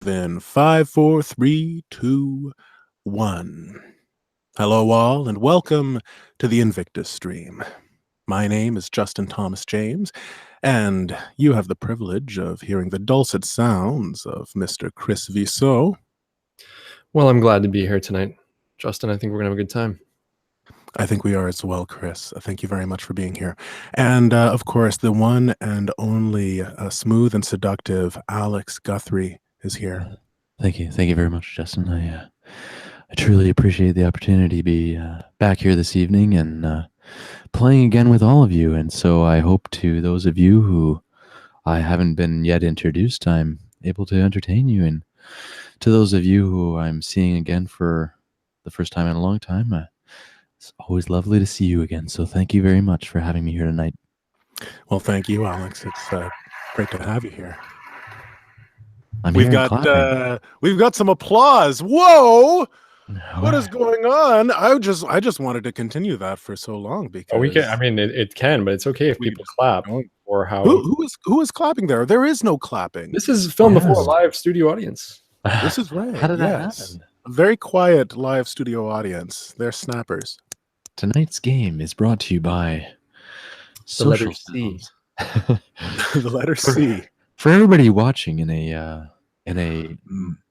Then 5, 4, 3, 2, 1. Hello all, and welcome to the INVICTUS stream. My name is Justin Thomas James, and you have the privilege of hearing the dulcet sounds of Mr. Chris Viseau. Well, I'm glad to be here tonight. Justin, I think we're going to have a good time. I think we are as well, Chris. Thank you very much for being here. And, of course, the one and only smooth and seductive Alex Guthrie is here. Thank you. Thank you very much, Justin. I truly appreciate the opportunity to be back here this evening and playing again with all of you. And so I hope to those of you who I haven't been yet introduced, I'm able to entertain you. And to those of you who I'm seeing again for the first time in a long time, it's always lovely to see you again. So thank you very much for having me here tonight. Well, thank you, Alex. It's great to have you here. We've got some applause. Whoa! What is going on? I just wanted to continue that for so long because we can. I mean, it can, but it's okay if people clap or how. Who is clapping there? There is no clapping. This is filmed before a live studio audience. This is right. How did that happen? A very quiet live studio audience. They're snappers. Tonight's game is brought to you by The letter C. The letter C. For everybody watching in a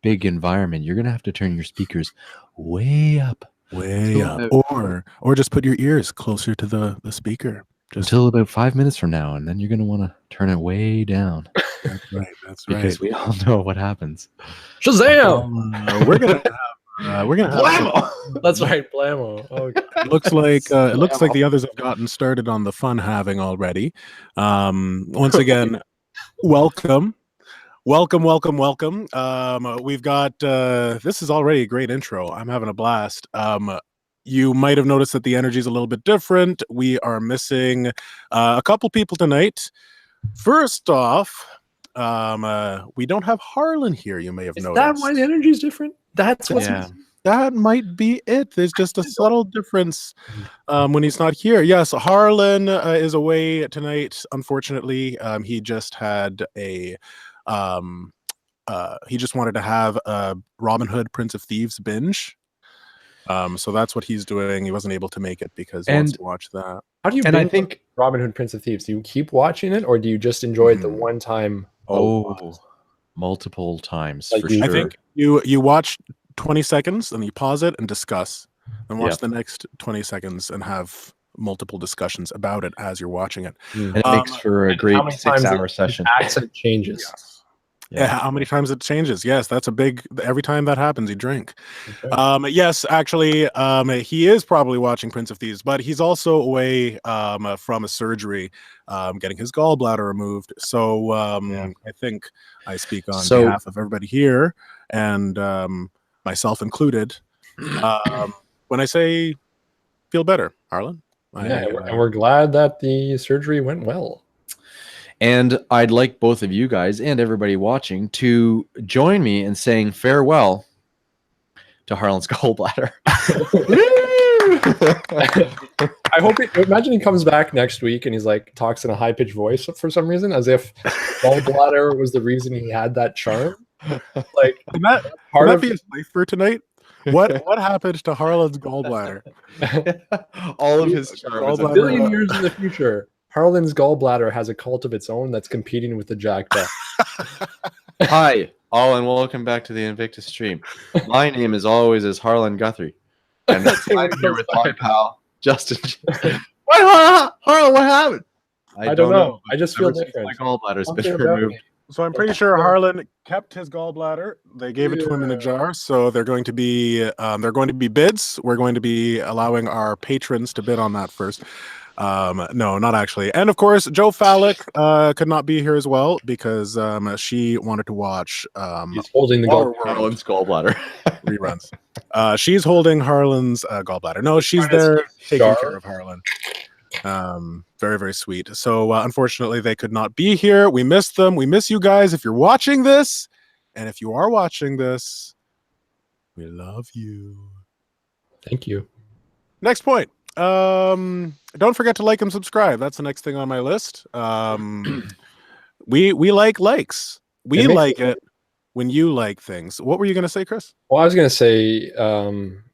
big environment, you're gonna have to turn your speakers way up, or just put your ears closer to the speaker. Until about 5 minutes from now, and then you're gonna want to turn it way down. That's right. Because we all know what happens. Shazam! We're gonna have Blammo! That's right, blammo. Oh, God. It looks like the others have gotten started on the fun having already. Once again, welcome. We've got this is already a great intro. I'm having a blast. You might have noticed that the energy is a little bit different. We are missing a couple people tonight. First off, we don't have Harlan here. You may have noticed. Is that why the energy is different? That's what's that might be it. There's just a subtle difference when he's not here. Yes, Harlan is away tonight. Unfortunately, he just had a he just wanted to have a Robin Hood Prince of Thieves binge. So that's what he's doing. He wasn't able to make it because he wants to watch that. How do you? And I think Robin Hood Prince of Thieves. Do you keep watching it, or do you just enjoy it the one time? Multiple times Like for sure. I think you watch 20 seconds and you pause it and discuss, and watch the next 20 seconds and have multiple discussions about it as you're watching it. And it makes for a great 6-hour session. Accent changes. Yes. Yeah, how many times it changes? Yes, that's a big. Every time that happens, you drink. Okay. Yes, actually, he is probably watching Prince of Thieves, but he's also away from a surgery, getting his gallbladder removed. So I think I speak on behalf of everybody here, and myself included, when I say feel better, Harlan. And we're glad that the surgery went well. And I'd like both of you guys and everybody watching to join me in saying farewell to Harlan's gallbladder. I hope imagine he comes back next week and he's like talks in a high-pitched voice for some reason, as if gallbladder was the reason he had that charm. Like, can that be his life for tonight? What happened to Harlan's gallbladder? All of his charm. A billion years in the future, Harlan's gallbladder has a cult of its own that's competing with the Jack Duck. Hi, all, and welcome back to the INVICTUS stream. My name is always as Harlan Guthrie, and I'm here with my pal Justin. What, Harlan? What happened? I don't know. I just feel different. My gallbladder's been removed. So I'm pretty sure Harlan kept his gallbladder. They gave it to him in a jar. So they're going to be bids. We're going to be allowing our patrons to bid on that first. No, not actually. And of course, Joe Fallak could not be here as well because she wanted to watch He's holding the Harlan's gallbladder reruns. She's holding Harlan's gallbladder. No, she's there taking care of Harlan. Very, very sweet. So unfortunately, they could not be here. We miss them. We miss you guys. If you're watching this, and if you are watching this, we love you. Thank you. Next point. Don't forget to like and subscribe. That's the next thing on my list. We like likes. We like it when you like things. What were you going to say, Chris? Well, I was going to say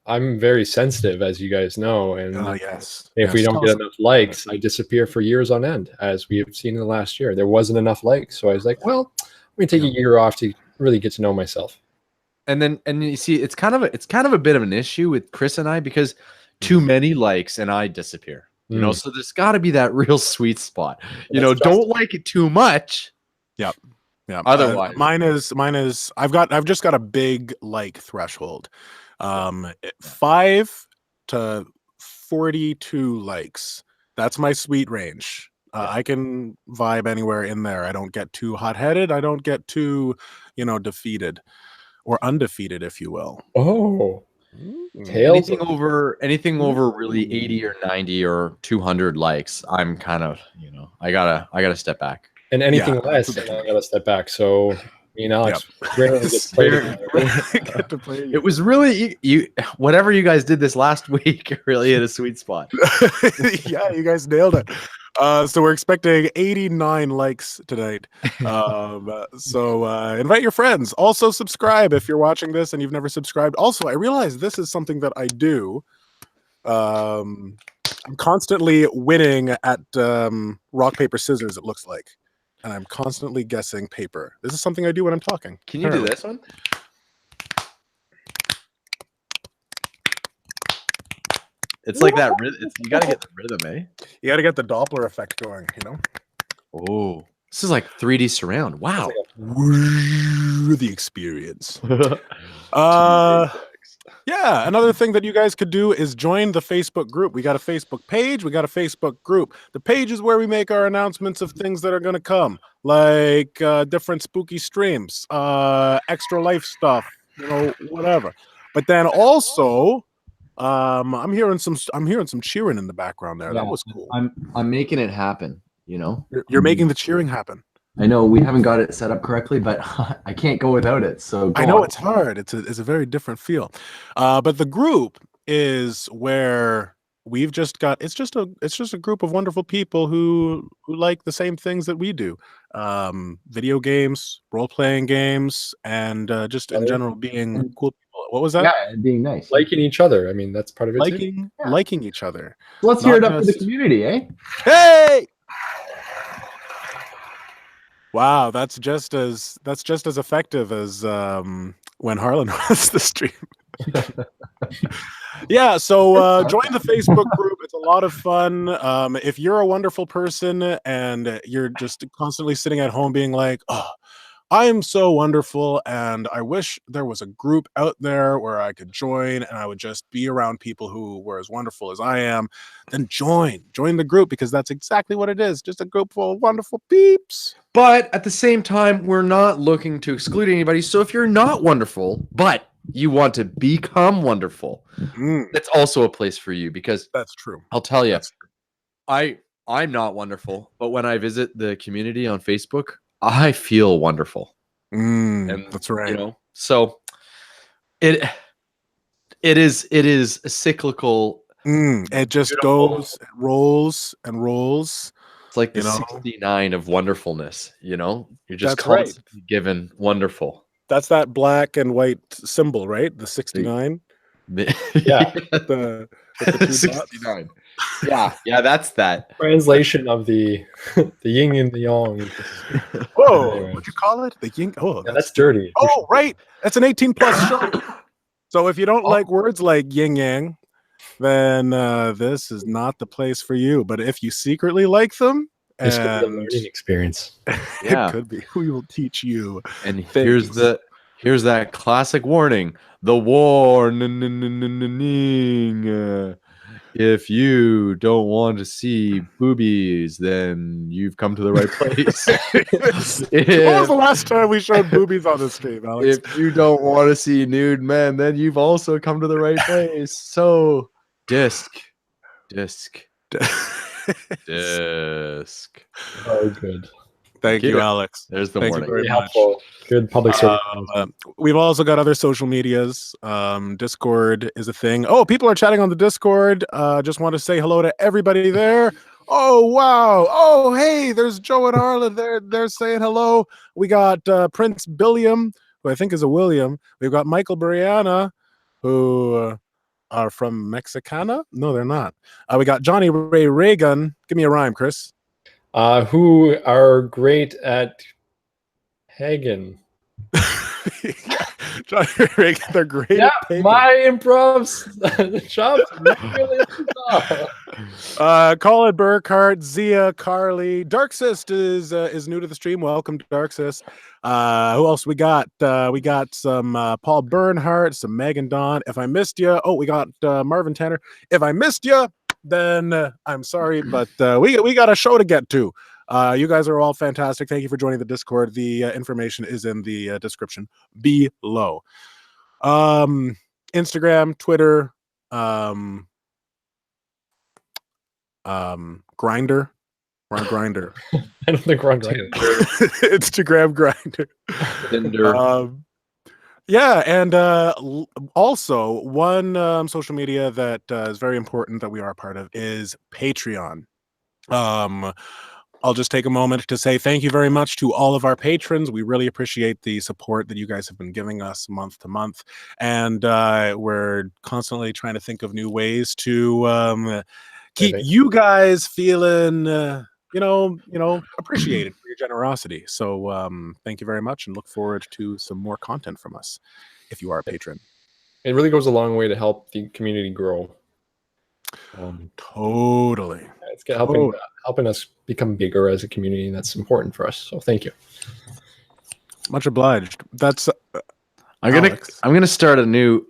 I'm very sensitive, as you guys know, and Yes. if we Yes. don't Tell get us enough likes, I disappear for years on end, as we have seen in the last year. There wasn't enough likes, so I was like, well, let me take a year off to really get to know myself. And you see, it's kind of a bit of an issue with Chris and I, because too many likes and I disappear. You know, so there's got to be that real sweet spot. You know, don't like it too much. Yep. Yeah. Otherwise, mine is I've just got a big like threshold. 5 to 42 likes. That's my sweet range. I can vibe anywhere in there. I don't get too hot-headed. I don't get too, defeated or undefeated, if you will. Oh. Anything over really 80 or 90 or 200 likes, I'm kind of, I gotta step back. And anything less, and I gotta step back. So Alex rarely gets played again. It was really you whatever you guys did this last week really hit a sweet spot. Yeah, you guys nailed it. So we're expecting 89 likes tonight. So invite your friends. Also subscribe if you're watching this and you've never subscribed. Also, I realize this is something that I do. I'm constantly winning at rock, paper, scissors, it looks like. And I'm constantly guessing paper. This is something I do when I'm talking. Can you do this one? It's like that rhythm. You got to get the rhythm, eh? You got to get the Doppler effect going, Oh, this is like 3D surround. Wow. The experience. Yeah, another thing that you guys could do is join the Facebook group. We got a Facebook page. We got a Facebook group. The page is where we make our announcements of things that are going to come, like different spooky streams, extra life stuff, whatever. But then also, I'm hearing some cheering in the background there. That was cool. I'm making it happen. You're making the cheering happen. I know we haven't got it set up correctly, but I can't go without it. So I know it's hard. It's a very different feel. But the group is where we've just got. It's just a group of wonderful people who like the same things that we do. Video games, role playing games, and just in general being cool people. What was that? Yeah, being nice, liking each other. I mean, that's part of it. Liking each other. So let's hear it up for the community, eh? Hey! Wow, that's just as effective as when Harlan was the stream. Yeah, so join the Facebook group. It's a lot of fun. If you're a wonderful person and you're just constantly sitting at home being like, oh, I am so wonderful and I wish there was a group out there where I could join and I would just be around people who were as wonderful as I am, then join the group, because that's exactly what it is. Just a group full of wonderful peeps. But at the same time, we're not looking to exclude anybody. So if you're not wonderful, but you want to become wonderful, that's also a place for you, because that's true. I'll tell you, I'm not wonderful, but when I visit the community on Facebook, I feel wonderful. And that's right. So it is a cyclical. It just goes, it rolls and rolls. It's like the 69 of wonderfulness, You're just constantly given wonderful. That's that black and white symbol, right? The 69. Yeah. The 69. Yeah, that's that translation of the yin and the yang. Whoa, what'd you call it? The yin. Oh, that's dirty. Oh, right. That's an 18+ show. So if you don't like words like yin yang, then this is not the place for you. But if you secretly like them, this could be a learning experience. It could be. We will teach you. And here's that classic warning. The warning. If you don't want to see boobies, then you've come to the right place. When was the last time we showed boobies on the stream, Alex? If you don't want to see nude men, then you've also come to the right place. So, disc. Oh, good. Thank you, Alex. There's the Thank warning. you very helpful. much. Good public service. We've also got other social medias. Discord is a thing. Oh, people are chatting on the Discord. Just want to say hello to everybody there. Oh, wow. Oh, hey, there's Joe and Harlan. They're saying hello. We got Prince Billiam, who I think is a William. We've got Michael Brianna, who are from Mexicana. No, they're not. We got Johnny Ray Reagan. Give me a rhyme, Chris. Who are great at Hagen. Johnny Ray Reagan, they're great Yeah, at pagan. my improvs. The chops really Colin Burkhart, Zia, Carly, Darksist is new to the stream. Welcome, Darksist. Who else we got? We got some Paul Bernhardt, some Megan Dawn. If I missed you, we got Marvin Tanner. If I missed you, then I'm sorry, but we got a show to get to. You guys are all fantastic. Thank you for joining the Discord. The information is in the description below. Instagram, Twitter, Grinder. We're on Grinder. I don't think we're on Grinder. Instagram, Grinder. Tinder. Yeah, and also one social media that is very important that we are a part of is Patreon. I'll just take a moment to say thank you very much to all of our patrons. We really appreciate the support that you guys have been giving us month to month, and we're constantly trying to think of new ways to keep you guys feeling, appreciated for your generosity. So thank you very much, and look forward to some more content from us if you are a patron. It really goes a long way to help the community grow. Totally. It's helping us become bigger as a community, and that's important for us. So thank you. Much obliged. That's I'm gonna start a new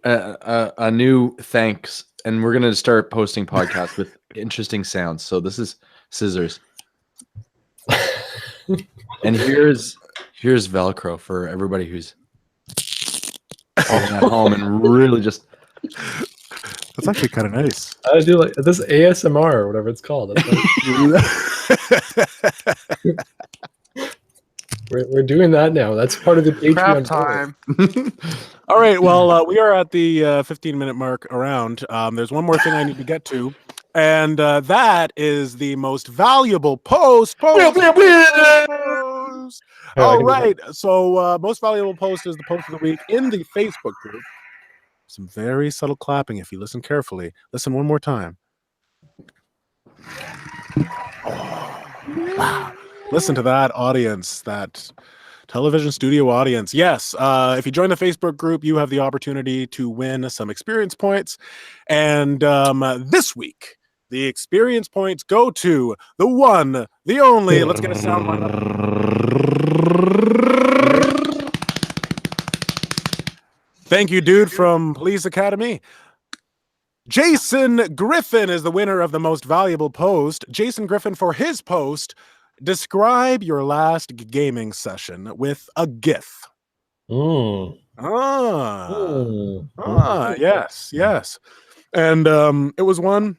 thanks, and we're gonna start posting podcasts with interesting sounds. So this is scissors, and here's Velcro for everybody who's at home and really just. That's actually kind of nice. I do like this ASMR or whatever it's called. We're doing that now. That's part of the Patreon time. All right. Well, we are at the 15-minute mark around. There's one more thing I need to get to, and that is the most valuable post. All right. So most valuable post is the post of the week in the Facebook group. Some very subtle clapping if you listen carefully. Listen one more time. Wow. Listen to that audience, that television studio audience. Yes, if you join the Facebook group, you have the opportunity to win some experience points. And this week, the experience points go to the one, the only. Let's get a sound line up. Thank you, dude, from Police Academy. Jason Griffin is the winner of the most valuable post. Jason Griffin, for his post, describe your last gaming session with a GIF. Yes. And it was one,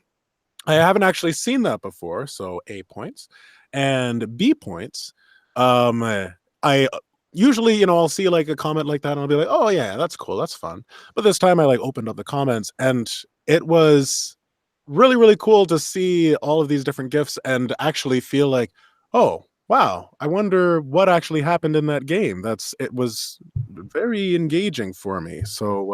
I haven't actually seen that before, so A points. And B points, I usually, I'll see like a comment like that and I'll be like, oh yeah, that's cool, that's fun. But this time I like opened up the comments and it was really, really cool to see all of these different GIFs and actually feel like, oh, wow, I wonder what actually happened in that game. It was very engaging for me. So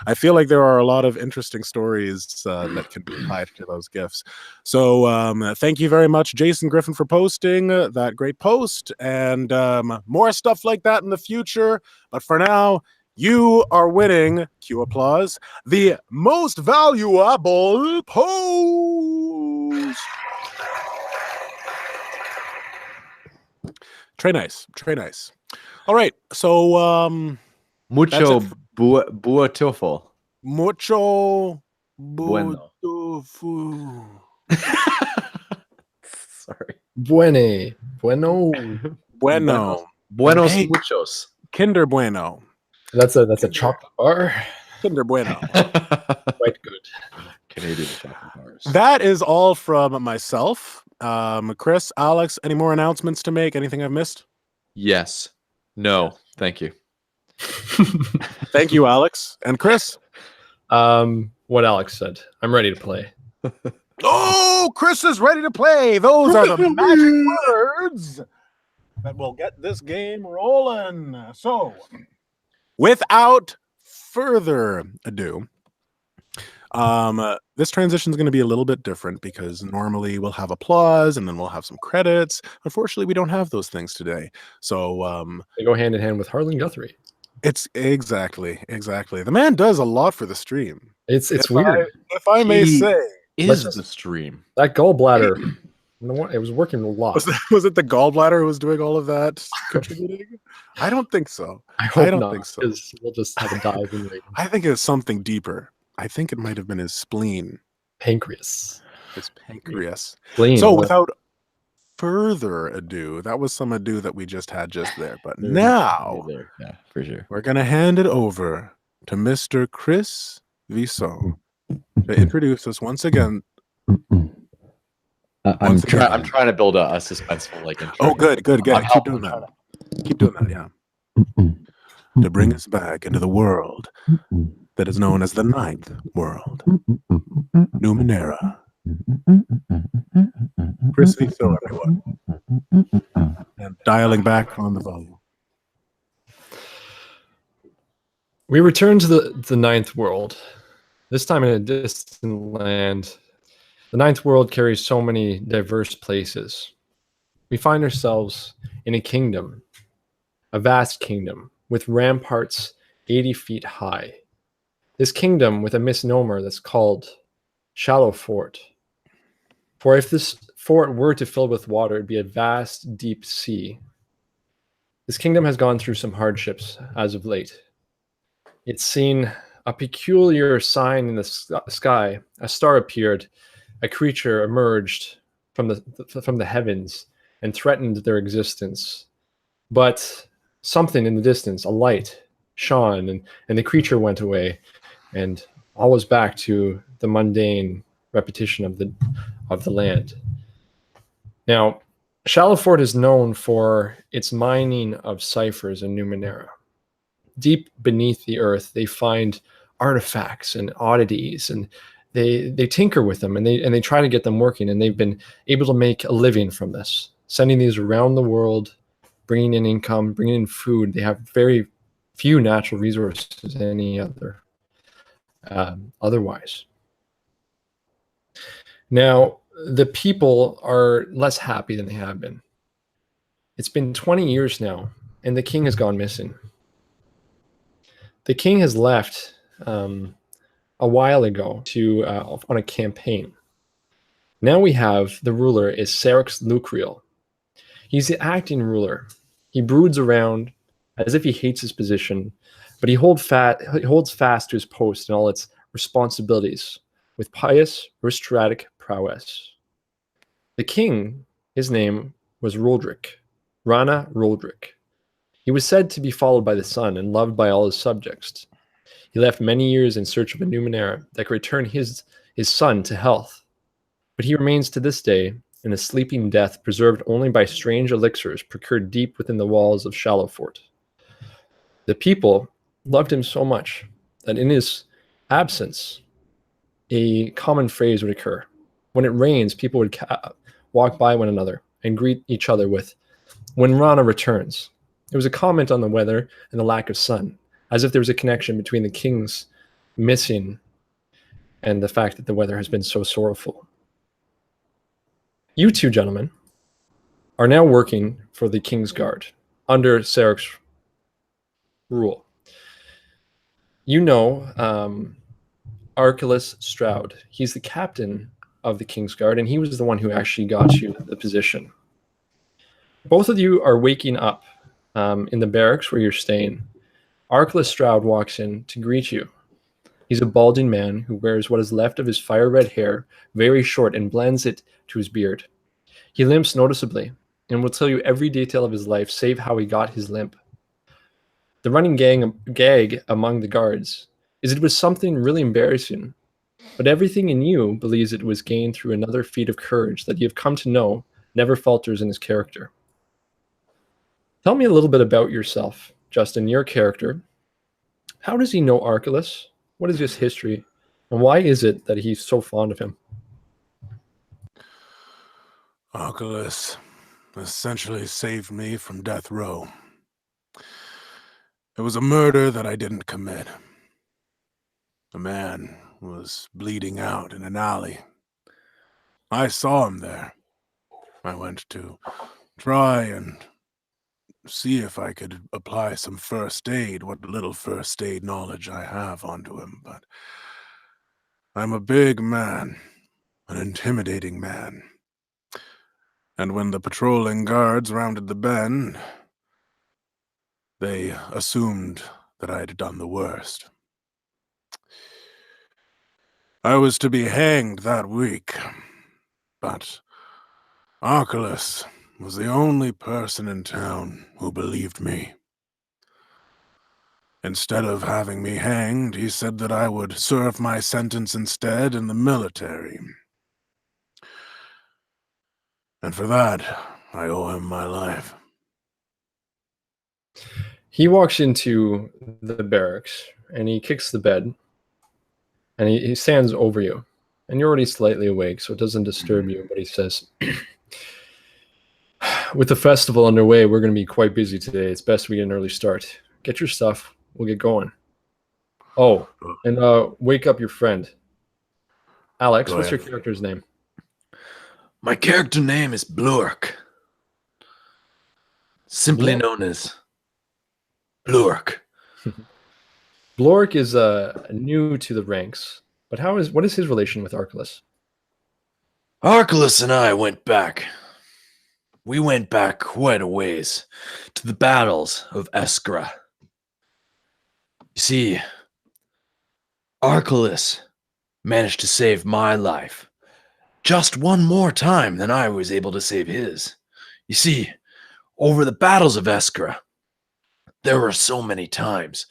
I feel like there are a lot of interesting stories that can be tied to those GIFs. So thank you very much, Jason Griffin, for posting that great post, and more stuff like that in the future. But for now, you are winning, cue applause, the most valuable post. Très nice. All right, so Mucho beautiful. Mucho Bueno. beautiful. Sorry. Bueno. Buenos Hey. muchos. Kinder Bueno. That's a chocolate bar. Kinder Bueno. Quite good. Canadian chocolate bars. That is all from myself. Chris, Alex, any more announcements to make? Anything I've missed? Yes. No. Thank you. Thank you, Alex. And Chris? What Alex said. I'm ready to play. Oh, Chris is ready to play. Those are the magic words that will get this game rolling. So, without further ado, this transition is going to be a little bit different because normally we'll have applause and then we'll have some credits. Unfortunately, we don't have those things today. So They go hand in hand with Harlan Guthrie. it's exactly. The man does a lot for the stream. It's If weird. If I may He say, is just- the stream. That gallbladder, it was working a lot. was it the gallbladder who was doing all of that contributing? I don't think so. I hope don't not, think so. because we'll just have a dive in later. I think it's something deeper. I think it might have been his spleen, Pancreas. his pancreas. Spleen. So without further ado, that was some ado that we just had just there. But now There. Yeah, for sure. we're going to hand it over to Mr. Chris Viseau to introduce us once again. I'm Once again. trying. I'm trying to build a suspenseful like intro. Oh, good. I'm Keep helping, doing I'm that. Keep doing that, yeah. To bring us back into the world that is known as the ninth world, Numenera. Chris Viseau, everyone. And dialing back on the volume. We return to the ninth world, this time in a distant land. The ninth world carries so many diverse places. We find ourselves in a kingdom, a vast kingdom, with ramparts 80 feet high. This kingdom with a misnomer that's called Shallow Fort. For if this fort were to fill with water, it'd be a vast, deep sea. This kingdom has gone through some hardships as of late. It's seen a peculiar sign in the sky. A star appeared, a creature emerged from the heavens and threatened their existence. But something in the distance, a light, shone, and the creature went away, and all was back to the mundane repetition of the land. Now, Shallow Fort is known for its mining of ciphers in Numenera. Deep beneath the earth, they find artifacts and oddities, and they tinker with them, and they try to get them working, and they've been able to make a living from this, sending these around the world, bringing in income, bringing in food. They have very few natural resources any other otherwise. Now, the people are less happy than they have been. It's been 20 years now, and the king has gone missing. The king has left a while ago to on a campaign. Now we have the ruler is Serix Lucriel. He's the acting ruler. He broods around as if he hates his position, but he holds fast to his post and all its responsibilities with pious, aristocratic prowess. The king, his name was Roldric, Rana Roldric. He was said to be followed by the sun and loved by all his subjects. He left many years in search of a Numenera that could return his son to health. But he remains to this day in a sleeping death preserved only by strange elixirs procured deep within the walls of Shallow Fort. The people loved him so much that in his absence, a common phrase would occur. When it rains, people would walk by one another and greet each other with, "When Rana returns." It was a comment on the weather and the lack of sun, as if there was a connection between the king's missing and the fact that the weather has been so sorrowful. You two gentlemen are now working for the King's Guard under Seric's rule. You know Archelaus Stroud. He's the captain of the King's Guard, and he was the one who actually got you the position. Both of you are waking up in the barracks where you're staying. Archelaus Stroud walks in to greet you. He's a balding man who wears what is left of his fire-red hair very short and blends it to his beard. He limps noticeably and will tell you every detail of his life, save how he got his limp. The running gag among the guards is it was something really embarrassing, but everything in you believes it was gained through another feat of courage that you have come to know never falters in his character. Tell me a little bit about yourself, Justin, your character. How does he know Archelaus? What is his history? And why is it that he's so fond of him? Archelaus essentially saved me from death row. It was a murder that I didn't commit. A man was bleeding out in an alley. I saw him there. I went to try and see if I could apply some first aid, what little first aid knowledge I have onto him, but I'm a big man, an intimidating man. And when the patrolling guards rounded the bend, they assumed that I had done the worst. I was to be hanged that week, but Archelaus was the only person in town who believed me. Instead of having me hanged, he said that I would serve my sentence instead in the military. And for that, I owe him my life. He walks into the barracks and he kicks the bed and he stands over you. And you're already slightly awake, so it doesn't disturb you. But he says, with the festival underway, we're going to be quite busy today. It's best we get an early start. Get your stuff. We'll get going. Oh, and wake up your friend. Alex, what's your character's name? My character name is Blurk. Simply known as Blurk. Blork is new to the ranks, but what is his relation with Archelaus? Archelaus and I went back. We went back quite a ways to the battles of Eskra. You see, Archelaus managed to save my life just one more time than I was able to save his. You see, over the battles of Eskra, there were so many times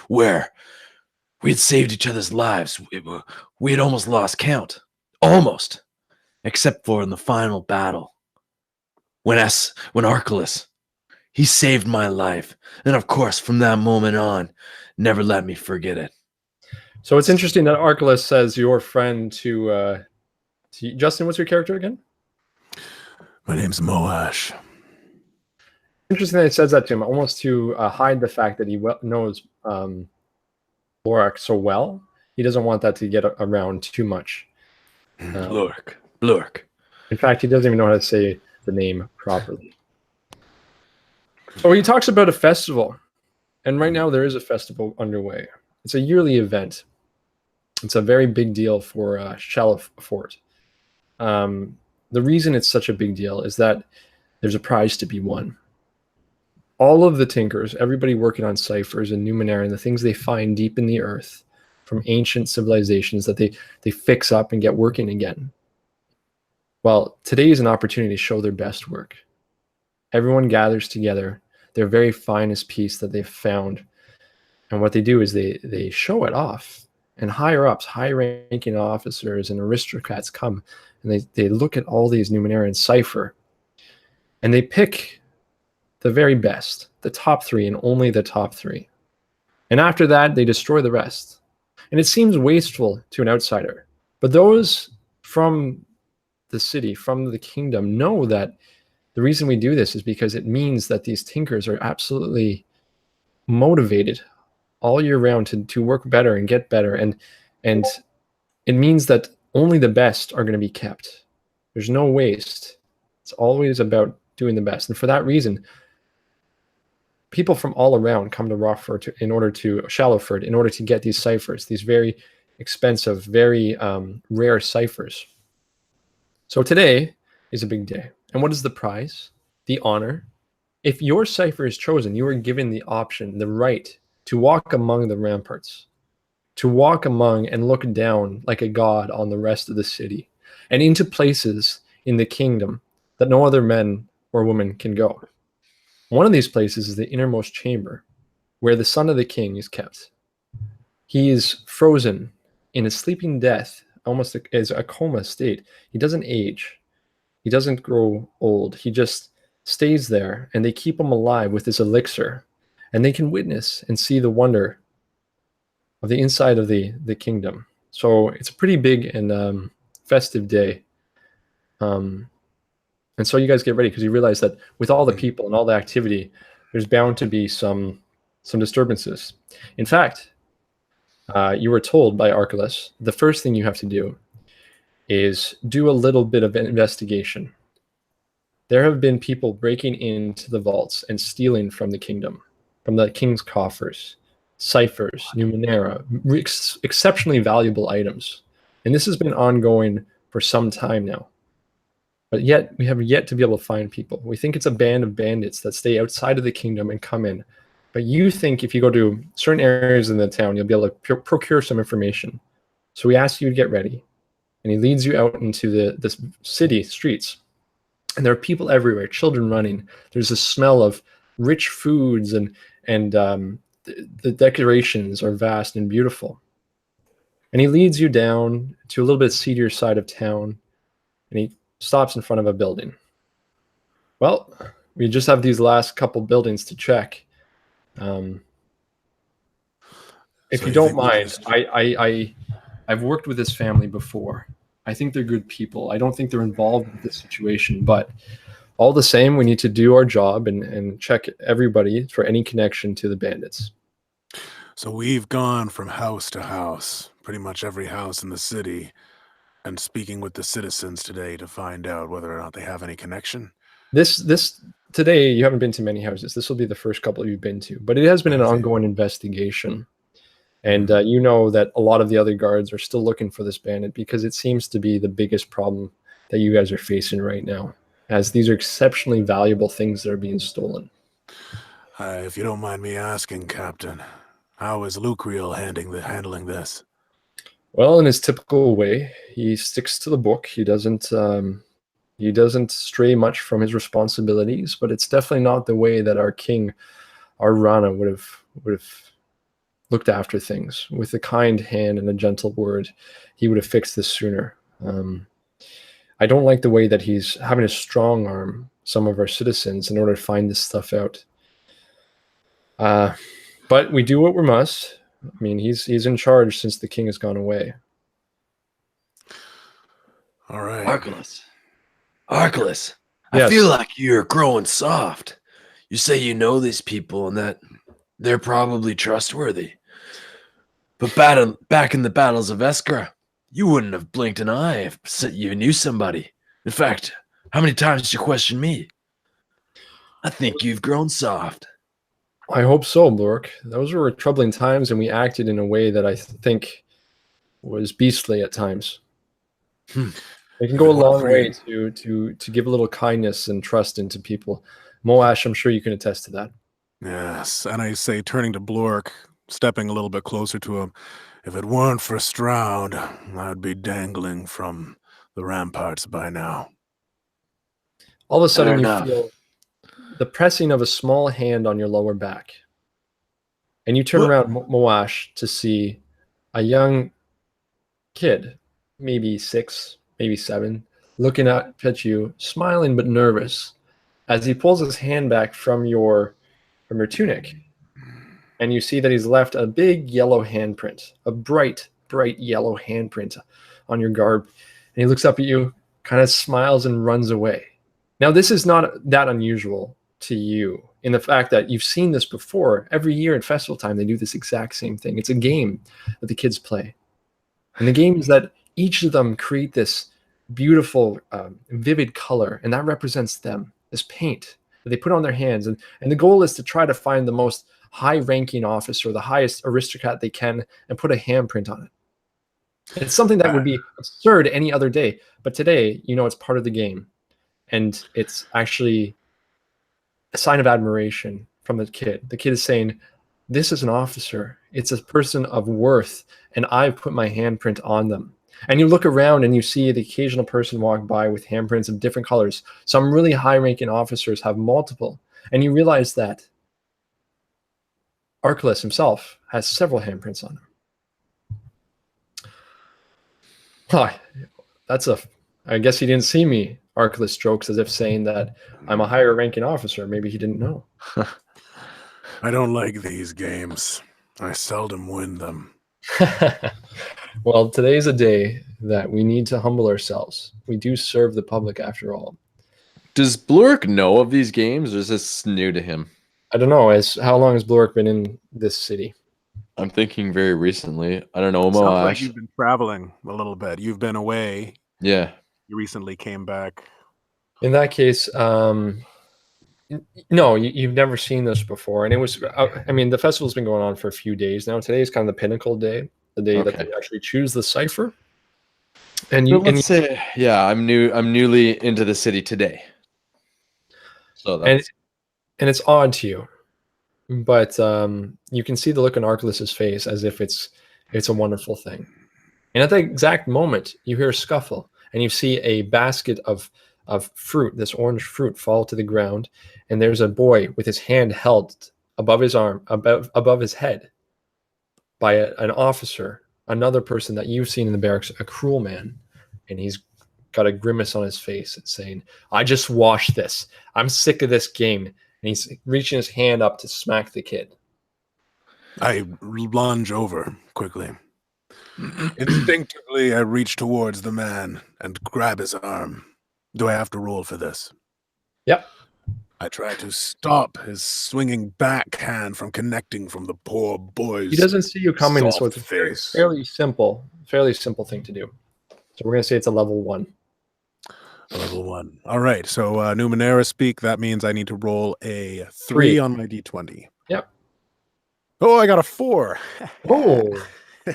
where we had saved each other's lives. We had almost lost count. Almost. Except for in the final battle. When Archelaus, he saved my life. And of course, from that moment on, never let me forget it. So it's interesting that Archelaus says your friend to Justin, what's your character again? My name's Moash. Interesting that he says that to him, almost to hide the fact that he knows Lorak so well. He doesn't want that to get around too much. Blurk. In fact, he doesn't even know how to say the name properly. So he talks about a festival. And right now there is a festival underway. It's a yearly event. It's a very big deal for Chalfort. The reason it's such a big deal is that there's a prize to be won. All of the tinkers, everybody working on ciphers and Numenera and the things they find deep in the earth from ancient civilizations that they fix up and get working again. Well, today is an opportunity to show their best work. Everyone gathers together, their very finest piece that they've found. And what they do is they show it off. And higher ups, high-ranking officers and aristocrats come and they look at all these Numenera cipher and they pick the very best, the top 3 and only the top 3. And after that, they destroy the rest. And it seems wasteful to an outsider. But those from the city, from the kingdom, know that the reason we do this is because it means that these tinkers are absolutely motivated all year round to work better and get better. And it means that only the best are going to be kept. There's no waste. It's always about doing the best. And for that reason, people from all around come to Shallowford in order to get these ciphers, these very expensive, very rare ciphers. So today is a big day. And what is the prize? The honor. If your cipher is chosen, you are given the option, the right to walk among the ramparts, to walk among and look down like a god on the rest of the city and into places in the kingdom that no other men or women can go. One of these places is the innermost chamber where the son of the king is kept. He is frozen in a sleeping death, almost as a coma state. He doesn't age. He doesn't grow old. He just stays there, and they keep him alive with this elixir, and they can witness and see the wonder of the inside of the kingdom. So it's a pretty big and festive day. And so you guys get ready because you realize that with all the people and all the activity, there's bound to be some some disturbances. In fact, you were told by Archelaus the first thing you have to do is do a little bit of investigation. There have been people breaking into the vaults and stealing from the kingdom, from the king's coffers, ciphers, Numenera, exceptionally valuable items. And this has been ongoing for some time now. But yet, we have yet to be able to find people. We think it's a band of bandits that stay outside of the kingdom and come in. But you think if you go to certain areas in the town, you'll be able to procure some information. So we ask you to get ready. And he leads you out into the city streets. And there are people everywhere, children running. There's a smell of rich foods, and the decorations are vast and beautiful. And he leads you down to a little bit seedier side of town, and he stops in front of a building. Well, we just have these last couple buildings to check. If you don't mind, I've worked with this family before. I think they're good people. I don't think they're involved with this situation, but all the same, we need to do our job and check everybody for any connection to the bandits. So we've gone from house to house, pretty much every house in the city, and speaking with the citizens today to find out whether or not they have any connection. This today, you haven't been to many houses. This will be the first couple you've been to, but it has been an ongoing investigation. And you know that a lot of the other guards are still looking for this bandit because it seems to be the biggest problem that you guys are facing right now, as these are exceptionally valuable things that are being stolen. If you don't mind me asking, Captain, how is Lucreal handling this? Well, in his typical way, he sticks to the book. He doesn't stray much from his responsibilities, but it's definitely not the way that our king, our Rana, would have looked after things. With a kind hand and a gentle word, he would have fixed this sooner. I don't like the way that he's having to strong arm some of our citizens in order to find this stuff out. But we do what we must. I mean, he's in charge since the king has gone away. All right. Archelaus, Yes. I feel like you're growing soft. You say you know these people and that they're probably trustworthy. But back in the battles of Eskra, you wouldn't have blinked an eye if you knew somebody. In fact, how many times did you question me? I think you've grown soft. I hope so, Blork. Those were troubling times, and we acted in a way that I think was beastly at times. It can go a long way to give a little kindness and trust into people. Moash, I'm sure you can attest to that. Yes, and I say, turning to Blork, stepping a little bit closer to him, if it weren't for Stroud, I'd be dangling from the ramparts by now. All of a sudden, Fair you enough. feel the pressing of a small hand on your lower back. And you turn around, Moash, to see a young kid, maybe 6, maybe 7, looking at you, smiling but nervous, as he pulls his hand back from your tunic. And you see that he's left a big yellow handprint, a bright yellow handprint on your garb. And he looks up at you, kind of smiles, and runs away. Now, this is not that unusual to you in the fact that you've seen this before. Every year at festival time, they do this exact same thing. It's a game that the kids play. And the game is that each of them create this beautiful, vivid color, and that represents them, this paint that they put on their hands. And the goal is to try to find the most high-ranking officer, the highest aristocrat they can, and put a handprint on it. It's something that would be absurd any other day, but today, you know, it's part of the game. And it's actually a sign of admiration from the kid. The kid is saying, this is an officer. It's a person of worth, and I've put my handprint on them. And you look around and you see the occasional person walk by with handprints of different colors. Some really high-ranking officers have multiple. And you realize that Archelaus himself has several handprints on him. I guess he didn't see me. Archelaus jokes as if saying that I'm a higher ranking officer. Maybe he didn't know. I don't like these games. I seldom win them. Well, today's a day that we need to humble ourselves. We do serve the public after all. Does Blurk know of these games, or is this new to him? I don't know. How long has Blork been in this city? I'm thinking very recently. I don't know, Sounds like Moash. you've been traveling a little bit. You've been away. Yeah. You recently came back. In that case, no, you've never seen this before. And it was, I mean, the festival's been going on for a few days now. Today is kind of the pinnacle day, the day that Okay. they actually choose the cipher. And But let's say, yeah, I'm newly into the city today. So that's and it's odd to you, but you can see the look on Archelaus's face as if it's a wonderful thing. And at the exact moment, you hear a scuffle, and you see a basket of fruit, this orange fruit, fall to the ground, and there's a boy with his hand held above his arm, above his head, by an officer, another person that you've seen in the barracks, a cruel man, and he's got a grimace on his face and saying, "I just washed this. I'm sick of this game." And he's reaching his hand up to smack the kid. I lunge over quickly. Instinctively, I reach towards the man and grab his arm. Do I have to roll for this? Yep. I try to stop his swinging backhand from connecting from the poor boy's. He doesn't see you coming, so soft it's a face. fairly simple thing to do. So we're going to say it's a level 1. Level 1. All right. So Numenera speak. That means I need to roll a 3 on my d20. Yep. Oh, I got a 4. Oh.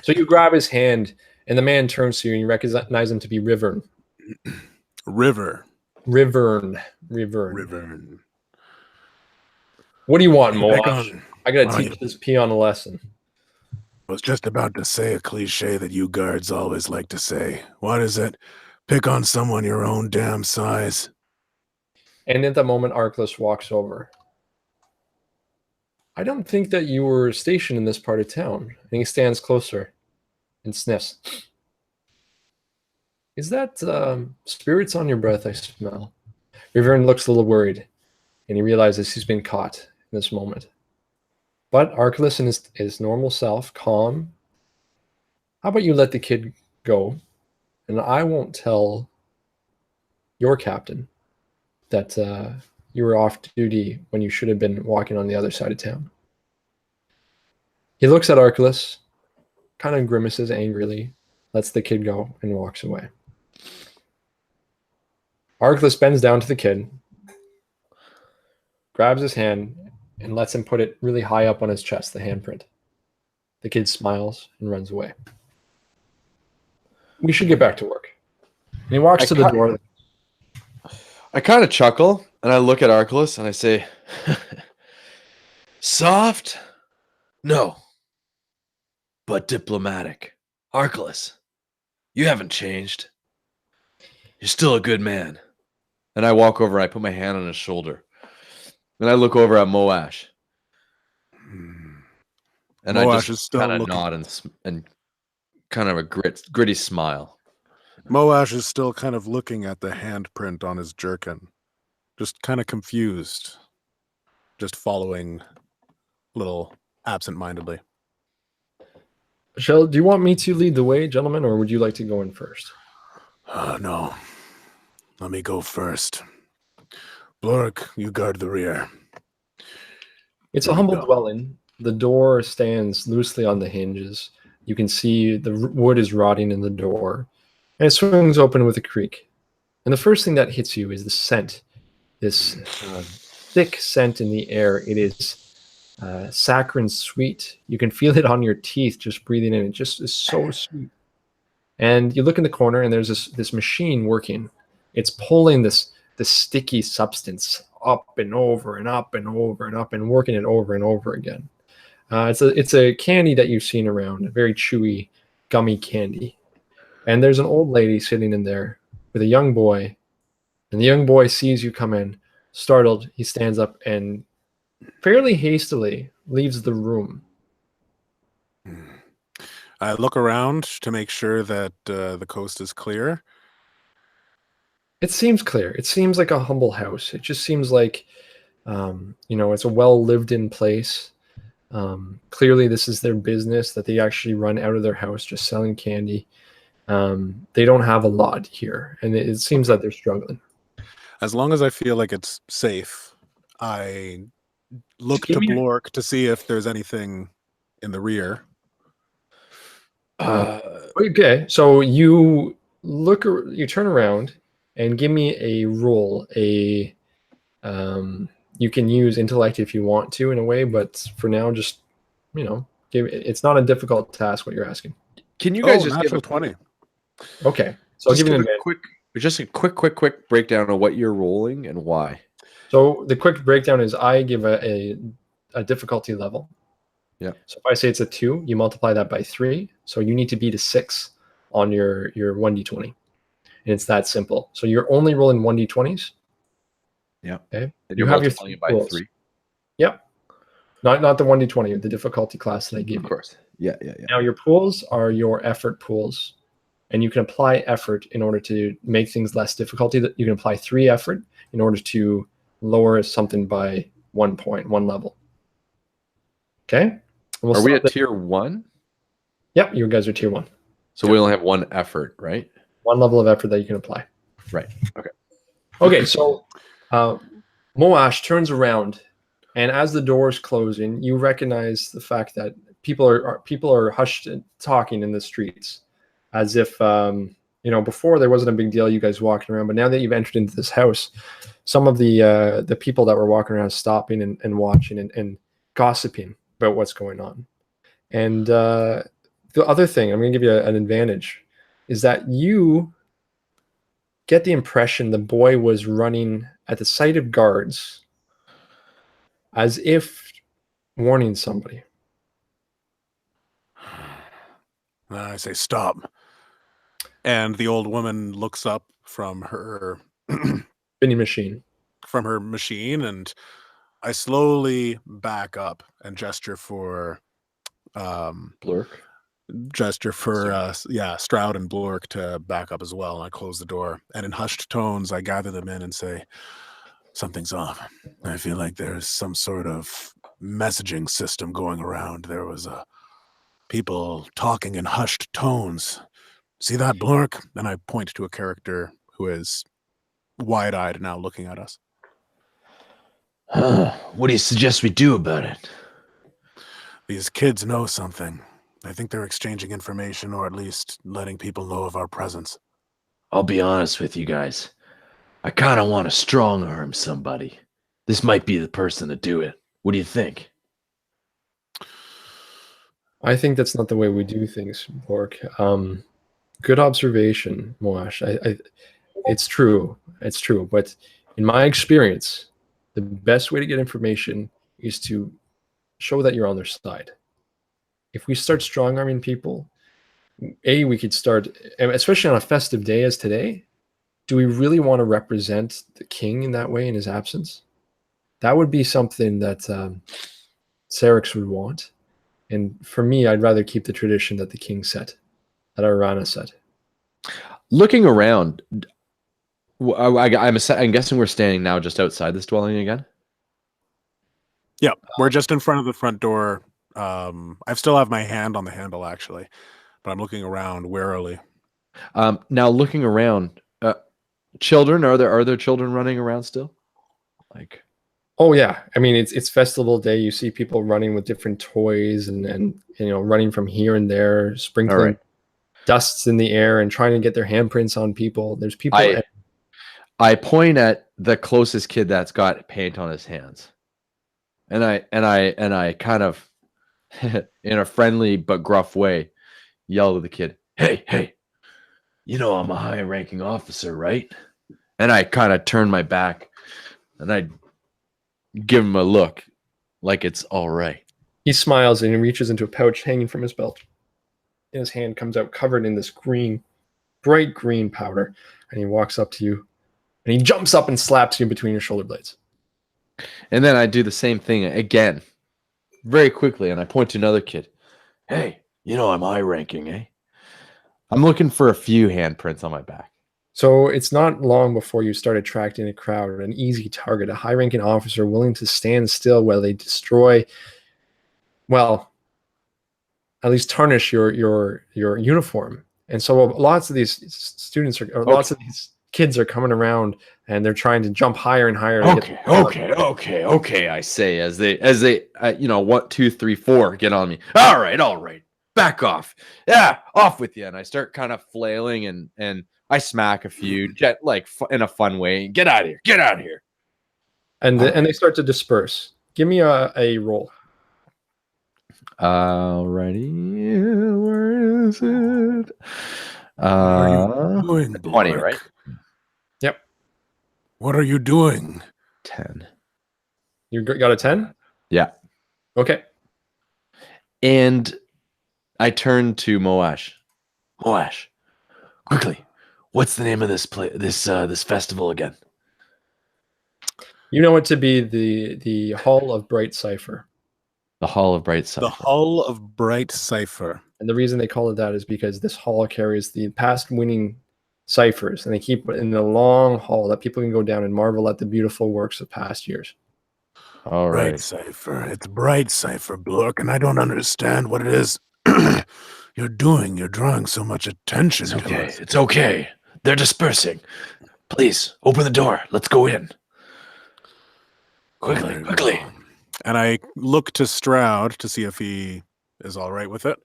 So you grab his hand, and the man turns to you, and you recognize him to be Rivern. Rivern. What do you want, Moash? I got to teach this peon a lesson. I was just about to say a cliche that you guards always like to say. What is it? Pick on someone your own damn size. And at the moment, Archelaus walks over. I don't think that you were stationed in this part of town. And he stands closer and sniffs. Is that spirits on your breath I smell? Rivern looks a little worried, and he realizes he's been caught in this moment. But Archelaus in his normal self, calm. How about you let the kid go, and I won't tell your captain that you were off duty when you should have been walking on the other side of town. He looks at Archelaus, kind of grimaces angrily, lets the kid go, and walks away. Archelaus bends down to the kid, grabs his hand, and lets him put it really high up on his chest, the handprint. The kid smiles and runs away. We should get back to work. And he walks to the door. I kind of chuckle, and I look at Archelaus, and I say, soft? No. But diplomatic. Archelaus, you haven't changed. You're still a good man. And I walk over, I put my hand on his shoulder. And I look over at Moash. And Moash I is just still kind of looking. nod and kind of a gritty smile. Moash is still kind of looking at the handprint on his jerkin. Just kind of confused. Just following a little absent-mindedly. Do you want me to lead the way, gentlemen, or would you like to go in first? No. Let me go first. Blork, you guard the rear. It's a humble dwelling. The door stands loosely on the hinges. You can see the wood is rotting in the door, and it swings open with a creak. And the first thing that hits you is the scent, this thick scent in the air. It is saccharine sweet. You can feel it on your teeth just breathing in. It just is so sweet. And you look in the corner, and there's this machine working. It's pulling this sticky substance up and over and up and over and up and working it over and over again. It's a candy that you've seen around, a very chewy, gummy candy. And there's an old lady sitting in there with a young boy. And the young boy sees you come in. Startled, he stands up and fairly hastily leaves the room. I look around to make sure that the coast is clear. It seems clear. It seems like a humble house. It just seems like, it's a well-lived-in place. Clearly, this is their business that they actually run out of their house, just selling candy. They don't have a lot here, and it seems that they're struggling. As long as I feel like it's safe, I look to Blork to see if there's anything in the rear. Okay, so you turn around and give me a roll. You can use intellect if you want to in a way, but for now, just it's not a difficult task what you're asking. Can you guys just give a 20? Okay, so I'll give you an quick breakdown of what you're rolling and why. So the quick breakdown is I give a difficulty level. Yeah. So if I say it's a 2, you multiply that by 3. So you need to beat a 6 on your 1d20. And it's that simple. So you're only rolling 1d20s. Yeah. Okay. And You you're have your multiplying it by rolls. 3. Yep. Not the 1d20, the difficulty class that I gave you. Of course. Yeah. Now your pools are your effort pools. And you can apply effort in order to make things less difficulty. You can apply 3 effort in order to lower something by 1 point, 1 level. Okay? Are we at tier 1? Yep, you guys are tier 1. So we only have 1 effort, right? 1 level of effort that you can apply. Right. Okay. Okay, so Moash turns around, and as the doors close in, you recognize the fact that people are hushed and talking in the streets, as if before there wasn't a big deal, you guys walking around, but now that you've entered into this house, some of the people that were walking around stopping and watching and gossiping about what's going on. And the other thing, I'm going to give you an advantage, is that you get the impression the boy was running at the sight of guards as if warning somebody. I say, stop. And the old woman looks up from her vending machine. From her machine, and I slowly back up and gesture for Blork. Stroud and Blork to back up as well. And I close the door, and in hushed tones I gather them in and say, something's off. I feel like there's some sort of messaging system going around. There was people talking in hushed tones. See that, Blork? And I point to a character who is wide-eyed now looking at us. What do you suggest we do about it? These kids know something. I think they're exchanging information, or at least letting people know of our presence. I'll be honest with you guys. I kind of want to strong arm somebody. This might be the person to do it. What do you think? I think that's not the way we do things, Bork. Good observation, Moash. It's true. It's true. But in my experience, the best way to get information is to show that you're on their side. If we start strong-arming people, we could start, especially on a festive day as today, do we really want to represent the king in that way in his absence? That would be something that Serix would want. And for me, I'd rather keep the tradition that the king set, that Arana set. Looking around, I'm guessing we're standing now just outside this dwelling again? Yeah, we're just in front of the front door. I still have my hand on the handle, actually, but I'm looking around warily. Now, looking around, children, are there children running around still? Like, oh yeah, I mean it's festival day. You see people running with different toys and running from here and there, sprinkling dusts in the air and trying to get their handprints on people. There's people. I point at the closest kid that's got paint on his hands, and I kind of, in a friendly but gruff way, yell to the kid, "Hey, You know I'm a high-ranking officer, right?" and I kind of turn my back, and I give him a look like it's all right. He smiles and he reaches into a pouch hanging from his belt. And his hand comes out covered in this bright green powder, and he walks up to you, and he jumps up and slaps you between your shoulder blades. And then I do the same thing again, very quickly, and I point to another kid. Hey, you know I'm high-ranking, eh? I'm looking for a few handprints on my back. So it's not long before you start attracting a crowd, an easy target, a high-ranking officer willing to stand still while they destroy, well, at least tarnish your uniform. And so lots of these students lots of these kids are coming around and they're trying to jump higher and higher. To Okay. I say as they 1, 2, 3, 4 get on me. All right. Back off. Yeah, off with you. And I start kind of flailing and I smack a few in a fun way. Get out of here. And they start to disperse. Give me a roll. Alrighty, where is it? What are you doing, 20, Blark? right? Yep. What are you doing? 10. You got a 10? Yeah. Okay. And I turn to Moash. Moash, quickly, what's the name of this this festival again? You know it to be the Hall of Bright Cipher. The Hall of Bright Cipher. The Hull of Bright Cipher. And the reason they call it that is because this hall carries the past winning ciphers, and they keep it in the long hall that people can go down and marvel at the beautiful works of past years. All Bright right. Cipher. It's Bright Cipher, Blork, and I don't understand what it is you're doing. You're drawing so much attention It's to okay. us. It's okay. They're dispersing. Please open the door. Let's go in. Quickly. And I look to Stroud to see if he is all right with it.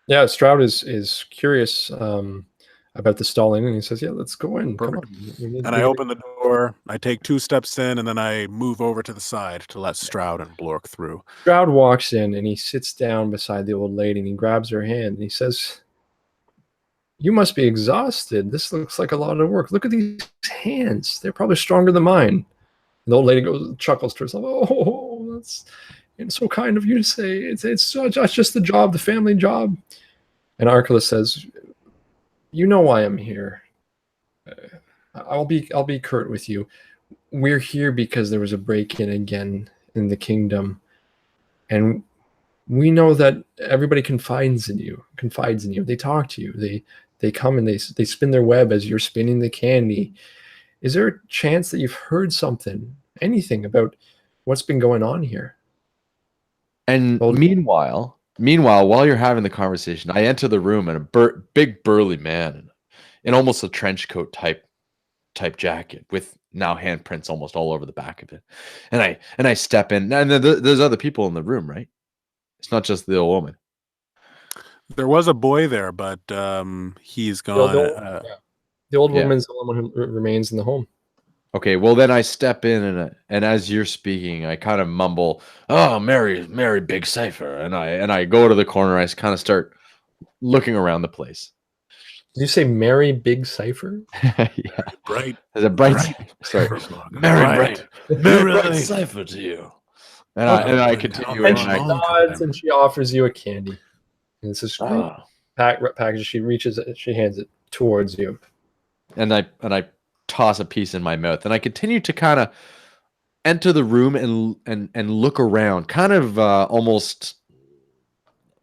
Yeah, Stroud is curious about the stalling, and he says, "Yeah, let's go in. Come Perfect. on." And I open the door. I take 2 steps in, and then I move over to the side to let Stroud and Blork through. Stroud walks in, and he sits down beside the old lady, and he grabs her hand, and he says, "You must be exhausted. This looks like a lot of work. Look at these hands. They're probably stronger than mine." And the old lady chuckles to herself. "Oh, that's so kind of you to say. It's just the job, the family job." And Archelaus says, "You know why I'm here. I'll be curt with you. We're here because there was a break-in again in the kingdom, and we know that everybody confides in you. They talk to you. They come and they spin their web as you're spinning the candy. Is there a chance that you've heard anything about what's been going on here?" And meanwhile, while you're having the conversation, I enter the room and a big burly man in almost a trench coat type jacket with now handprints almost all over the back of it. And I step in, and there's other people in the room, right? It's not just the old woman. There was a boy there, but he's gone. The old woman's the one who remains in the home. Okay, well then I step in and as you're speaking, I kind of mumble, "Oh, Mary, Big Cipher," and I go to the corner. I kind of start looking around the place. Did you say Mary Big Cipher? Yeah, Bright. there's a bright. Sorry, Mary Bright Cipher to you. and I continue. And she nods and she offers you a candy. And it's this package. She hands it towards you. And I toss a piece in my mouth, and I continue to kind of enter the room and look around, kind of almost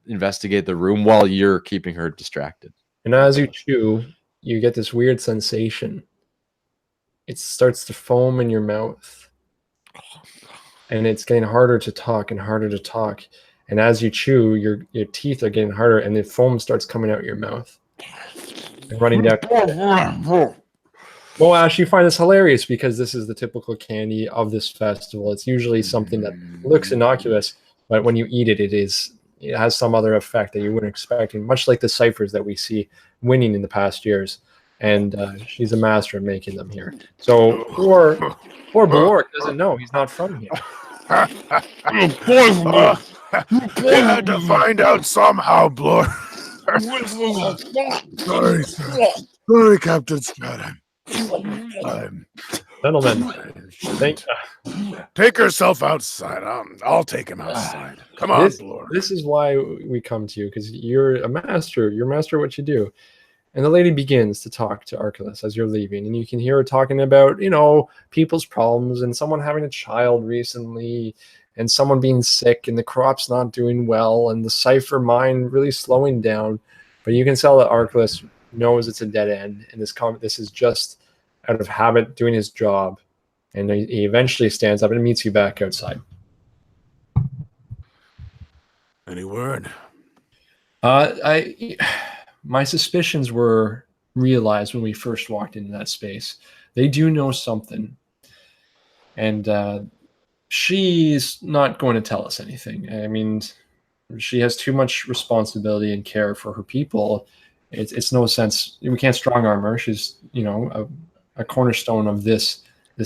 investigate the room while you're keeping her distracted. And as you chew, you get this weird sensation. It starts to foam in your mouth, and it's getting harder to talk and harder to talk. And as you chew, your teeth are getting harder, and the foam starts coming out your mouth and running down. Well, Ash, you find this hilarious because this is the typical candy of this festival. It's usually something that looks innocuous, but when you eat it, it has some other effect that you wouldn't expect, and much like the ciphers that we see winning in the past years. And she's a master of making them here. So poor Blork doesn't know. He's not from here. We had to find out somehow, Blork. Sorry, Captain Stroud. Gentlemen, take yourself outside. I'll take him outside. Come on, Blork. This is why we come to you, because you're a master. You're a master of what you do. And the lady begins to talk to Archelaus as you're leaving, and you can hear her talking about, people's problems and someone having a child recently and someone being sick and the crop's not doing well and the cipher mine really slowing down. But you can tell that Archelaus knows it's a dead end, and this is just out of habit doing his job. And he eventually stands up and meets you back outside. Any word? My suspicions were realized when we first walked into that space. They do know something, and she's not going to tell us anything. I mean, she has too much responsibility and care for her people. It's no sense. We can't strong arm her. She's, a cornerstone of this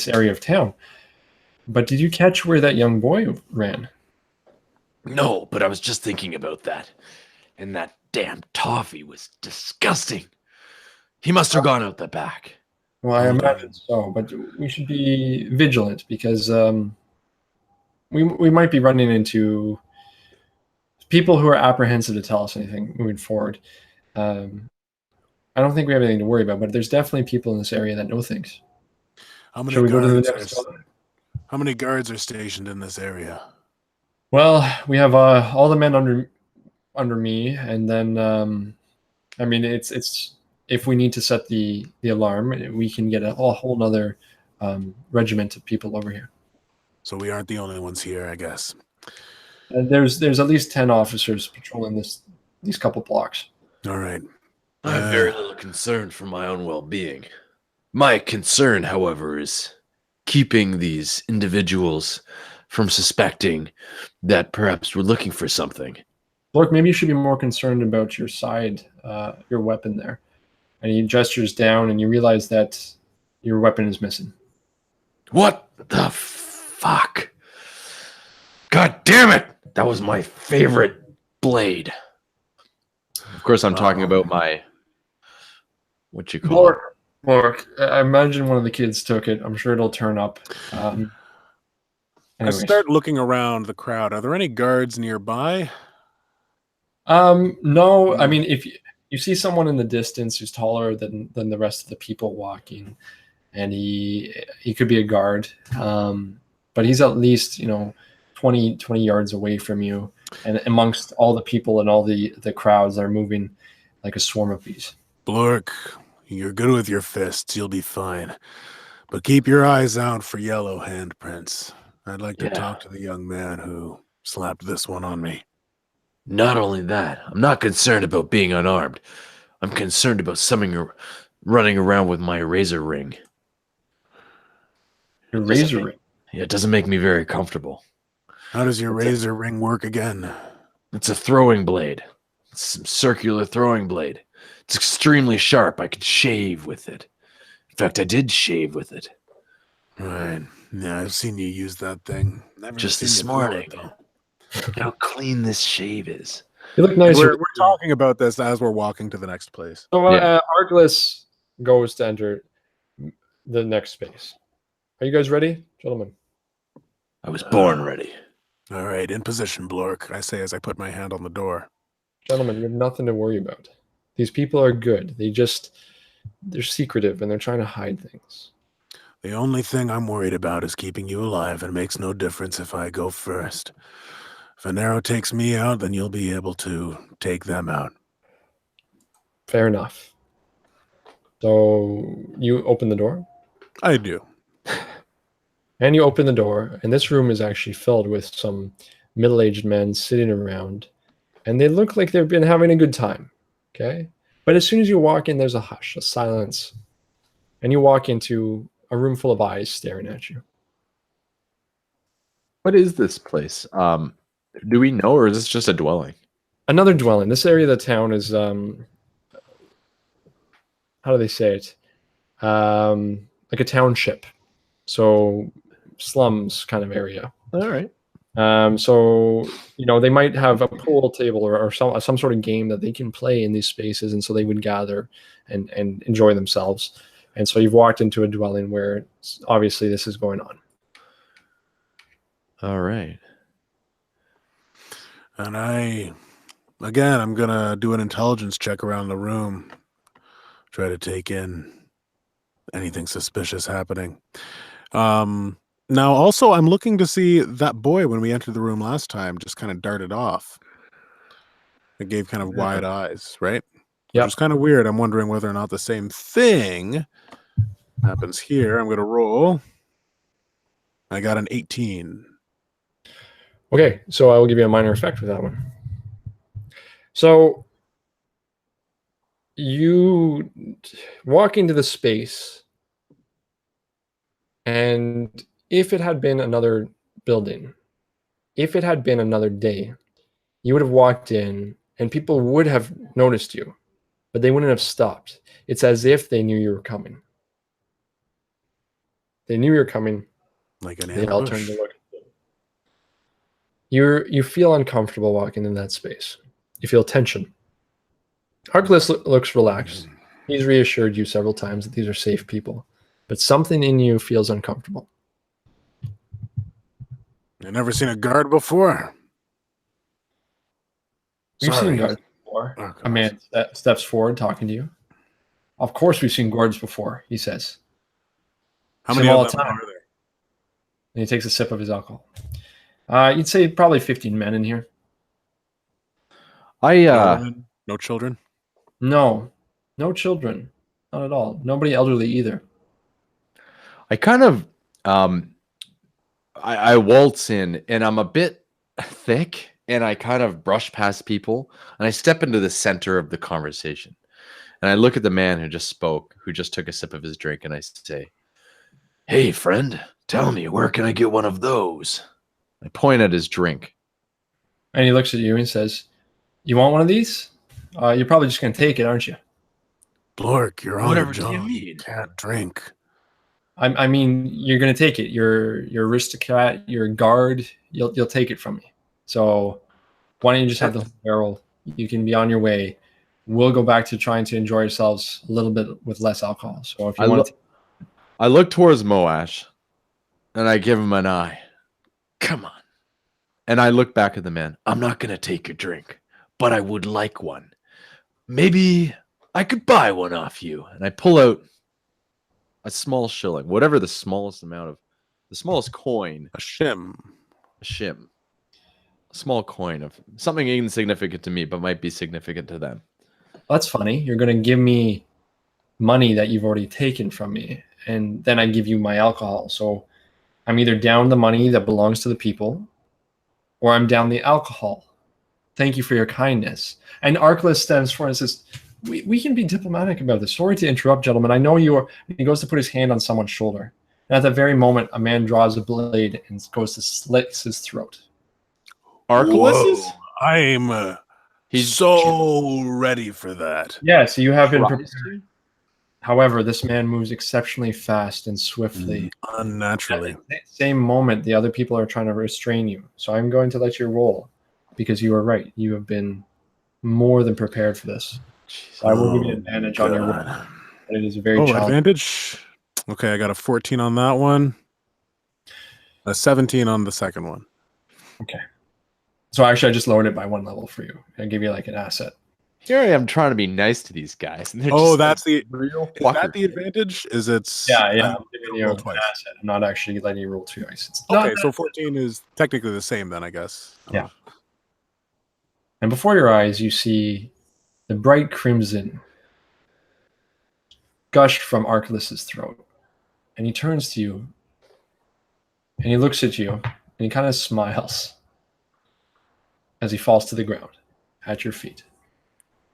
area of town. But did you catch where that young boy ran? No, but I was just thinking about that. And that damn toffee was disgusting. He must have gone out the back. Well, I imagine so, but we should be vigilant because we might be running into people who are apprehensive to tell us anything moving forward. I don't think we have anything to worry about, but there's definitely people in this area that know things. Shall we go to the next one? How many guards are stationed in this area? Well, we have all the men under me, and then I mean, it's if we need to set the alarm, we can get a whole nother regiment of people over here. So we aren't the only ones here, I guess. There's at least 10 officers patrolling these couple blocks. All right. I have very little concern for my own well-being. My concern, however, is keeping these individuals from suspecting that perhaps we're looking for something. Look, maybe you should be more concerned about your side, your weapon there. And he gestures down, and you realize that your weapon is missing. What the fuck? God damn it! That was my favorite blade. Of course, I'm talking about my what you call it. Mark, I imagine one of the kids took it. I'm sure it'll turn up. I start looking around the crowd. Are there any guards nearby? No. I mean, if you see someone in the distance who's taller than the rest of the people walking, and he could be a guard, but he's at least 20 yards away from you, and amongst all the people and all the crowds that are moving like a swarm of bees. Blork, you're good with your fists. You'll be fine. But keep your eyes out for yellow handprints. I'd like to talk to the young man who slapped this one on me. Not only that, I'm not concerned about being unarmed. I'm concerned about something running around with my razor ring. Your razor ring? Yeah, it doesn't make me very comfortable. How does your razor ring work again? It's a throwing blade. It's some circular throwing blade. It's extremely sharp. I could shave with it. In fact, I did shave with it. Right. Yeah, I've seen you use that thing. Never Just seen this you throw it, morning. though. Look how clean this shave is. You look nice. We're talking about this as we're walking to the next place. So Arglist goes to enter the next space. Are you guys ready, gentlemen? I was born ready. All right, in position, Blork, I say as I put my hand on the door. Gentlemen, you have nothing to worry about. These people are good. They're secretive and they're trying to hide things. The only thing I'm worried about is keeping you alive, and it makes no difference if I go first. If an arrow takes me out, then you'll be able to take them out. Fair enough. So you open the door? I do. And you open the door, and this room is actually filled with some middle-aged men sitting around, and they look like they've been having a good time, okay? But as soon as you walk in, there's a hush, a silence, and you walk into a room full of eyes staring at you. What is this place? Do we know, or is this just a dwelling? Another dwelling. This area of the town is, how do they say it? Like a township. So slums kind of area. All right. So they might have a pool table or some sort of game that they can play in these spaces, and so they would gather and enjoy themselves. And so you've walked into a dwelling where obviously this is going on. All right. And I'm going to do an intelligence check around the room. Try to take in anything suspicious happening. Now, also, I'm looking to see that boy when we entered the room last time just kind of darted off. It gave kind of wide eyes, right? Yeah. Which is kind of weird. I'm wondering whether or not the same thing happens here. I'm going to roll. I got an 18. Okay, so I will give you a minor effect with that one. So you walk into the space, and if it had been another building, if it had been another day, you would have walked in and people would have noticed you, but they wouldn't have stopped. It's as if they knew you were coming. They knew you were coming. Like an They all ambush. turned to look at you. You feel uncomfortable walking in that space. You feel tension. Archelaus looks relaxed. He's reassured you several times that these are safe people, but something in you feels uncomfortable. I've never seen a guard before. We've Sorry. seen guards before. Oh, A man steps forward talking to you. Of course we've seen guards before, he says. How See many them all of the them time. are there? And he takes a sip of his alcohol. You'd say probably 15 men in here. I No women, no children. No children. Not at all. Nobody elderly either. I kind of I waltz in, and I'm a bit thick, and I kind of brush past people, and I step into the center of the conversation. And I look at the man who just spoke, who just took a sip of his drink, and I say, Hey, friend, tell me, where can I get one of those? I point at his drink. And he looks at you and says, you want one of these? You're probably just going to take it, aren't you? Blork, you're on Whatever a do you job. mean? Can't drink. I mean, you're going to take it. You're aristocrat. You're a guard. You'll take it from me. So why don't you just have the barrel? You can be on your way. We'll go back to trying to enjoy ourselves a little bit with less alcohol. So if you want to, I look towards Moash, and I give him an eye. Come on. And I look back at the man. I'm not going to take your drink, but I would like one. Maybe I could buy one off you. And I pull out a small shilling, whatever the smallest coin, A shim. a shim, a small coin of something insignificant to me, but might be significant to them. that's funny. You're going to give me money that you've already taken from me, and then I give you my alcohol. So I'm either down the money that belongs to the people, or I'm down the alcohol. Thank you for your kindness. And Archelaus stands forward and says, we can be diplomatic about this. Sorry to interrupt, gentlemen. I know you are. He goes to put his hand on someone's shoulder. And at that very moment, a man draws a blade and goes to slit his throat. Archelaus? I'm He's so ready for that. Yeah, so you have been tries prepared. However, this man moves exceptionally fast and swiftly. Unnaturally. At the same moment, the other people are trying to restrain you. So I'm going to let you roll because you are right. You have been more than prepared for this. So I will give you an advantage on your roll. God. And it is very Oh, challenging. advantage. Okay, I got a 14 on that one. A 17 on the second one. Okay. So actually, I just lowered it by one level for you. I give you like an asset. Here I am trying to be nice to these guys. And they're Oh, just that's like the. real Is fuckers. that the advantage? Is it's? Yeah. I'm I'm giving you roll an twice. asset. I'm not actually letting you roll twice. It's not Okay, so 14 is technically the same then, I guess. Yeah. And before your eyes, you see the bright crimson gush from Archelaus's throat. And he turns to you and he looks at you and he kind of smiles as he falls to the ground at your feet.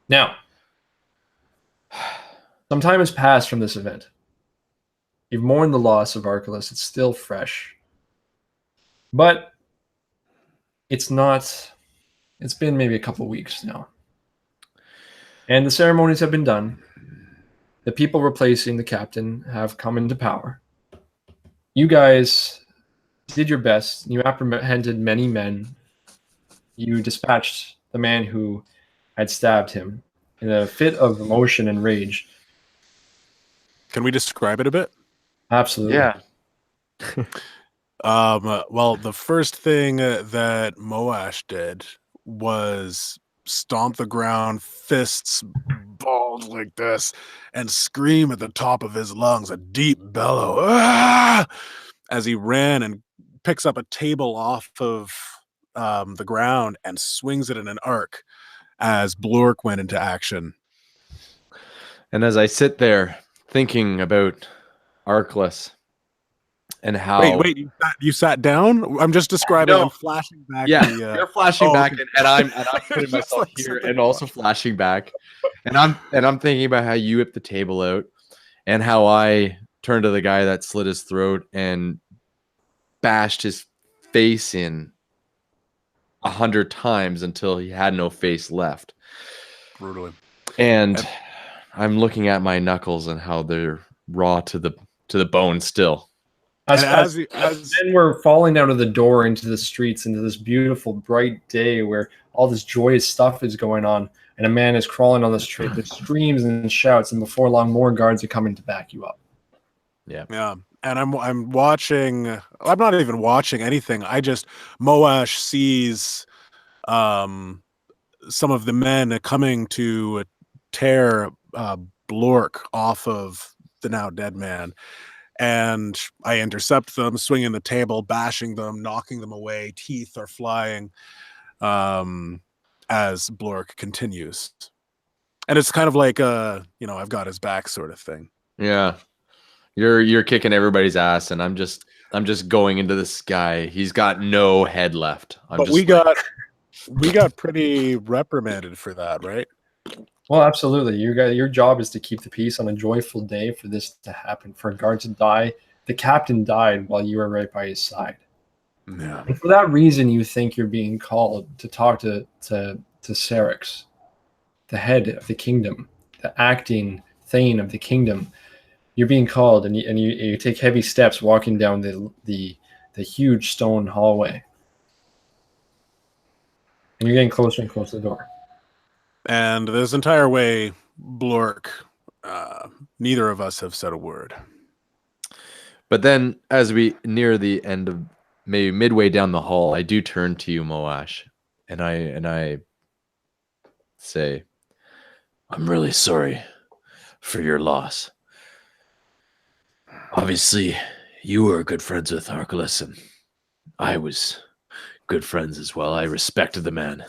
Now, some time has passed from this event. You've mourned the loss of Archelaus. It's still fresh. But it's not, it's been maybe a couple weeks now. And the ceremonies have been done. The people replacing the captain have come into power. You guys did your best. You apprehended many men. You dispatched the man who had stabbed him in a fit of emotion and rage. Can we describe it a bit? Absolutely. Yeah. Well, the first thing that Moash did was stomp the ground, fists balled like this, and scream at the top of his lungs, a deep bellow, "Ah!" as he ran and picks up a table off of the ground and swings it in an arc as Blork went into action. And as I sit there thinking about Archelaus and how Wait, you sat down? I'm just describing. No. I'm flashing back. yeah, the, you're flashing oh, back okay. and I'm putting Just myself like here something and also flashing back. And I'm thinking about how you whipped the table out, and how I turned to the guy that slit his throat and bashed his face in 100 times until he had no face left. Brutally. And I'm looking at my knuckles and how they're raw to the bone still. As then we're falling out of the door into the streets, into this beautiful bright day where all this joyous stuff is going on, and a man is crawling on the street that screams and shouts, and before long more guards are coming to back you up. Yeah. And I'm watching. I'm not even watching anything. I just Moash sees some of the men coming to tear Blork off of the now dead man. And I intercept them, swinging the table, bashing them, knocking them away. Teeth are flying as Blork continues. And it's kind of like I've got his back sort of thing. Yeah. You're kicking everybody's ass, and I'm just going into this guy. He's got no head left. We got pretty reprimanded for that, right? Well, absolutely. Your job is to keep the peace on a joyful day for this to happen, for a guard to die. The captain died while you were right by his side. Yeah. And for that reason, you think you're being called to talk to Serix, the head of the kingdom, the acting thane of the kingdom. You're being called, and you take heavy steps walking down the huge stone hallway. And you're getting closer and closer to the door. And this entire way, Blork, neither of us have said a word. But then, as we near the end of maybe midway down the hall, I do turn to you, Moash, and I say, I'm really sorry for your loss. Obviously, you were good friends with Archelaus, and I was good friends as well. I respected the man.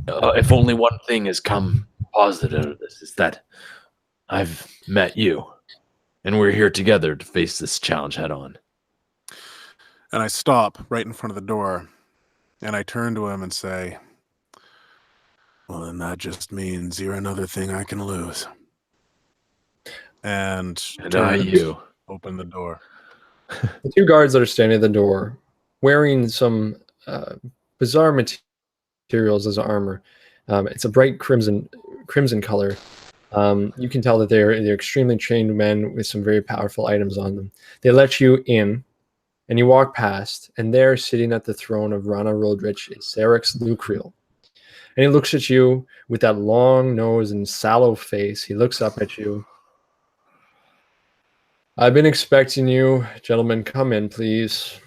If only one thing has come positive out of this, is that I've met you, and we're here together to face this challenge head on. And I stop right in front of the door, and I turn to him and say, well, then that just means you're another thing I can lose. And you open the door. The two guards that are standing at the door, wearing some bizarre materials as armor. It's a bright crimson color. You can tell that they're extremely trained men with some very powerful items on them. They let you in, and you walk past, and there, sitting at the throne of Rana Rodrich, is Serix Lucriel. And he looks at you with that long nose and sallow face. He looks up at you. I've been expecting you. Gentlemen, come in, please.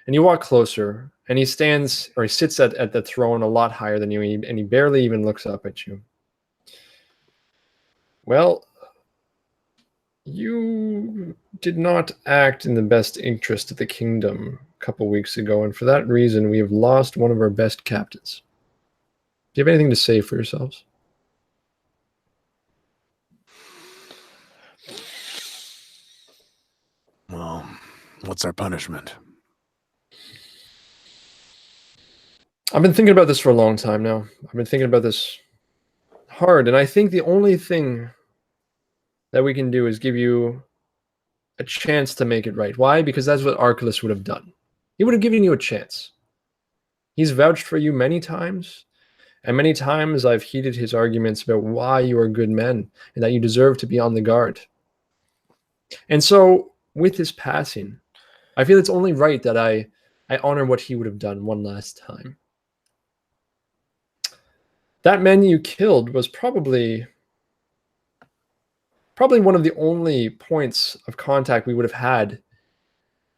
And you walk closer, and he sits at the throne a lot higher than you, and he barely even looks up at you. Well, you did not act in the best interest of the kingdom a couple weeks ago, and for that reason, we have lost one of our best captains. Do you have anything to say for yourselves? Well, what's our punishment? I've been thinking about this for a long time now. I've been thinking about this hard, and I think the only thing that we can do is give you a chance to make it right. Why? Because that's what Archelaus would have done. He would have given you a chance. He's vouched for you many times, and many times I've heeded his arguments about why you are good men and that you deserve to be on the guard. And so, with his passing, I feel it's only right that I honor what he would have done one last time. That man you killed was probably one of the only points of contact we would have had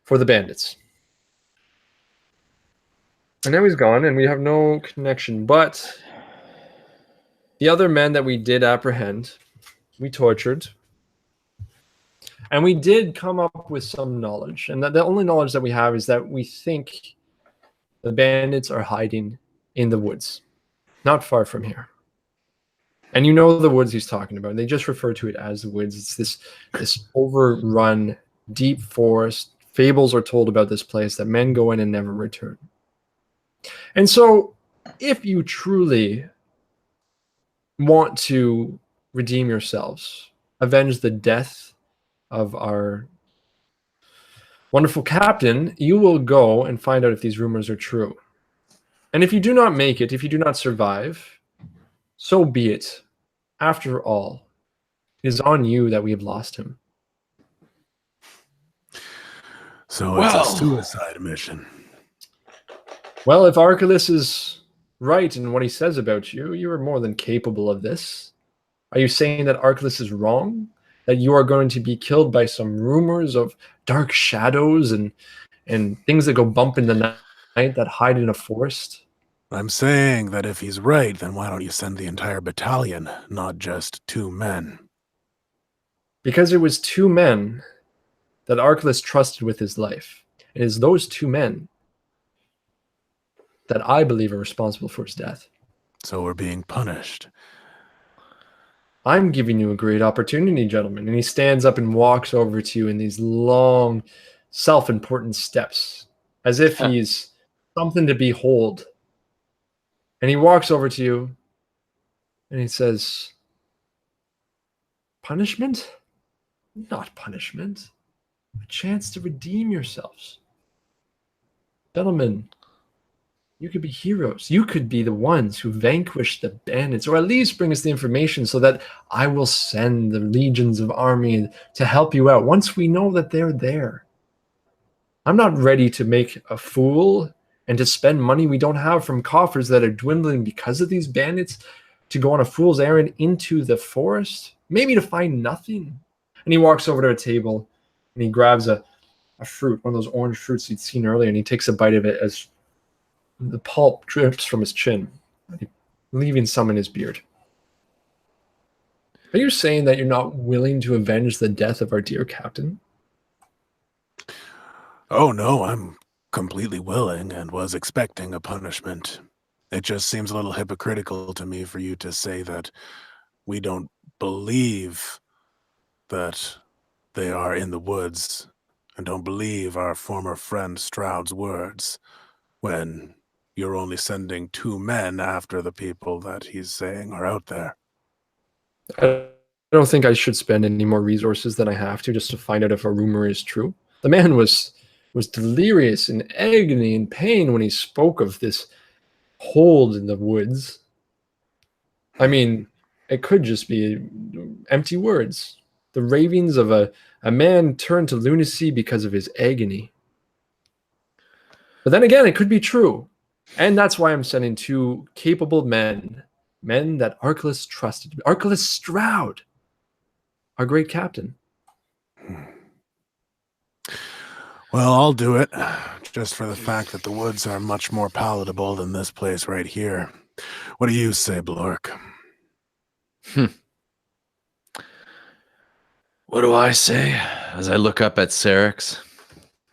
for the bandits. And now he's gone, and we have no connection. But the other men that we did apprehend, we tortured. And we did come up with some knowledge. And the only knowledge that we have is that we think the bandits are hiding in the woods, not far from here. And you know the woods he's talking about. They just refer to it as the woods. It's this overrun, deep forest. Fables are told about this place that men go in and never return. And so, if you truly want to redeem yourselves, avenge the death of our wonderful captain, you will go and find out if these rumors are true. And if you do not make it, if you do not survive, so be it. After all, it is on you that we have lost him. So it's a suicide mission. Well, if Archelaus is right in what he says about you, you are more than capable of this. Are you saying that Archelaus is wrong? That you are going to be killed by some rumors of dark shadows and things that go bump in the night that hide in a forest? I'm saying that if he's right, then why don't you send the entire battalion, not just 2 men? Because it was 2 men that Archelaus trusted with his life. It is those 2 men that I believe are responsible for his death. So we're being punished. I'm giving you a great opportunity, gentlemen. And he stands up and walks over to you in these long, self-important steps, as if he's something to behold. And he walks over to you and he says, punishment? Not punishment. A chance to redeem yourselves. Gentlemen, you could be heroes. You could be the ones who vanquish the bandits, or at least bring us the information so that I will send the legions of army to help you out once we know that they're there. I'm not ready to make a fool and to spend money we don't have from coffers that are dwindling because of these bandits to go on a fool's errand into the forest, maybe to find nothing. And he walks over to a table and he grabs a fruit, one of those orange fruits he'd seen earlier, and he takes a bite of it as the pulp drips from his chin, leaving some in his beard. Are you saying that you're not willing to avenge the death of our dear captain? Oh no, I'm completely willing and was expecting a punishment. It just seems a little hypocritical to me for you to say that we don't believe that they are in the woods and don't believe our former friend Stroud's words when you're only sending 2 men after the people that he's saying are out there. I don't think I should spend any more resources than I have to just to find out if a rumor is true. The man was delirious in agony and pain when he spoke of this hold in the woods. I mean, it could just be empty words. The ravings of a man turned to lunacy because of his agony. But then again, it could be true. And that's why I'm sending 2 capable men that Archelaus trusted. Archelaus Stroud, our great captain. Well, I'll do it, just for the fact that the woods are much more palatable than this place right here. What do you say, Blork? What do I say as I look up at Syrinx?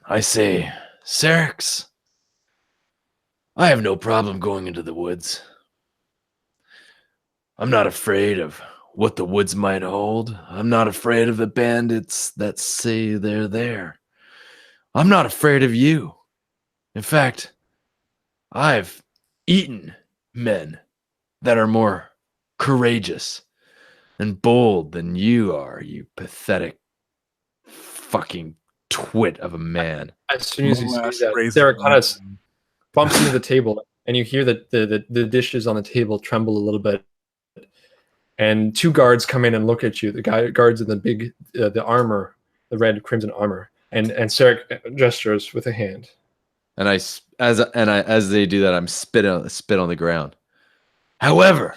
I say, Syrinx, I have no problem going into the woods. I'm not afraid of what the woods might hold. I'm not afraid of the bandits that say they're there. I'm not afraid of you. In fact, I've eaten men that are more courageous and bold than you are, you pathetic fucking twit of a man. As soon as you see that, Sarah kind of bumps into the table, and you hear that the dishes on the table tremble a little bit. And 2 guards come in and look at you. The guards in the big, the armor, the red crimson armor, and Sarah gestures with a hand. And as they do that, I'm spit on the ground. However,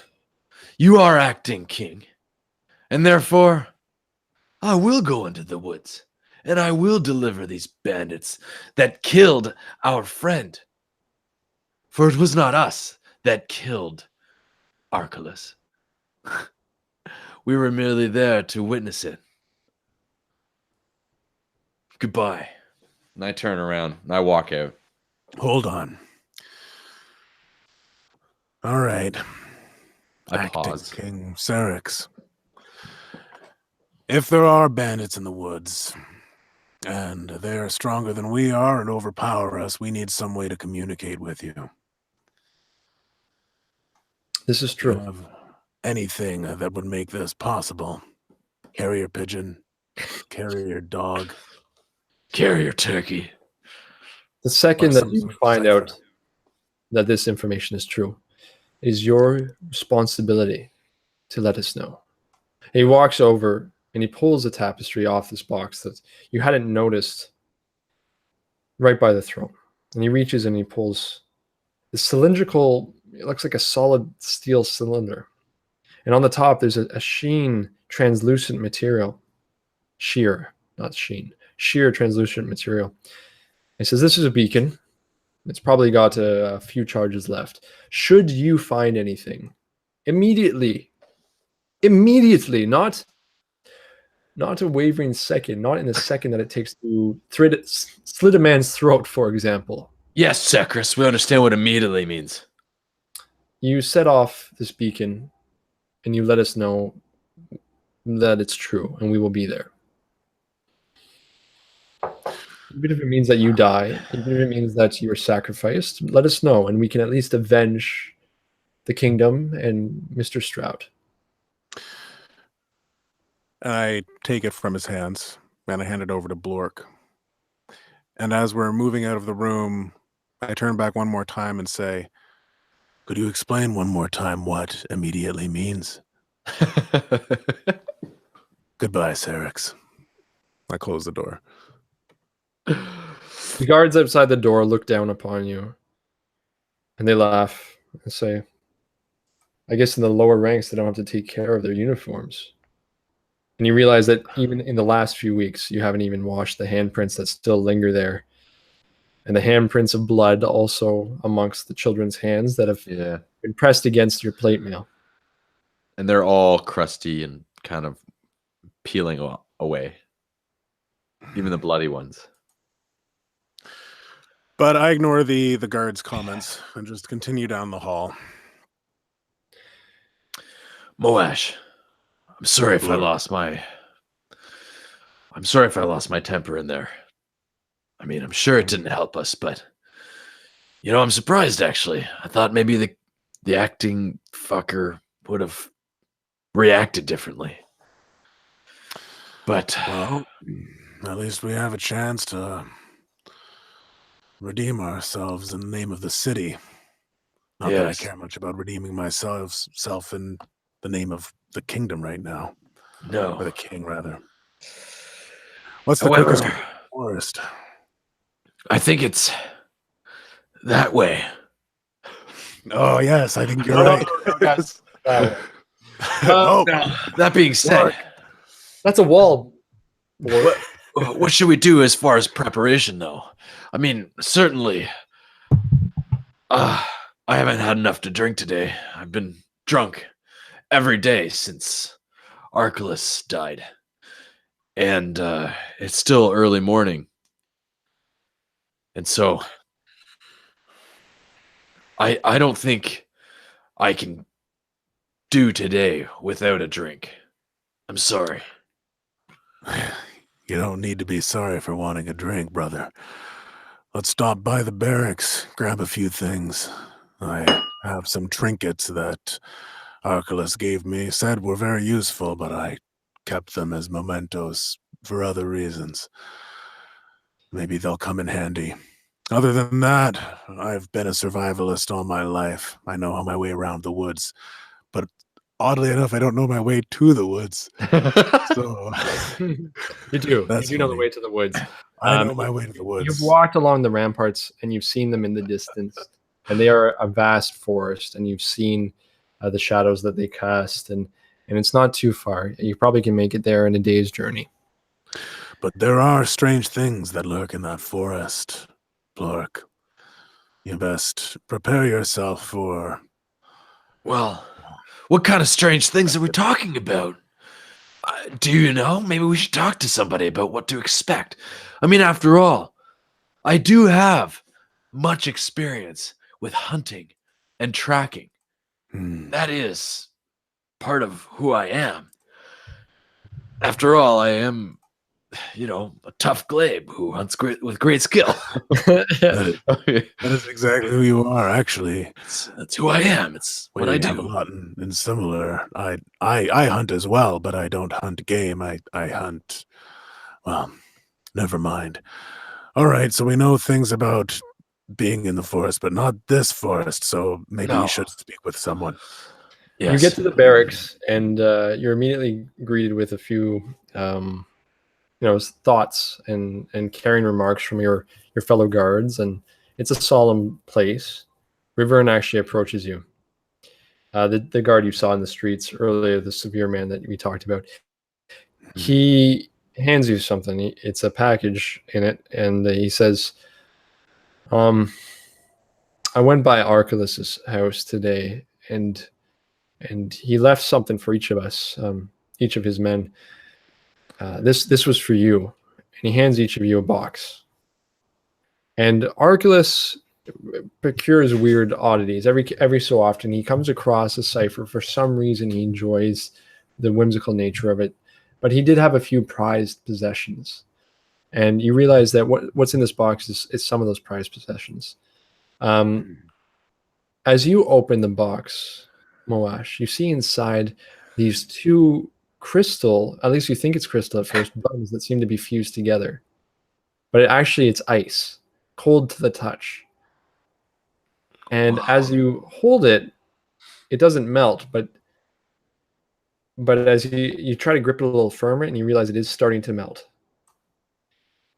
you are acting king, and therefore I will go into the woods, and I will deliver these bandits that killed our friend. For it was not us that killed Archelaus. We were merely there to witness it. Goodbye. And I turn around and I walk out. Hold on. All right. I pause. King Syrinx. If there are bandits in the woods, and they are stronger than we are and overpower us, we need some way to communicate with you. This is true. anything that would make this possible. Carrier pigeon, carrier dog, Carrier turkey. The second or that some you sort of find cipher. out that this information is true, it is your responsibility to let us know. And he walks over and he pulls the tapestry off this box that you hadn't noticed right by the throne. And he reaches and he pulls the cylindrical, it looks like a solid steel cylinder. And on the top, there's a sheen, translucent material. Sheer, not sheen. Sheer, translucent material. He says, this is a beacon. It's probably got a few charges left. Should you find anything, immediately, not a wavering second, not in the second that it takes to slit a man's throat, for example. Yes, Secrus, we understand what immediately means. You set off this beacon and you let us know that it's true and we will be there. Even if it means that you die, even if it means that you are sacrificed, let us know and we can at least avenge the kingdom and Mr. Stroud. I take it from his hands and I hand it over to Blork. And as we're moving out of the room, I turn back one more time and say, could you explain one more time what immediately means? Goodbye, Serix. I close the door. The guards outside the door look down upon you and they laugh and say, I guess in the lower ranks, they don't have to take care of their uniforms. And you realize that even in the last few weeks, you haven't even washed the handprints that still linger there. And the handprints of blood also amongst the children's hands that have been pressed against your plate mail. And they're all crusty and kind of peeling away. Even the bloody ones. But I ignore the guards' comments and just continue down the hall. Moash, I'm sorry if I lost my temper in there. I mean, I'm sure it didn't help us, but I'm surprised actually. I thought maybe the acting fucker would have reacted differently. But well, at least we have a chance to redeem ourselves in the name of the city. Not that I care much about redeeming myself in the name of the kingdom right now. No. Or the king, rather. What's the quickest forest? I think it's that way. Oh, yes, I think you're right. That being said, that's a wall. What should we do as far as preparation, though? I mean, certainly, I haven't had enough to drink today. I've been drunk every day since Archelaus died. And it's still early morning. And so I don't think I can do today without a drink. I'm sorry. You don't need to be sorry for wanting a drink, brother. Let's stop by the barracks, grab a few things. I have some trinkets that Archelaus gave me, said were very useful, but I kept them as mementos for other reasons. Maybe they'll come in handy. Other than that, I've been a survivalist all my life. I know my way around the woods, but oddly enough, I don't know my way to the woods. So You do. You do know the way to the woods. I know my way to the woods. You've walked along the ramparts and you've seen them in the distance, and they are a vast forest, and you've seen the shadows that they cast, and it's not too far. You probably can make it there in a day's journey. But there are strange things that lurk in that forest, Blork. You best prepare yourself for... Well, what kind of strange things are we talking about? Do you know? Maybe we should talk to somebody about what to expect. I mean, after all, I do have much experience with hunting and tracking. That is part of who I am. After all, I am a tough glaive who hunts with great skill. That is exactly who you are, actually. That's who I am. It's what I have a do. lot in similar. I hunt as well, but I don't hunt game. I hunt. Well, never mind. All right, so we know things about being in the forest, but not this forest. So maybe No. we should speak with someone. You Yes. get to the barracks, and you're immediately greeted with a few, thoughts and caring remarks from your fellow guards, and it's a solemn place. Rivern actually approaches you. The guard you saw in the streets earlier, the severe man that we talked about, he hands you something. It's a package in it, and he says, I went by Archelaus's house today, and he left something for each of us, each of his men. This was for you, and he hands each of you a box. And Archelaus procures weird oddities every so often. He comes across a cipher. For some reason, he enjoys the whimsical nature of it, but he did have a few prized possessions, and you realize that what's in this box is some of those prized possessions. As you open the box, Moash, you see inside these two crystal, at least you think it's crystal at first, buttons that seem to be fused together. But it's ice, cold to the touch. And as you hold it, it doesn't melt, but as you try to grip it a little firmer, and you realize it is starting to melt.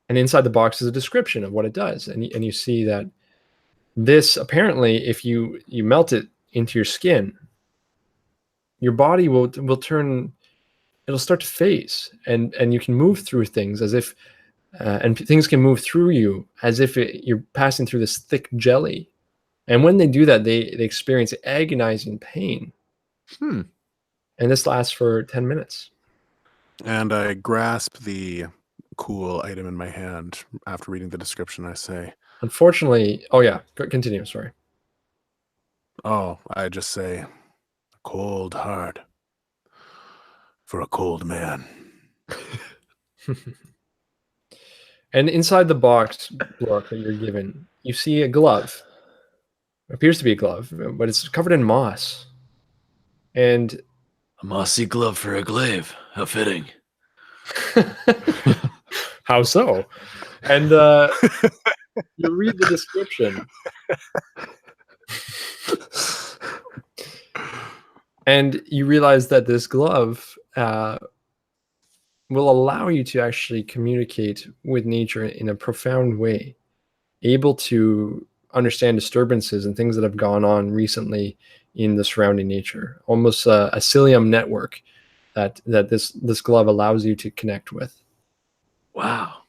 And inside the box is a description of what it does. And you see that this, apparently, if you melt it into your skin, your body will turn, it'll start to phase, and you can move through things as if, and things can move through you as if you're passing through this thick jelly. And when they do that, they experience agonizing pain. And this lasts for 10 minutes. And I grasp the cool item in my hand. After reading the description, I say, Unfortunately, oh yeah, continue, sorry. oh, I just say, cold heart for a cold man. And inside the box, Blork, that you're given, you see a glove. It appears to be a glove, but it's covered in moss. And A mossy glove for a glaive. How fitting. how so? And you read the description. And you realize that this glove will allow you to actually communicate with nature in a profound way, able to understand disturbances and things that have gone on recently in the surrounding nature, almost a psyllium network that this glove allows you to connect with. Wow.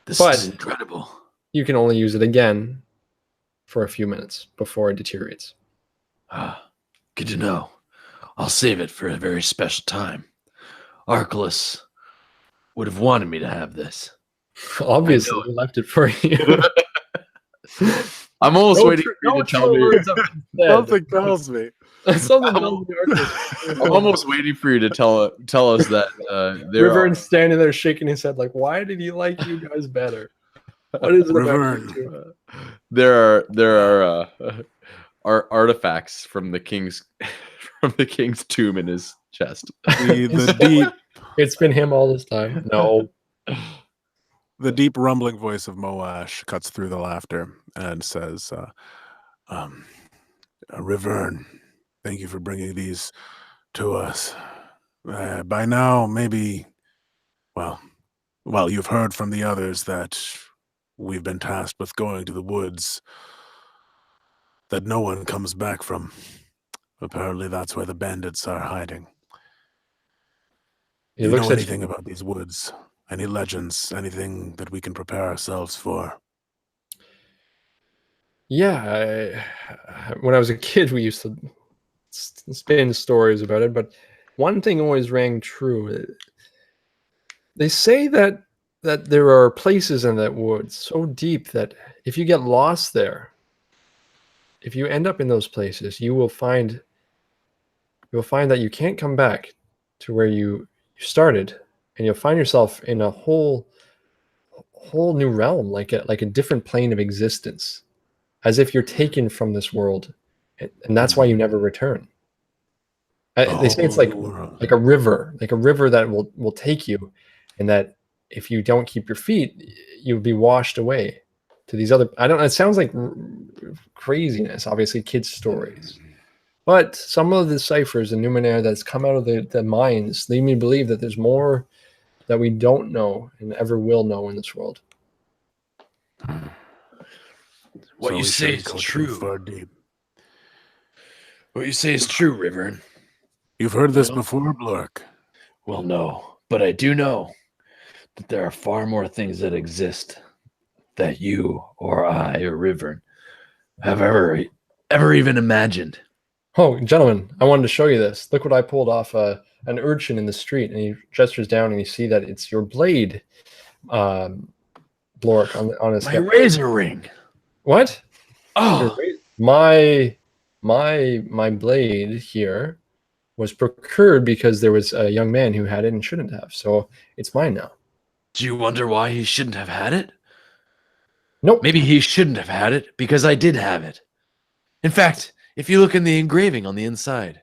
This But is incredible. you can only use it again for a few minutes before it deteriorates. Good to know. I'll save it for a very special time. Archelaus would have wanted me to have this. Obviously, we left it for you. I'm almost waiting for you to tell me. Something tells me. Something tells me I'm almost waiting for you to tell us that there are. Rivern's standing there shaking his head like, why did he like you guys better? What is it about you two? There are artifacts from the king's tomb in his chest. The deep, It's been him all this time. No. the deep rumbling voice of Moash cuts through the laughter and says, Rivern, thank you for bringing these to us. By now, maybe, well, you've heard from the others that we've been tasked with going to the woods that no one comes back from. Apparently, that's where the bandits are hiding. Do you know anything about these woods? Any legends? Anything that we can prepare ourselves for? Yeah, when I was a kid, we used to spin stories about it, but one thing always rang true. They say that there are places in that woods so deep that if you get lost there, if you end up in those places, you'll find that you can't come back to where you started, and you'll find yourself in a whole new realm, like a different plane of existence, as if you're taken from this world, and that's why you never return. They say it's like a river that will take you, and that if you don't keep your feet, you'll be washed away to these other. I don't know. It sounds like craziness. Obviously, kids' stories, but some of the ciphers in Numenera that's come out of the mines lead me to believe that there's more that we don't know and ever will know in this world. What you say is true. What you say is true, River. You've heard this before, Blork? Well, no, but I do know that there are far more things that exist that you or I or River have ever even imagined. Oh, gentlemen, I wanted to show you this. Look what I pulled off an urchin in the street, and he gestures down, and you see that it's your blade, Blork, on his My razor ring. What? Oh, my blade here was procured because there was a young man who had it and shouldn't have. So it's mine now. do you wonder why he shouldn't have had it? Nope. Maybe he shouldn't have had it because I did have it. In fact, if you look in the engraving on the inside,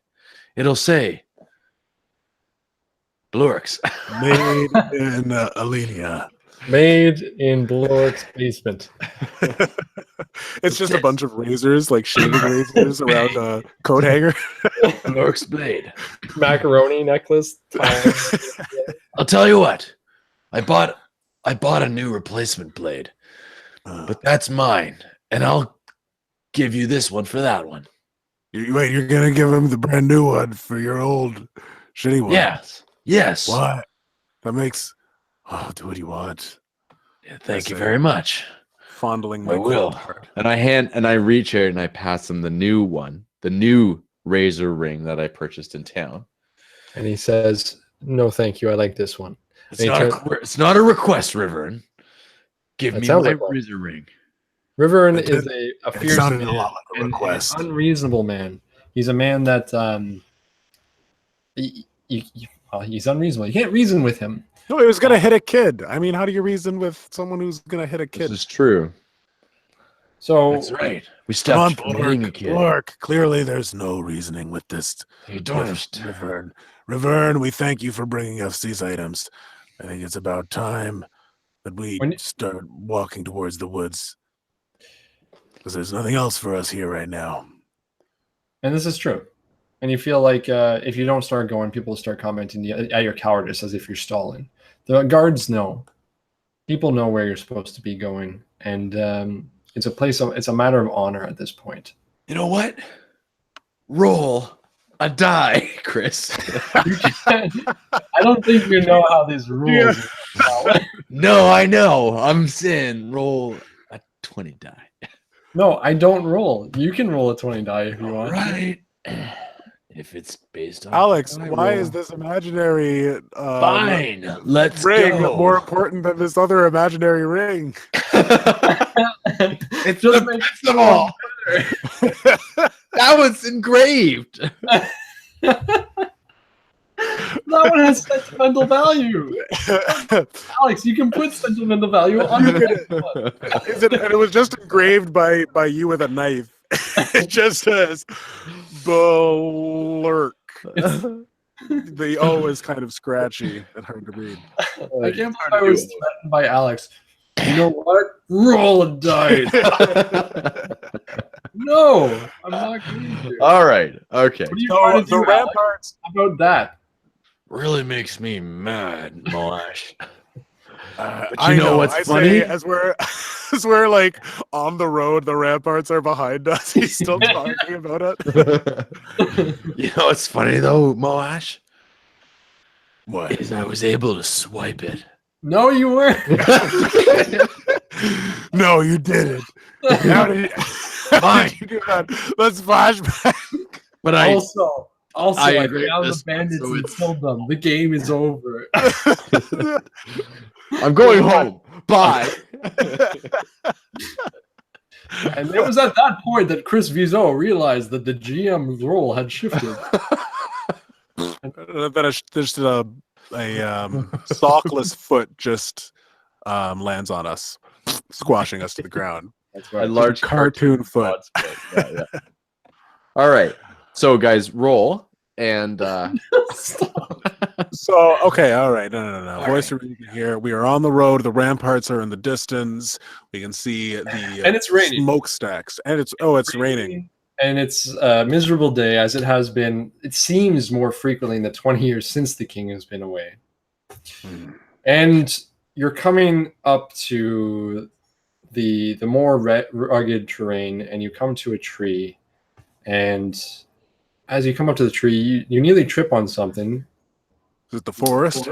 it'll say Blork's. Made in Alenia. Made in Blork's basement. It's just a bunch of razors, like shaving razors around a coat hanger. Blork's blade. Macaroni necklace. I'll tell you what. I bought a new replacement blade. But that's mine, and I'll give you this one for that one. Wait, you're gonna give him the brand new one for your old shitty one? Yes. What? That makes... Oh, do what you want. Yeah, thank you very much. Fondling my I will. cold heart. And I reach here and I pass him the new one, the new razor ring that I purchased in town. And he says, "No, thank you. I like this one." It's not a request, Riverin. Give me my razor ring. Riverin is a fierce sounded man, a lot like a request. an unreasonable man. He's a man that he's unreasonable. You can't reason with him. No, he was gonna hit a kid. I mean, how do you reason with someone who's gonna hit a kid? This is true. So That's right. We Come on, stopped hitting a kid. Blork. Clearly, there's no reasoning with this. You don't. Rivern, we thank you for bringing us these items. I think it's about time that we start walking towards the woods, because there's nothing else for us here right now. And this is true. And you feel like if you don't start going, people will start commenting at your cowardice as if you're stalling. The guards know. People know where you're supposed to be going. And it's a matter of honor at this point. You know what? Roll a die, Chris. I don't think you know how these rules are. No, I know. I'm saying roll a 20 die. No, I don't roll. You can roll a 20 die if you want. Right. If it's based on Alex, why is this imaginary fine? Let's ring go. more important than this other imaginary ring? It just makes them all. That was engraved. That one has sentimental value. Alex, you can put sentimental value on it. And it was just engraved by you with a knife. It just says Blork. The O is kind of scratchy and hard to read. I can't believe I was threatened by Alex. You know what? Roll a dice. No, I'm not going to. All right. Okay. What are you trying to do, the ramparts about that? Really makes me mad, Moash. But you know what's funny? Say, as we're like on the road, the ramparts are behind us. He's still talking about it. You know what's funny though, Moash? What? Is I was able to swipe it. No, you weren't. No, you didn't. How did you do that? Let's flashback. But also, I agree found with the bandits and killed them. The game is over. I'm going home. Bye. And it was at that point that Chris Viseau realized that the GM's role had shifted. That just sockless foot just lands on us, squashing us to the ground. That's A right. large cartoon foot. Yeah. All right. So guys, roll and So okay, all right, no. Voice of reason here. We are on the road. The ramparts are in the distance. We can see the And it's raining. smokestacks, and it's raining. And it's a miserable day, as it has been. It seems more frequently in the 20 years since the king has been away. And you're coming up to the more rugged terrain, and you come to a tree. And as you come up to the tree, you nearly trip on something. Is it the forest?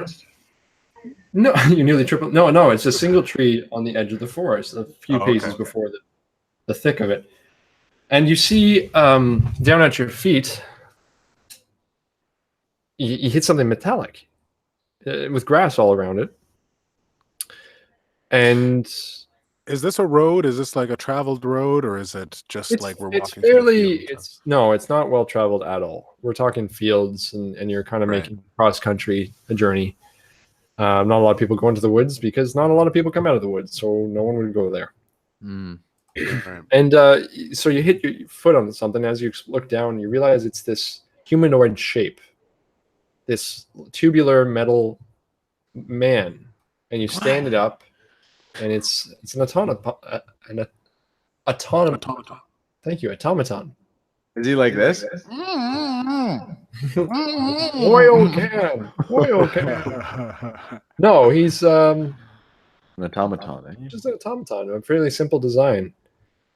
No, you nearly trip. No, it's a single tree on the edge of the forest, a few paces Okay. before the thick of it. And you see down at your feet, you hit something metallic with grass all around it. And Is this a road? Is this like a traveled road, or is it just like we're walking? it's through the fairly, fields? it's not well traveled at all. We're talking fields, and you're kind of Right. making cross country a journey. Not a lot of people go into the woods because not a lot of people come out of the woods, so no one would go there. Right. And so you hit your foot on something. As you look down, you realize it's this humanoid shape, this tubular metal man, and you stand it up, and it's an automaton. Thank you, automaton. is he like this? Oil can. No, he's An automaton. Eh? just an automaton, a fairly simple design.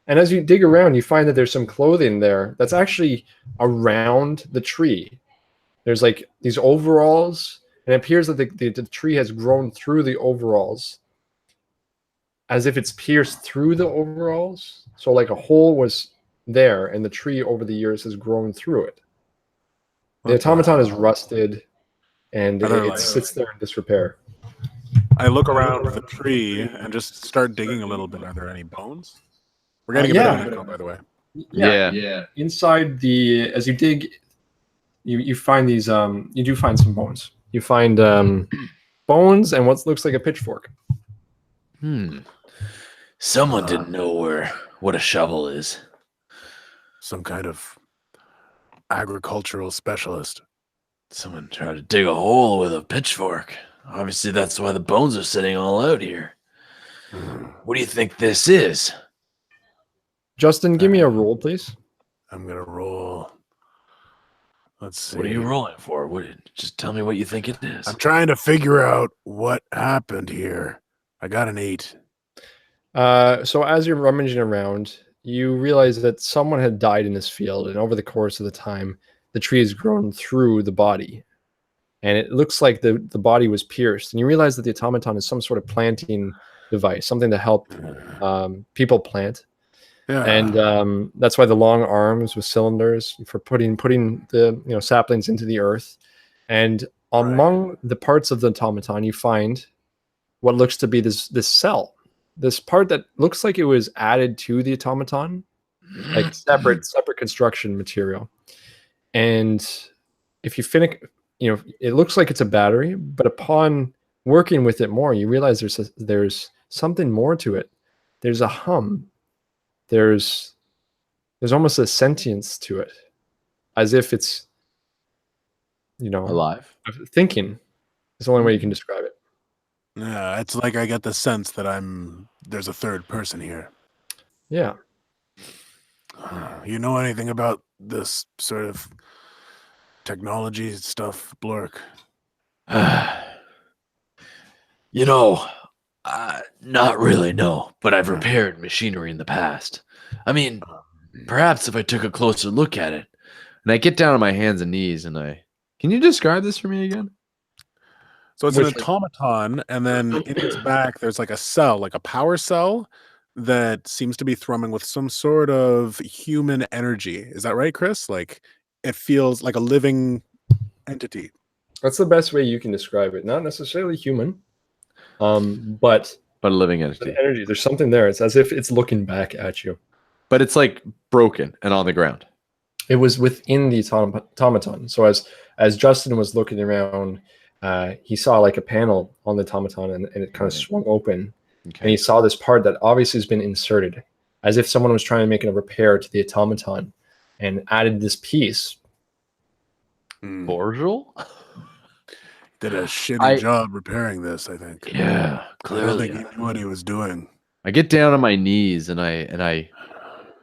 And as you dig around, you find that there's some clothing there that's actually around the tree. There's like these overalls, and it appears that the tree has grown through the overalls, as if it's pierced through the overalls. So like a hole was there, and the tree over the years has grown through it. The automaton is rusted, and it sits there in disrepair. I look around the tree and just start digging a little bit. Are there any bones? We're getting a bit of an echo, by the way. Yeah. Inside as you dig, you find these. You do find some bones. You find bones and what looks like a pitchfork. Someone didn't know what a shovel is. Some kind of agricultural specialist. Someone tried to dig a hole with a pitchfork. Obviously, that's why the bones are sitting all out here. What do you think this is? Justin, give me a roll, please. I'm gonna roll. Let's see. What are you rolling for? Just tell me what you think it is. I'm trying to figure out what happened here. I got an 8. So as you're rummaging around, you realize that someone had died in this field, and over the course of the time, the tree has grown through the body. And it looks like the body was pierced. And you realize that the automaton is some sort of planting device, something to help people plant. Yeah. And that's why the long arms with cylinders for putting the saplings into the earth. And among the parts of the automaton, you find what looks to be this cell, this part that looks like it was added to the automaton, like separate construction material. And if you finish, it looks like it's a battery, but upon working with it more, you realize there's something more to it. There's a hum. There's almost a sentience to it, as if it's Alive. thinking. It's the only way you can describe it. Yeah, it's like I get the sense that there's a third person here. Yeah. You know anything about this sort of technology stuff, Blurk? Not really, no. But I've repaired machinery in the past. I mean, perhaps if I took a closer look at it. And I get down on my hands and knees and can you describe this for me again? So it's an automaton, and then in its back, there's like a cell, like a power cell that seems to be thrumming with some sort of human energy. Is that right, Chris? Like it feels like a living entity. That's the best way you can describe it. Not necessarily human, but a living entity. Energy. There's something there. It's as if it's looking back at you. But it's like broken and on the ground. It was within the automaton. So as Justin was looking around, he saw like a panel on the automaton, and it kind of swung open. And Okay. he saw this part that obviously has been inserted, as if someone was trying to make a repair to the automaton and added this piece. Borgel? Did a shitty I- job repairing this, I think. Yeah, I don't clearly. think he knew what he was doing. I get down on my knees and I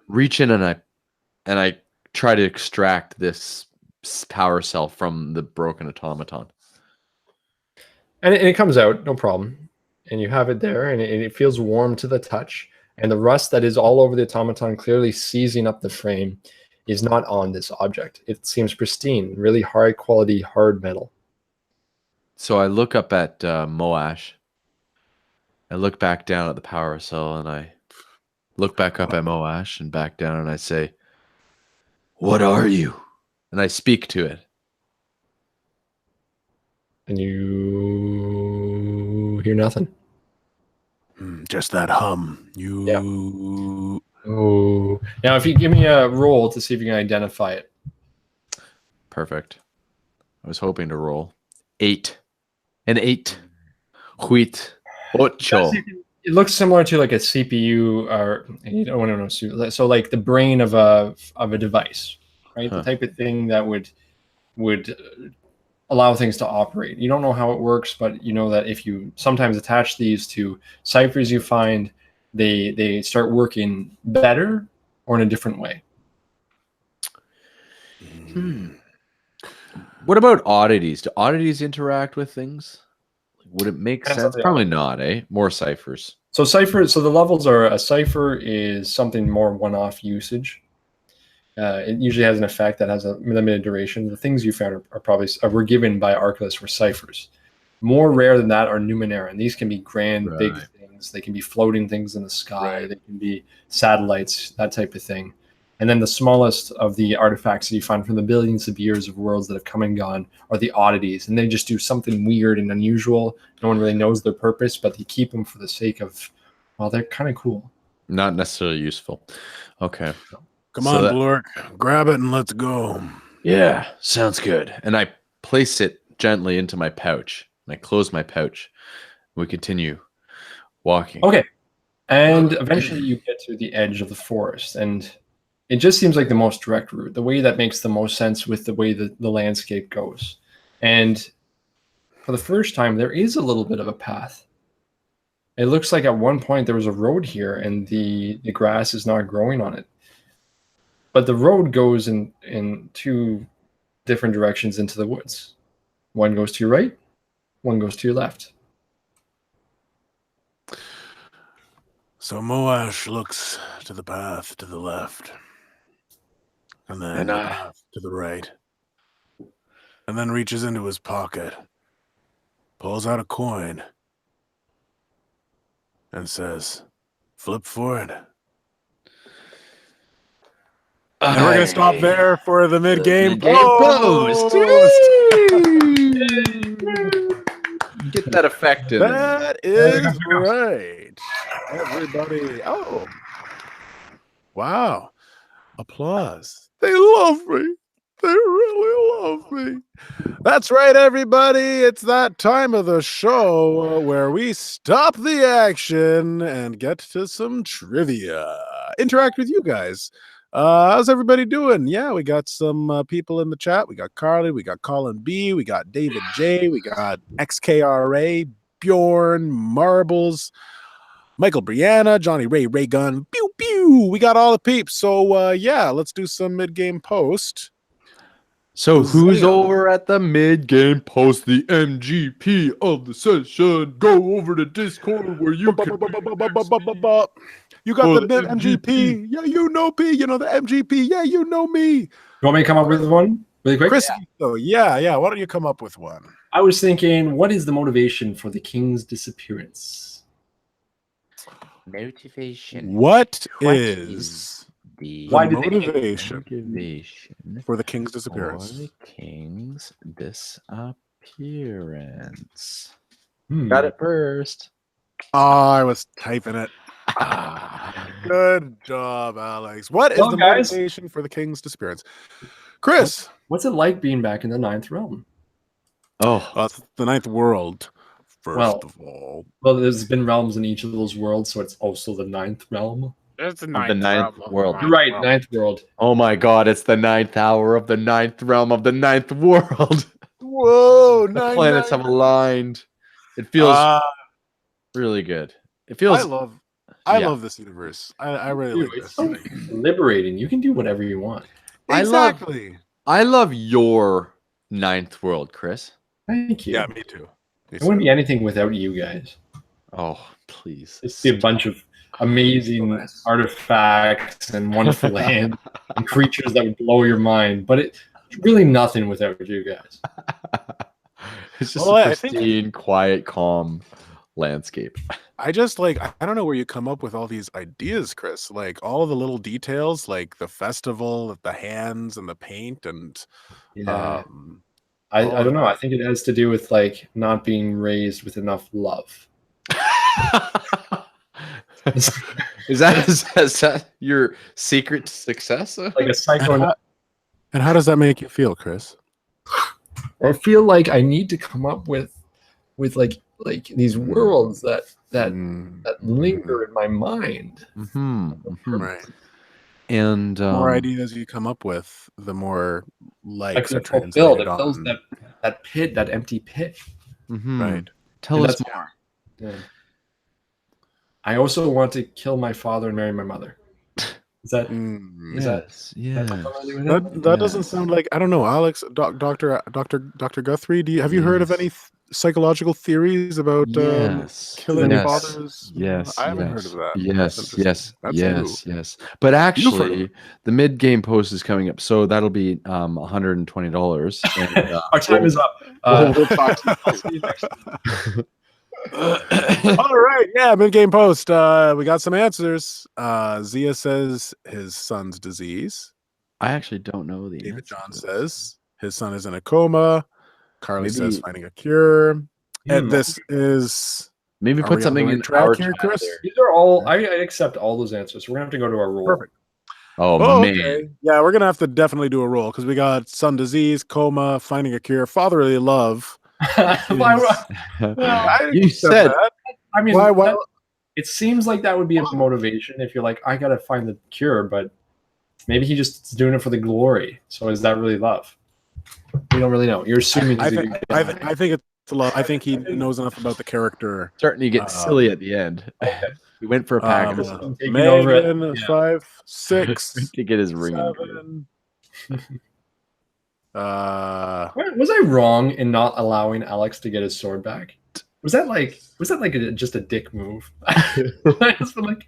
reach in and I try to extract this power cell from the broken automaton. And it comes out, no problem. And you have it there, and it feels warm to the touch. And the rust that is all over the automaton, clearly seizing up the frame, is not on this object. It seems pristine, really high quality hard metal. So I look up at Moash. I look back down at the power cell, and I look back up at Moash and back down, and I say, "What are you?" And I speak to it. And you hear nothing. Just that hum. You. Oh. Now, if you give me a roll to see if you can identify it. Perfect. I was hoping to roll 8. An 8. Huit. Ocho. It looks similar to like a CPU, or you don't want to know. So like the brain of a device, right? Huh. The type of thing that would allow things to operate. You don't know how it works, but you know that if you sometimes attach these to ciphers you find, they start working better or in a different way. What about oddities? Do oddities interact with things? Would it make Depends sense? on the Probably not, eh? More ciphers. So ciphers. So the levels are: a cipher is something more one-off usage. It usually has an effect that has a limited duration. The things you found are probably were given by Archelaus were ciphers. More rare than that are Numenera, and these can be grand, big Right. things. They can be floating things in the sky. Right. They can be satellites, that type of thing. And then the smallest of the artifacts that you find from the billions of years of worlds that have come and gone are the oddities, and they just do something weird and unusual. No one really knows their purpose, but they keep them for the sake of, well, they're kind of cool. Not necessarily useful. Okay. Come So on, that- Blork. Grab it and let's go. Yeah, sounds good. And I place it gently into my pouch. And I close my pouch. We continue walking. Okay. And eventually you get to the edge of the forest, and it just seems like the most direct route, the way that makes the most sense with the way that the landscape goes. And for the first time, there is a little bit of a path. It looks like at one point there was a road here, and the grass is not growing on it. But the road goes in two different directions into the woods. One goes to your right, one goes to your left. So Moash looks to the path to the left, and then And the I- path to the right, and then reaches into his pocket, pulls out a coin, and says, "Flip for it." And we're gonna stop there for the mid-game mid-game post. Get that effect in. That is right, everybody. Oh, wow! Applause. They love me. They really love me. That's right, everybody. It's that time of the show where we stop the action and get to some trivia. Interact with you guys. How's everybody doing? Yeah, we got some people in the chat. We got Carly, we got Colin B, we got David J, we got XKRA, Bjorn, Marbles, Michael Brianna, Johnny Ray, Ray Gun, pew pew. We got all the peeps. So yeah, let's do some mid-game post. So who's Zia. over at the mid-game post, the MGP of the session? Go over to Discord where you can... You got Oh, the the MGP. Yeah, you know P. You know the MGP. Yeah, you know me. You want me to come up with one really quick? Chris, so yeah. Why don't you come up with one? I was thinking, what is the motivation for the king's disappearance? Motivation. What What is the Why did the king- motivation motivation for the king's for disappearance? the king's disappearance? Hmm. Got it first. Oh, I was typing it. Good job, Alex. What is Well, the guys. motivation for the king's disappearance? Chris, What's it like being back in the ninth realm? Oh, It's the ninth world. First Well- of all, Well, there's been realms in each of those worlds, so it's also the ninth realm. it's the ninth world. You're right, ninth world. oh my God! It's the 9th hour of the 9th realm of the 9th world. Whoa, The planets have aligned. It feels really good. It feels. I Yeah. love this universe. I really Dude, like it's this. so liberating. You can do whatever you want. Exactly. I love your 9th world, Chris. Thank you. Yeah, me too. It wouldn't be anything without you guys. Oh, please. It's be a bunch of amazing artifacts and wonderful land and creatures that would blow your mind. But it's really nothing without you guys. It's just Well, a I think- pristine, quiet, calm landscape. I just like I don't know where you come up with all these ideas, Chris. Like all of the little details, like the festival, the hands and the paint, and Yeah. um, I don't know. I think it has to do with like not being raised with enough love. is that your secret to success? Like a psycho. and how does that make you feel, Chris? I feel like I need to come up with like these worlds that linger in my mind. Right. And The more ideas you come up with, the more likes are Like fulfilled. translated It fills on. that pit, that empty pit. Right. Tell And us that's- more. Yeah. I also want to kill my father and marry my mother. Is that is that Yes. that doesn't sound like I don't know, Alex, Doctor Guthrie. Have you heard of any psychological theories about killing fathers? Yes. I haven't heard of that. Yes. But actually, the mid-game post is coming up, so that'll be $120. And, our time is up. we'll talk to you. I'll see you next time. All right, yeah, mid-game post. We got some answers. Zia says his son's disease. I actually don't know the David answer John to this. says his son is in a coma. Carly Maybe- says finding a cure. And this is Maybe Are put we on something the right in track our here, chat Chris? there. These are all. I accept all those answers. We're gonna have to go to our rule. perfect. Oh, Oh, man. okay. Yeah, we're gonna have to definitely do a roll because we got son disease, coma, finding a cure, fatherly love. Why- I You said that. I mean, Why- that- it seems like that would be a motivation if you're like, I gotta find the cure, but maybe he just is doing it for the glory. So is that really love? We don't really know. You're assuming. I he's a think good I, guy. I think it's a lot. I think he knows enough about the character. starting to get silly at the end. We went for a pack of stuff Taking over it. Megan, Yeah. 5, 6, to get his ring. in. 7. Was I wrong in not allowing Alex to get his sword back? Was that like just a dick move? I just feel like,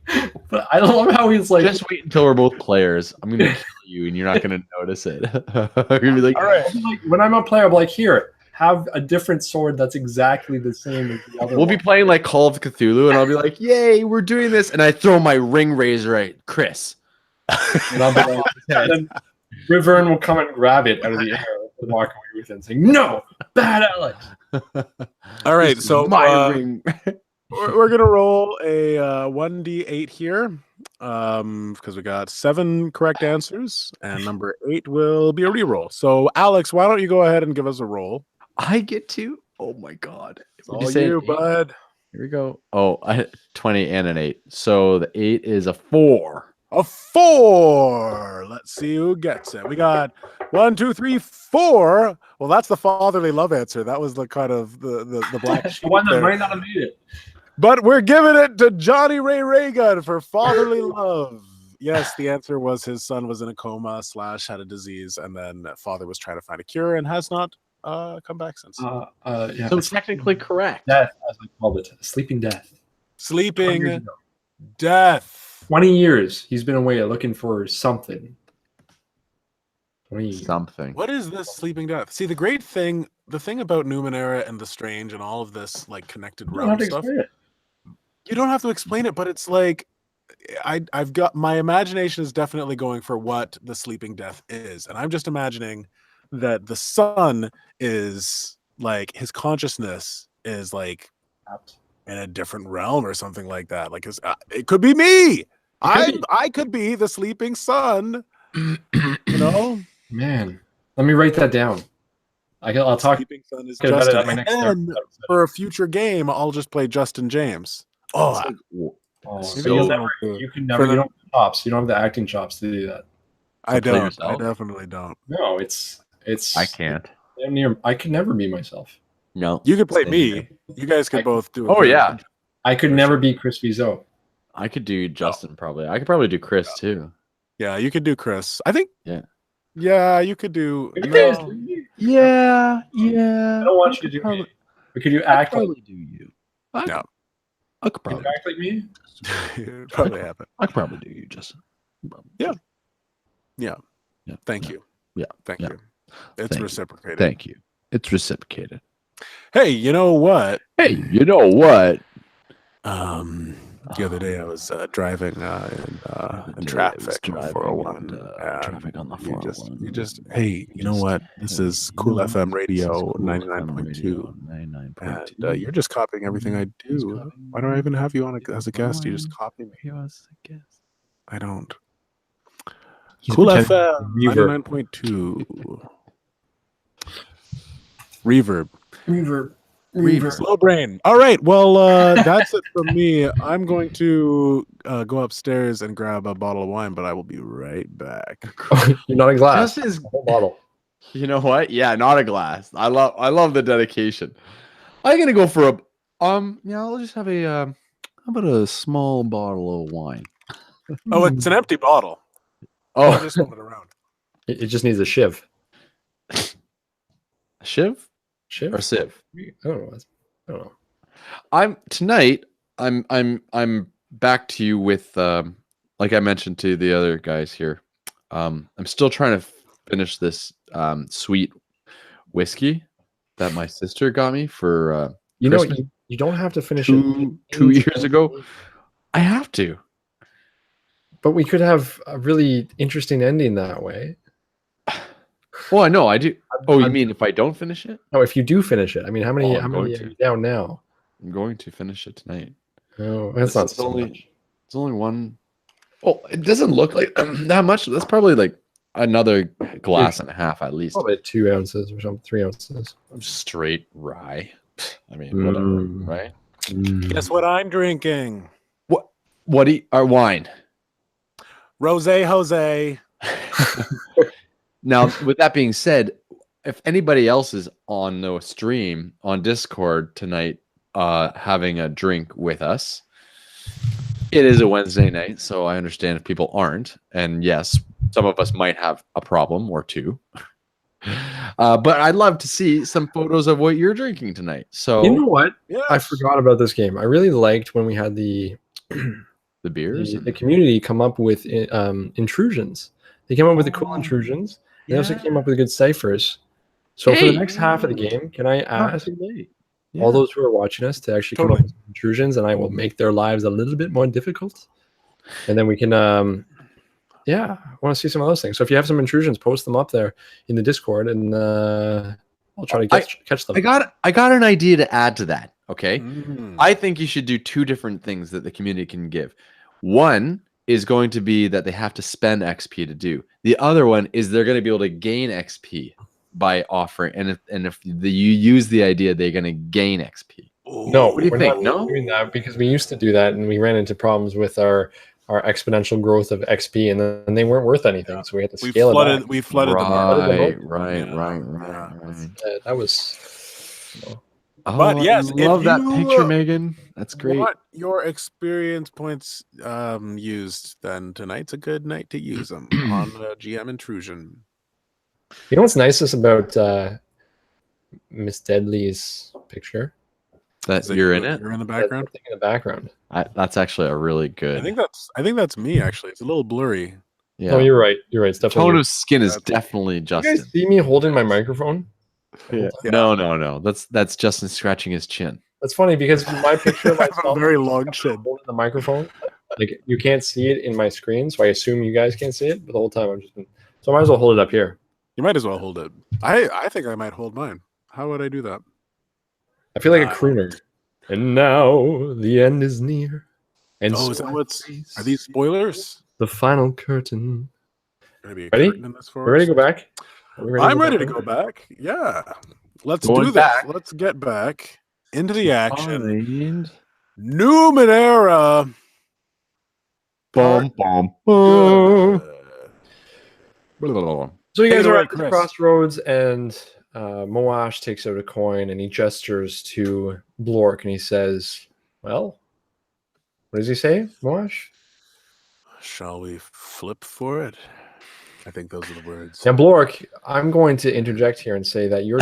but I love how he's like, Just wait until we're both players. I'm gonna kill you, and you're not gonna notice it. You're gonna be like, all right. like, when I'm a player, I'm like, here, have a different sword that's exactly the same as the other. We'll be one. playing like Call of Cthulhu, and I'll be like, "Yay, we're doing this!" And I throw my ring razor at Chris. And I'll be like, and then Rivern will come and grab it out of the air and walk away with it and say, "No, bad Alex." All right, This is so my ring. we're gonna roll a 1d8 here, because we got 7 correct answers, and number 8 will be a reroll. So, Alex, why don't you go ahead and give us a roll? I get to. Oh my god! It's Would all say you, an eight? bud. Here we go. Oh, 20 and an 8. So the 8 is a 4. A 4. Let's see who gets it. We got 1, 2, 3, 4. Well, that's the fatherly love answer. That was the kind of the black The sheep one that there. might not have made it. But we're giving it to Johnny Ray Raygun for fatherly love. Yes, the answer was his son was in a coma / had a disease, and then father was trying to find a cure and has not come back since. Yeah, So technically correct. death, as I called it, sleeping death. 20 years Sleeping ago. death. 20 years he's been away looking for something. 20 years. Something. What is this sleeping death? See, the thing about Numenera and the strange and all of this like connected You don't have realm to stuff, explain it. you don't have to explain it, but it's like I've got my imagination is definitely going for what the sleeping death is, and I'm just imagining that the son is like his consciousness is like in a different realm or something like that. Like it could be me. I could be the sleeping son. You know, Man, let me write that down. I'll talk Sleeping Sun is about it Justin. on my next And episode. for a future game, I'll just play Justin James. Oh, It's like, Oh, So- but you'll never, For you can never. the- You don't have chops. You don't have the acting chops to do that. I play don't. I yourself? definitely don't. No, it's. I can't. Damn near. I could never be myself. No. You could play Same me. here. You guys could I- both do it. Oh, yeah. I could never be Chris Viseau. I could do Justin probably. I could probably do Chris too. Yeah, you could do Chris. I think. Yeah. Yeah, you could do. We could No. do- Yeah. I don't want you to do me. But could you act like? probably do you. No. I could Could you probably. act like me? It'd probably happen. I could probably do you, Justin. Yeah. Yeah. Thank you. Yeah. Thank Yeah. you. It's Thank you. reciprocated. Thank you. It's reciprocated. Hey, you know what? Hey, you know what? The other day I was driving in traffic on 401. Traffic on the You just, hey, you know what? This is Cool FM Radio 99.2. And you're just copying everything I do. Why do I even have you on as a guest? You just copy me. I don't. Cool FM Reverb. 99.2. Reverb. Reverb. Slow brain. All right. Well, that's it from me. I'm going to go upstairs and grab a bottle of wine, but I will be right back. You're not a glass. This is- A whole bottle. You know what? Yeah, not a glass. I love the dedication. I'm gonna go for a yeah, I'll just have a how about a small bottle of wine? Oh, it's an empty bottle. I'll Oh, just hold it around. It just needs a shiv. Shiv Shiv? or sieve? I don't know. I don't know. I'm back to you with like I mentioned to the other guys here. I'm still trying to finish this sweet whiskey that my sister got me for You know, Christmas you don't have to finish two years ago. I have to. But we could have a really interesting ending that way. Well, I know I do. Oh, you I'm- mean if I don't finish it? No, if you do finish it. I mean, how many? Oh, I'm how many going are to. you down now? I'm going to finish it tonight. Oh, that's This not is so only- much. It's only one. Oh, it doesn't look like that much. That's probably like another glass and a half at least. Probably 2 ounces or something, 3 ounces. Straight rye. I mean, whatever, Mm. right? Guess what I'm drinking? What do you, our wine? Rosé Jose. Now, with that being said, if anybody else is on the stream on Discord tonight, having a drink with us, it is a Wednesday night, so I understand if people aren't. And yes, some of us might have a problem or two. But I'd love to see some photos of what you're drinking tonight. So You know what? Yes. I forgot about this game. I really liked when we had the the beers. the community come up with intrusions. They came up with the cool intrusions. They also came up with good ciphers. So for the next half of the game, can I ask all those who are watching us to actually come up with some intrusions, and I will make their lives a little bit more difficult. And then we can, I want to see some of those things. So if you have some intrusions, post them up there in the Discord, and I'll try to catch them. I got an idea to add to that. Okay. Mm. I think you should do two different things that the community can give. One is going to be that they have to spend XP to do. The other one is they're going to be able to gain XP by offering. And if you use the idea, they're going to gain XP. No, What do you we're think? not No? doing that because we used to do that, and we ran into problems with our exponential growth of XP, and then they weren't worth anything, so we had to We scale it flooded. back. We flooded the market. Right. Yeah. That was. Oh, But yes, I if love that you, picture, Megan. That's great. Want your experience points used, then tonight's a good night to use them on GM Intrusion. You know what's nicest about Miss Deadly's picture? That Is that you're you- in it. You're in the That background. thing in the background. That's actually a really good. I think that's me actually. It's a little blurry. yeah. No, you're right. You're right. It's definitely Tone you. of skin is That's- definitely You Justin. guys see me holding my microphone? Yeah. No. That's Justin scratching his chin. That's funny because my picture of I have a myself very long chin. holding the microphone, like you can't see it in my screen, so I assume you guys can't see it. But the whole time I've just been, so I might as well hold it up here. You might as well hold it. I think I might hold mine. How would I do that? I feel like a crooner. And now the end is near. And Oh, is so that what's? Are these spoilers? the final curtain. Gonna be a Ready? curtain in this for We're ready us? to go back? Are we I'm ready to back? go back. Yeah. Let's Going do this. back. Let's get back into the action. Find- Numenera. Bum, bum, Good. bum. So you Take guys it are away, at this Chris. crossroads, and Moash takes out a coin and he gestures to Blork and he says, "Well, what does he say, Moash?" Shall we flip for it? I think those are the words. Now, Blork, I'm going to interject here and say that your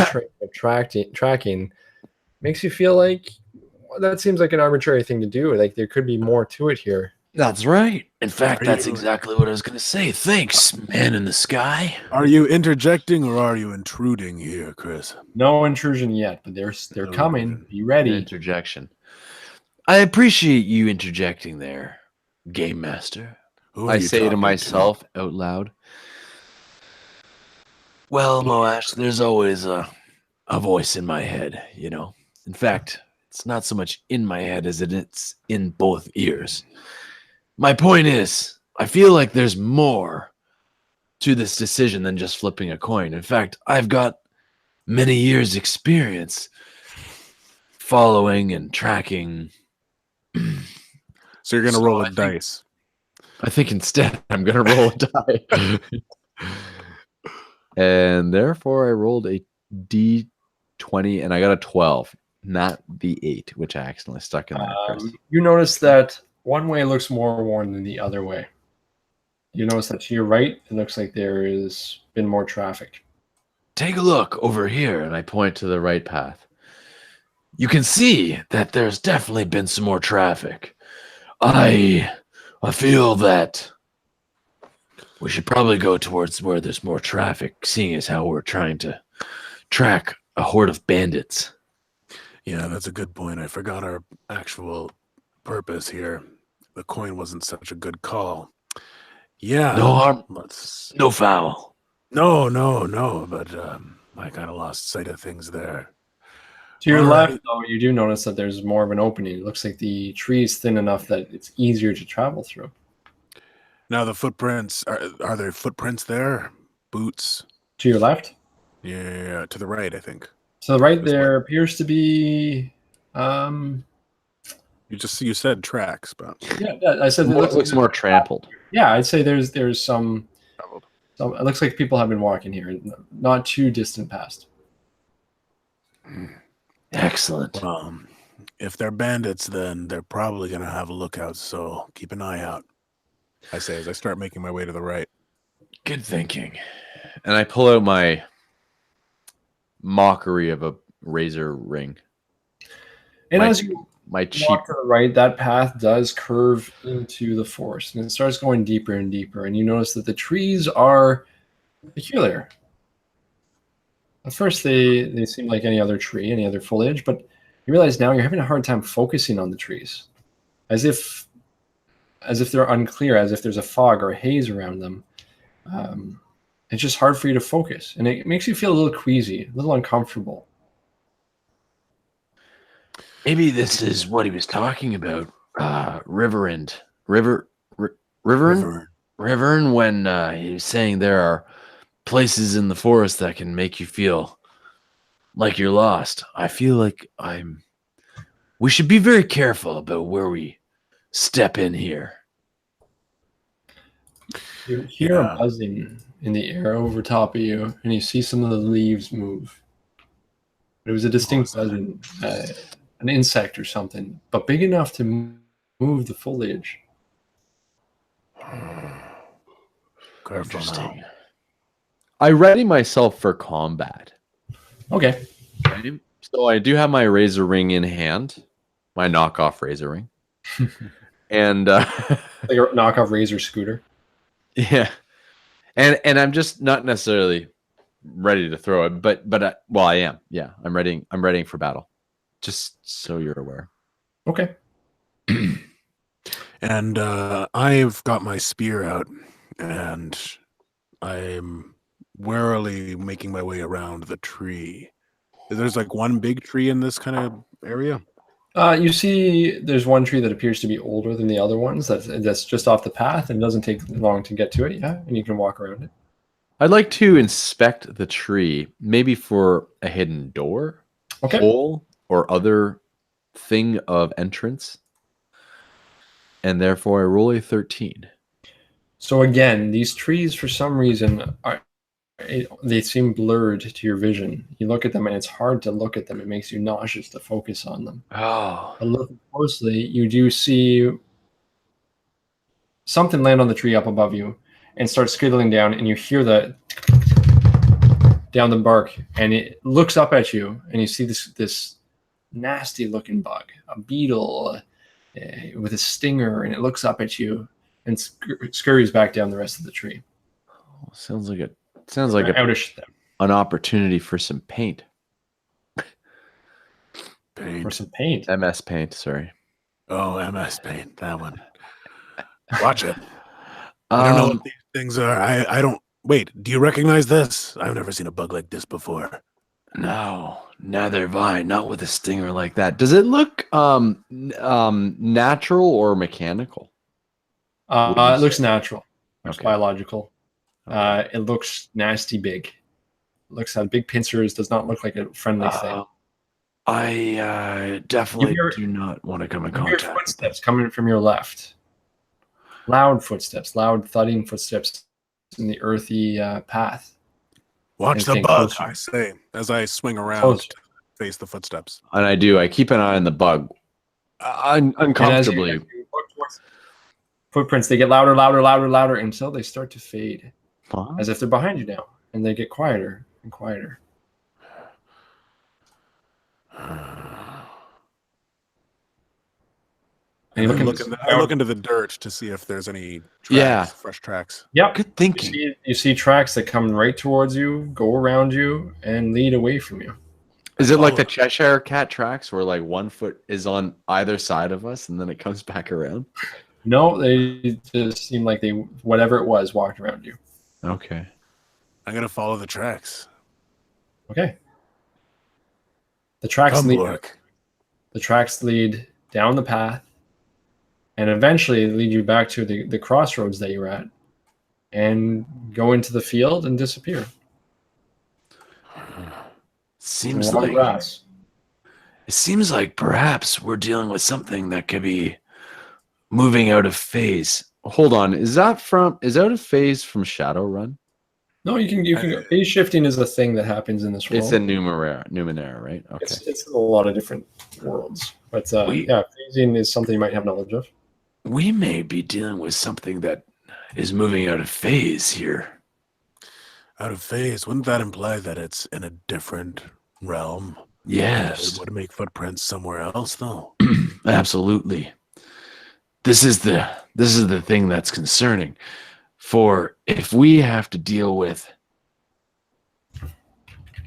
tracking makes you feel like that seems like an arbitrary thing to do. Like there could be more to it here. That's right. In fact, Are that's you- exactly what I was going to say. Thanks, man in the sky. Are you interjecting or are you intruding here, Chris? No intrusion yet, but they're No coming. intrusion. Be ready. Interjection. I appreciate you interjecting there, Game Master. Who are I you say to talking myself out loud. Well, Moash, there's always a voice in my head, you know. In fact, it's not so much in my head as it's in both ears. My point is, I feel like there's more to this decision than just flipping a coin. In fact, I've got many years' experience following and tracking. So you're going to So roll I a think- dice. I think instead I'm going to roll a die. And therefore I rolled a D20 and I got a 12, not the 8, which I accidentally stuck in there, Chris. You notice that one way looks more worn than the other way. You notice that to your right, it looks like there has been more traffic. Take a look over here. And I point to the right path. You can see that there's definitely been some more traffic. I feel that we should probably go towards where there's more traffic, seeing as how we're trying to track a horde of bandits. Yeah, that's a good point. I forgot our actual purpose here. The coin wasn't such a good call. Yeah. No harm, Let's. no foul. No. But I kind of lost sight of things there. To your All left, right. though, you do notice that there's more of an opening. It looks like the tree is thin enough that it's easier to travel through. Now the footprints are there footprints there? Boots. To your left, Yeah, to the right, I think. to the right, This there appears to be. You said tracks, but Yeah, I said it It looks more trampled. Yeah, I'd say there's some. It looks like people have been walking here, not too distant past. Excellent. if they're bandits, then they're probably gonna have a lookout. So keep an eye out. I say as I start making my way to the right. Good thinking. And I pull out my mockery of a razor ring. And My- as you My cheap. walk to the right, that path does curve into the forest, and it starts going deeper and deeper. And you notice that the trees are peculiar. At first, they seem like any other tree, any other foliage, but you realize now you're having a hard time focusing on the trees, as if they're unclear, as if there's a fog or a haze around them. It's just hard for you to focus, and it makes you feel a little queasy, a little uncomfortable. Maybe this is what he was talking about. Riverend. Riverend? Riverend, when he was saying there are places in the forest that can make you feel like you're lost. I feel like we should be very careful about where we step in here. You hear Yeah. a buzzing in the air over top of you, and you see some of the leaves move. It was a distinct buzzing, an insect or something, but big enough to move the foliage. Careful now. Interesting. I ready myself for combat. Okay. Right? So I do have my razor ring in hand, my knockoff razor ring. And Like a knockoff razor scooter. yeah. And I'm just not necessarily ready to throw it, but well, I am. Yeah, I'm ready for battle. Just so you're aware. Okay. And I've got my spear out, and I'm warily making my way around the tree. There's like one big tree in this kind of area. You see there's one tree that appears to be older than the other ones. That's just off the path and doesn't take long to get to it. Yeah, and you can walk around it. I'd like to inspect the tree, maybe for a hidden door, Okay. hole, or other thing of entrance. And therefore, I roll a 13. So again, these trees, for some reason, they seem blurred to your vision. You look at them, and it's hard to look at them. It makes you nauseous to focus on them. Oh, But looking closely, you do see something land on the tree up above you and start skittling down, and you hear the down the bark, and it looks up at you, and you see this nasty looking bug, a beetle with a stinger, and it looks up at you and scurries back down the rest of the tree. Sounds like an opportunity for some paint. For some paint. MS Paint, sorry. Oh, MS Paint, that one. Watch it. I don't know what these things are. I don't. Wait, do you recognize this? I've never seen a bug like this before. no, neither have I. Not with a stinger like That does it look natural or mechanical? It looks natural. It's Okay. biological. It looks nasty big. Looks like big pincers. Does not look like a friendly thing. I definitely You hear- do not want to come in You hear contact with footsteps coming from your left. Loud footsteps, loud thudding footsteps in the earthy path. Watch And the staying bug, closer. I say, as I swing around Closer. to face the footsteps. And I do. I keep an eye on the bug. Uncomfortably. And as you look towards footprints, they get louder, louder, louder, louder until they start to fade, Huh? as if they're behind you now, and they get quieter and quieter. And you I look into the dirt to see if there's any tracks, Yeah. fresh tracks. Yep. Good You thinking. see tracks that come right towards you, go around you, and lead away from you. Is it like follow the Cheshire Cat tracks where like one foot is on either side of us and then it comes back around? No, they just seem like whatever it was, walked around you. Okay. I'm gonna follow the tracks. Okay. The tracks Come, lead. Lark. The tracks lead down the path, and eventually lead you back to the crossroads that you're at, and go into the field and disappear. Seems In long like grass. it seems like perhaps we're dealing with something that could be moving out of phase. Hold on. Is that a phase from Shadowrun? No, you can. Phase shifting is a thing that happens in this world. It's in Numenera, right? Okay. It's in a lot of different worlds, but yeah, phasing is something you might have knowledge of. We may be dealing with something that is moving out of phase here. Out of phase. Wouldn't that imply that it's in a different realm? Yes, It would make footprints somewhere else, though. absolutely. This is the thing that's concerning. For if we have to deal with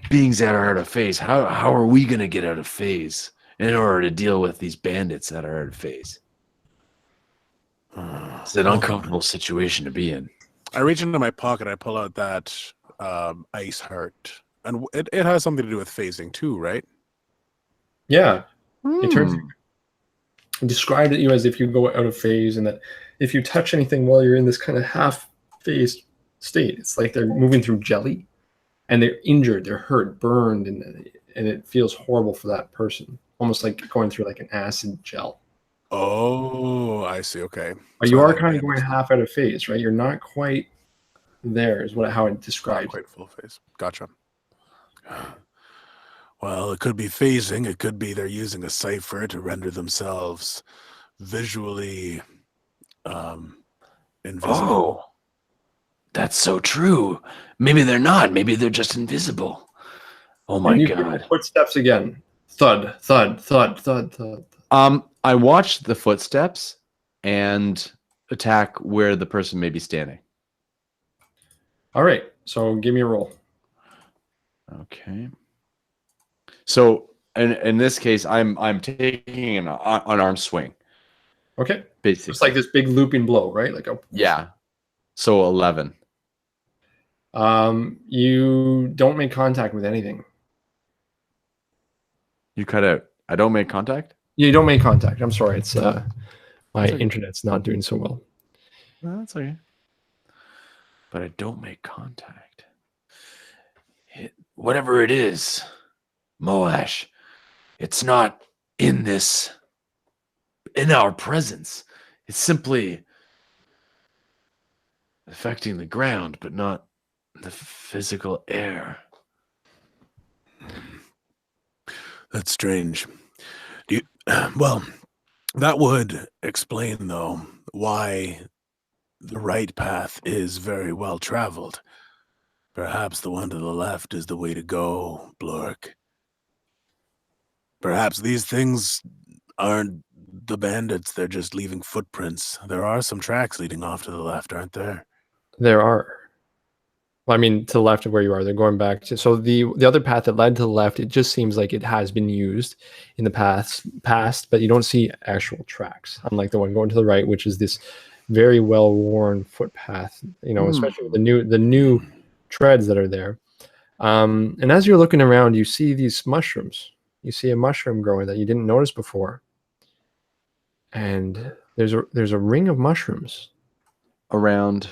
beings that are out of phase, how are we going to get out of phase in order to deal with these bandits that are out of phase? It's an uncomfortable situation to be in. I reach into my pocket. I pull out that ice heart, and it has something to do with phasing too, right? Yeah, it turns. Described it you as if you go out of phase, and that if you touch anything while you're in this kind of half-phased state, it's like they're moving through jelly, and they're injured, they're hurt, burned, and it feels horrible for that person, almost like going through like an acid gel. Oh, I see. Okay, But So you are like kind of bandits. going half out of phase, right? You're not quite there, is how it Not describes. quite full phase. Gotcha. Well, it could be phasing. It could be they're using a cipher to render themselves visually invisible. Oh, that's so true. Maybe they're not. Maybe they're just invisible. Oh my And you hear god. footsteps again. Thud, thud, thud, thud, thud. I watched the footsteps and attack where the person may be standing. All right, so give me a roll. Okay. So in this case, I'm taking an unarmed swing, Okay, basically. it's like this big looping blow, right? Like a Yeah. So 11. You don't make contact with anything. You cut out. I don't make contact? You don't make contact. I'm sorry. It's my That's okay. internet's not doing so well. No, that's okay. But I don't make contact. Whatever it is, Moash, it's not in our presence. It's simply affecting the ground, but not the physical air. That's strange. Well, that would explain, though, why the right path is very well traveled. Perhaps the one to the left is the way to go, Blork. Perhaps these things aren't the bandits, they're just leaving footprints. There are some tracks leading off to the left, aren't there? There are. Well, I mean, to the left of where you are, they're going back to. So the other path that led to the left, it just seems like it has been used in the past, but you don't see actual tracks. Unlike the one going to the right, which is this very well worn footpath. Especially with the new treads that are there. And as you're looking around, you see these mushrooms. You see a mushroom growing that you didn't notice before, and there's a ring of mushrooms Around.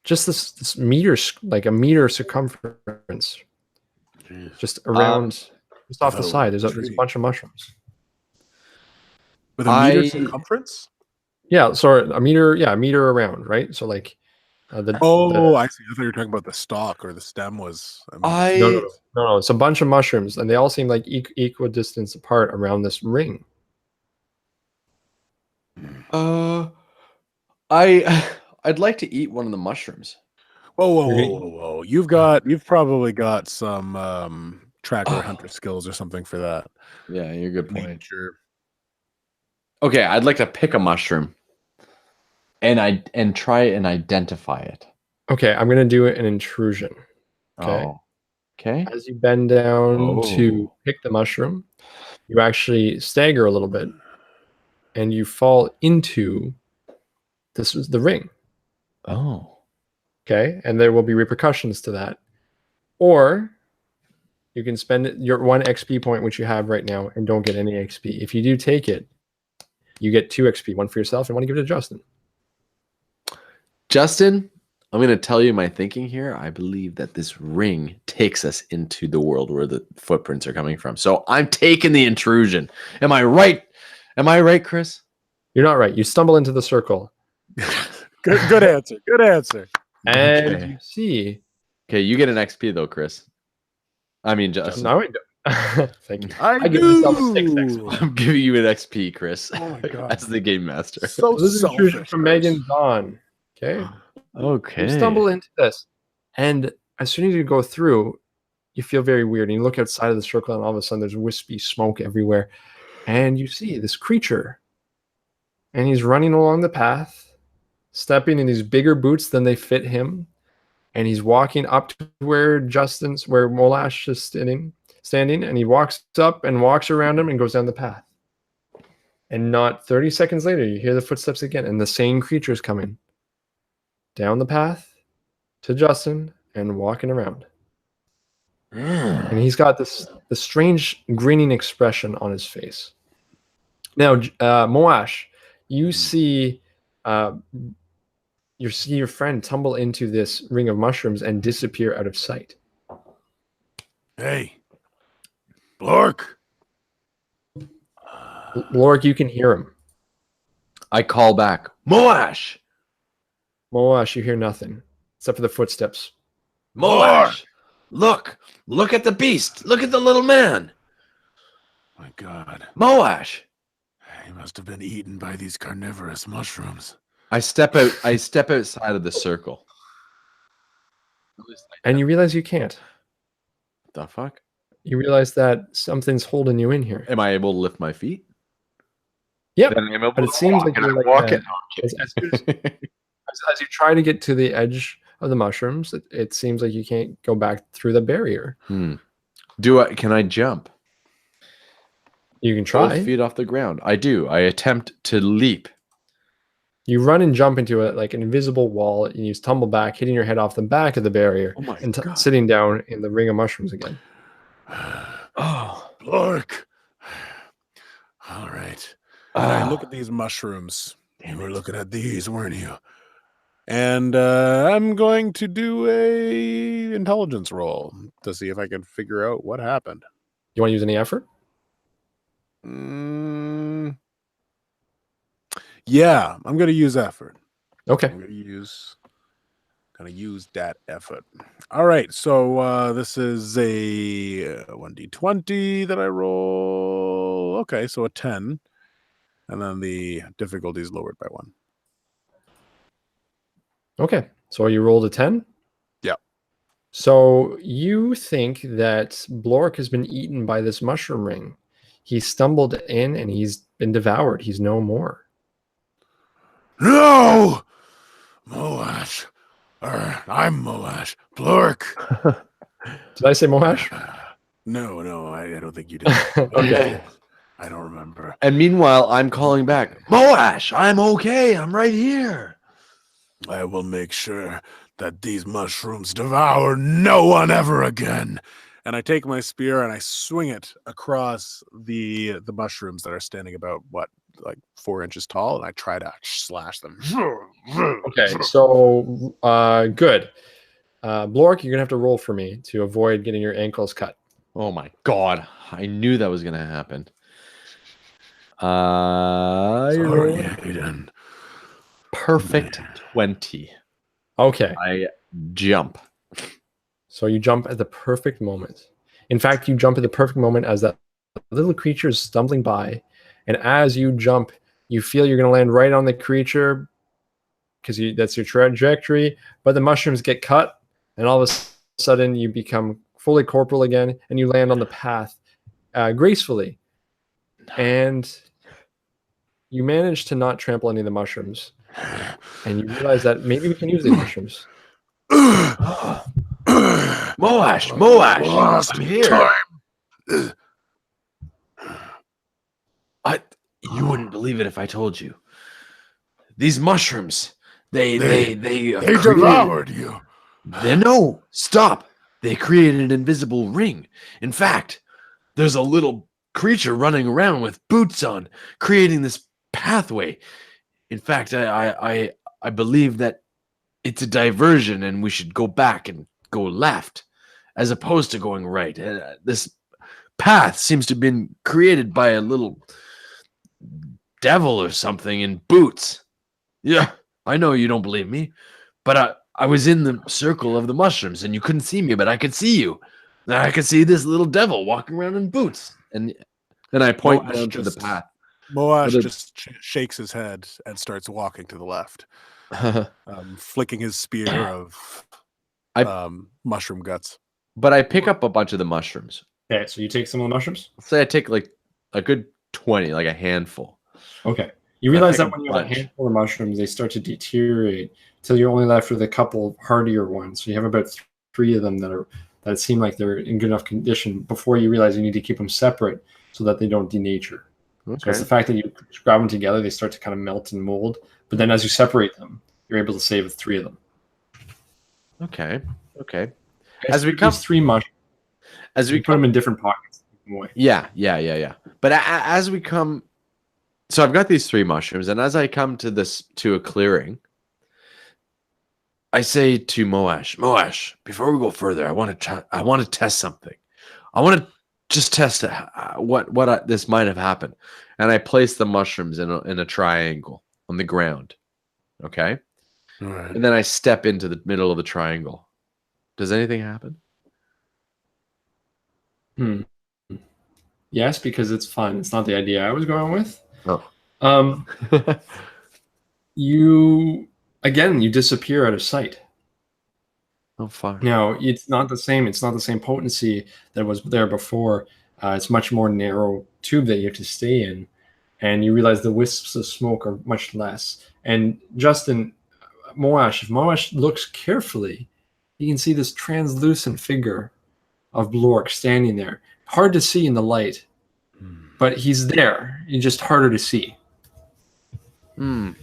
just this meter, like a meter circumference, just around, just off the side. There's a bunch of mushrooms. With a meter circumference? Yeah, sorry, a meter around, right? So like, I see. I thought you were talking about the stalk or the stem was. No, it's a bunch of mushrooms, and they all seem like equidistant apart around this ring. I'd like to eat one of the mushrooms. Whoa. You've probably got some tracker hunter skills or something for that. Yeah, you're a good point. Sure. Okay, I'd like to pick a mushroom and try and identify it. Okay, I'm gonna do an intrusion. Okay. Oh. Okay. As you bend down to pick the mushroom, you actually stagger a little bit, and you fall into the ring. Oh. Okay, and there will be repercussions to that. Or you can spend your 1 XP point, which you have right now, and don't get any XP. If you do take it, you get 2 XP, one for yourself and one to give it to Justin. Justin, I'm going to tell you my thinking here. I believe that this ring takes us into the world where the footprints are coming from. So I'm taking the intrusion. Am I right? Am I right, Chris? You're not right. You stumble into the circle. Good answer. Good answer. And you see. Okay, you get an XP though, Chris. I mean, Justin. No, I don't. Thank you. I give myself 6 XP. I'm giving you an XP, Chris. Oh my god. As the game master. So this is intrusion from Megan Dawn. Okay. Okay. You stumble into this, and as soon as you go through, you feel very weird. And you look outside of the circle, and all of a sudden, there's wispy smoke everywhere, and you see this creature, and he's running along the path, stepping in these bigger boots than they fit him, and he's walking up to where Molash is standing, and he walks up and walks around him and goes down the path. And not 30 seconds later, you hear the footsteps again, and the same creature is coming down the path to Justin and walking around. And he's got this strange grinning expression on his face. Now, Moash, you see your friend tumble into this ring of mushrooms and disappear out of sight. Hey, Blork. Blork, you can hear him. I call back, Moash! Moash, you hear nothing except for the footsteps. Moash! Look at the beast. Look at the little man. My god. Moash! He must have been eaten by these carnivorous mushrooms. I step outside of the circle. And you realize you can't. The fuck? You realize that something's holding you in here. Am I able to lift my feet? Yep. Then I'm able But it to seems walk, like and you're I'm like walking. as you try to get to the edge of the mushrooms, it seems like you can't go back through the barrier. Can I jump? You can try. 12 feet off the ground. I do. I attempt to leap. You run and jump into it like an invisible wall, and you tumble back, hitting your head off the back of the barrier, and sitting down in the ring of mushrooms again. Oh, Blork. All right. And I look at these mushrooms. You were looking at these, weren't you? And I'm going to do a intelligence roll to see if I can figure out what happened. You want to use any effort? Yeah, I'm going to use effort. Okay. I'm going to use that effort. All right, so this is a 1d20 that I roll. Okay, so a 10. And then the difficulty is lowered by 1. Okay. So you rolled a 10? Yeah. So you think that Blork has been eaten by this mushroom ring. He stumbled in and he's been devoured. He's no more. No! Moash. I'm Moash. Blork. Did I say Moash? No, I don't think you did. Okay. I don't remember. And meanwhile, I'm calling back, Moash, I'm okay. I'm right here. I will make sure that these mushrooms devour no one ever again. And I take my spear and I swing it across the mushrooms that are standing about, like 4 inches tall, and I try to slash them. Okay, so good. Blork, you're going to have to roll for me to avoid getting your ankles cut. Oh my God. I knew that was going to happen. Sorry, Aiden. Perfect 20. Okay. I jump. So you jump at the perfect moment. In fact, you jump at the perfect moment as that little creature is stumbling by. And as you jump, you feel you're going to land right on the creature because that's your trajectory. But the mushrooms get cut, and all of a sudden you become fully corporal again, and you land on the path gracefully. And you manage to not trample any of the mushrooms. And you realize that maybe we can use these mushrooms. Moash, I'm here. You wouldn't believe it if I told you. These mushrooms, they devoured you. No, stop. They created an invisible ring. In fact, there's a little creature running around with boots on, creating this pathway. In fact, I believe that it's a diversion and we should go back and go left as opposed to going right. This path seems to have been created by a little devil or something in boots. Yeah, I know you don't believe me, but I was in the circle of the mushrooms and you couldn't see me, but I could see you. And I could see this little devil walking around in boots. And then I point down to the path. Moash just shakes his head and starts walking to the left, flicking his spear of mushroom guts. But I pick up a bunch of the mushrooms. Okay, so you take some of the mushrooms? Let's say I take like a good 20, like a handful. Okay. You realize that when you have a handful of mushrooms, they start to deteriorate until you're only left with a couple hardier ones. So you have about 3 of them that seem like they're in good enough condition before you realize you need to keep them separate so that they don't denature. Okay. So it's the fact that you grab them together, they start to kind of melt and mold. But then as you separate them, you're able to save 3 of them. Okay. As we come 3 mushrooms, as we put them in different pockets. Yeah. But as we come, so I've got these 3 mushrooms, and as I come to a clearing, I say to Moash, before we go further, I want to test something. I want to just test what this might have happened, and I place the mushrooms in a triangle on the ground. Okay, all right. And then I step into the middle of the triangle. Does anything happen? Yes, because it's fun. It's not the idea I was going with. Oh. You disappear out of sight. Oh, fuck. Now, it's not the same. It's not the same potency that was there before. It's much more narrow tube that you have to stay in. And you realize the wisps of smoke are much less. And Justin, if Moash looks carefully, you can see this translucent figure of Blork standing there. Hard to see in the light, but he's there. He's just harder to see. And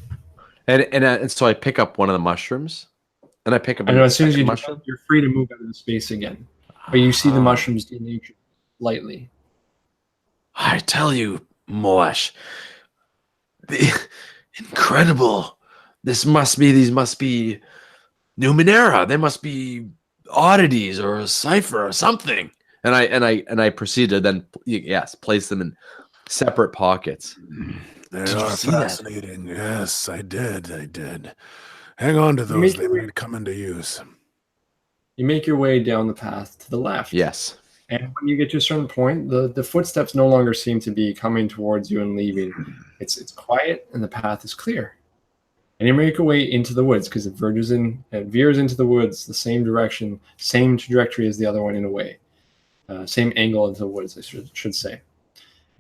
so I pick up one of the mushrooms, and I pick up. I know. As soon as you do, you're free to move out of the space again, but you see the mushrooms denature lightly. I tell you, Moash, the incredible these must be Numenera. They must be oddities or a cipher or something. And I proceeded to then, yes, place them in separate pockets. They Did you are see that? fascinating. Yes, I did. Hang on to those. They might come into use. You make your way down the path to the left. Yes. And when you get to a certain point, the footsteps no longer seem to be coming towards you and leaving. It's quiet and the path is clear. And you make your way into the woods because it veers into the woods the same direction, same trajectory as the other one in a way. Same angle into the woods, I should say.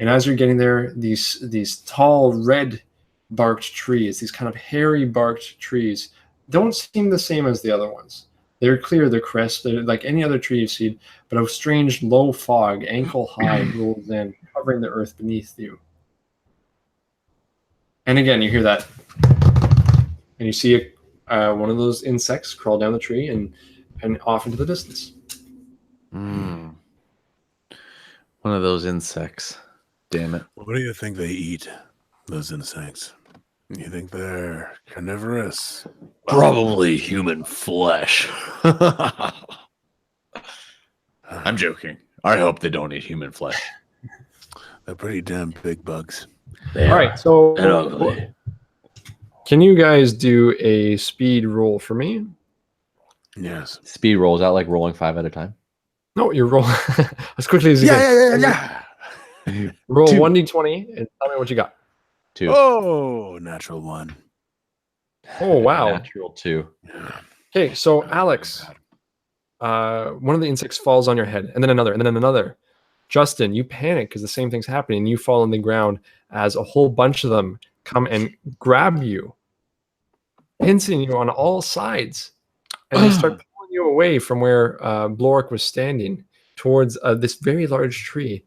And as you're getting there, these tall red barked trees, these kind of hairy barked trees, don't seem the same as the other ones. They're clear, they're crisp, they're like any other tree you've seen, but a strange low fog, ankle high, rolls in, covering the earth beneath you. And again, you hear that, and you see one of those insects crawl down the tree and off into the distance. One of those insects. Damn it. What do you think they eat, those insects? You think they're carnivorous? Probably human flesh. I'm joking. I hope they don't eat human flesh. They're pretty damn big bugs. They All are. right, so And ugly. can you guys do a speed roll for me? Yes. Speed rolls out like rolling 5 at a time. No, you're rolling as quickly as you can. Yeah. Roll 2. 1d20 and tell me what you got. 2. Oh, natural one. Oh, wow. Natural 2. Okay, so Alex, one of the insects falls on your head, and then another, and then another. Justin, you panic because the same thing's happening. You fall on the ground as a whole bunch of them come and grab you, pincing you on all sides, and they start pulling you away from where Blorick was standing towards this very large tree,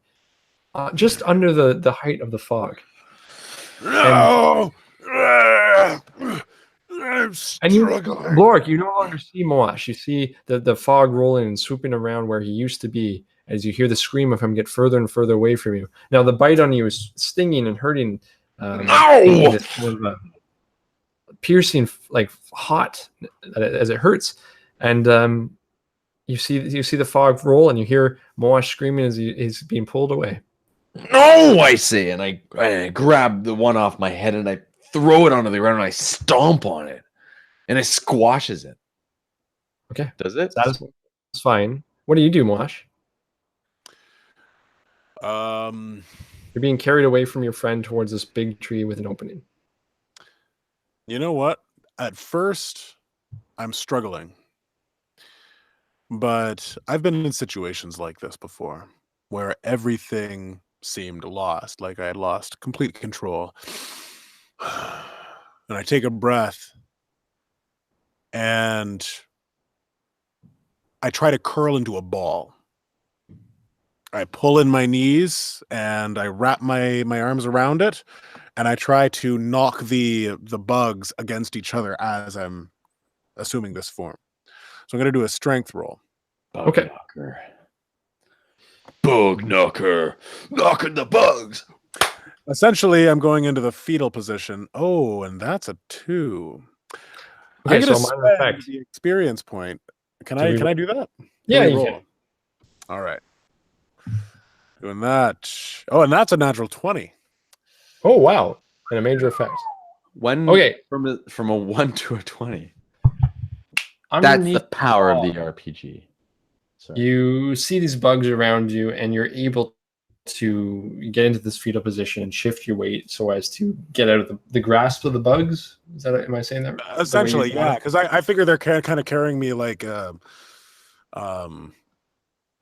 just under the height of the fog. No! I'm And you, struggling. Blorick, you no longer see Moash. You see the fog rolling and swooping around where he used to be as you hear the scream of him get further and further away from you. Now, the bite on you is stinging and hurting. No! This kind of piercing, like hot as it hurts. And you see the fog roll and you hear Moash screaming as he's being pulled away. No, I say, and I grab the one off my head and I throw it onto the ground and I stomp on it, and it squashes it. Okay. Does it? That's fine. What do you do, Moash? You're being carried away from your friend towards this big tree with an opening. You know what? At first, I'm struggling. But I've been in situations like this before where everything seemed lost, like I had lost complete control. And I take a breath and I try to curl into a ball. I pull in my knees and I wrap my arms around it and I try to knock the bugs against each other as I'm assuming this form. So I'm going to do a strength roll. Okay. Bug knocker. Knocking the bugs. Essentially, I'm going into the fetal position. Oh, and that's a 2. Okay, I get so to minor spend effect. the experience point. Can Do we- I do that? Yeah, Can we you roll? can. All right. Doing that. Oh, and that's a natural 20. Oh, wow. And a major effect. When Okay. from a 1 to a 20. That's Underneath the power of the the RPG. Sorry. You see these bugs around you, and you're able to get into this fetal position and shift your weight so as to get out of the grasp of the bugs. Is that? Am I saying that? Essentially, yeah, because I figure they're kind of carrying me like,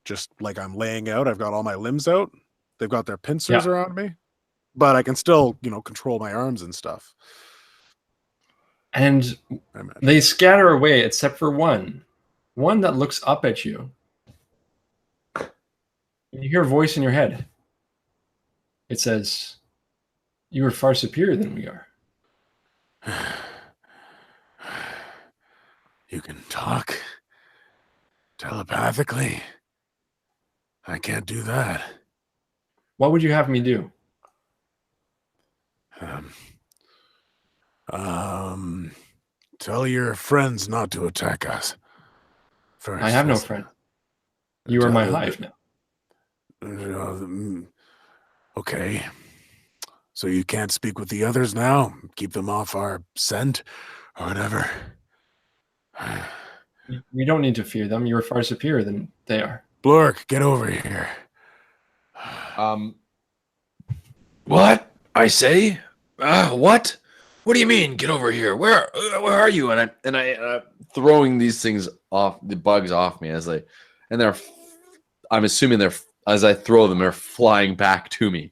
just like I'm laying out. I've got all my limbs out. They've got their pincers around me, but I can still, control my arms and stuff. And they scatter away except for one that looks up at you. And you hear a voice in your head. It says, "You are far superior than we are." You can talk telepathically. I can't do that. What would you have me do? Tell your friends not to attack us. First, I have no listen. friend. You are my Tell- hive now. Okay. So you can't speak with the others now? Keep them off our scent? Or whatever? We don't need to fear them. You're far superior than they are. Blork, get over here. What? I say? What? What do you mean? Get over here. Where are you? And I Throwing these things off, the bugs off me I'm assuming as I throw them, they're flying back to me.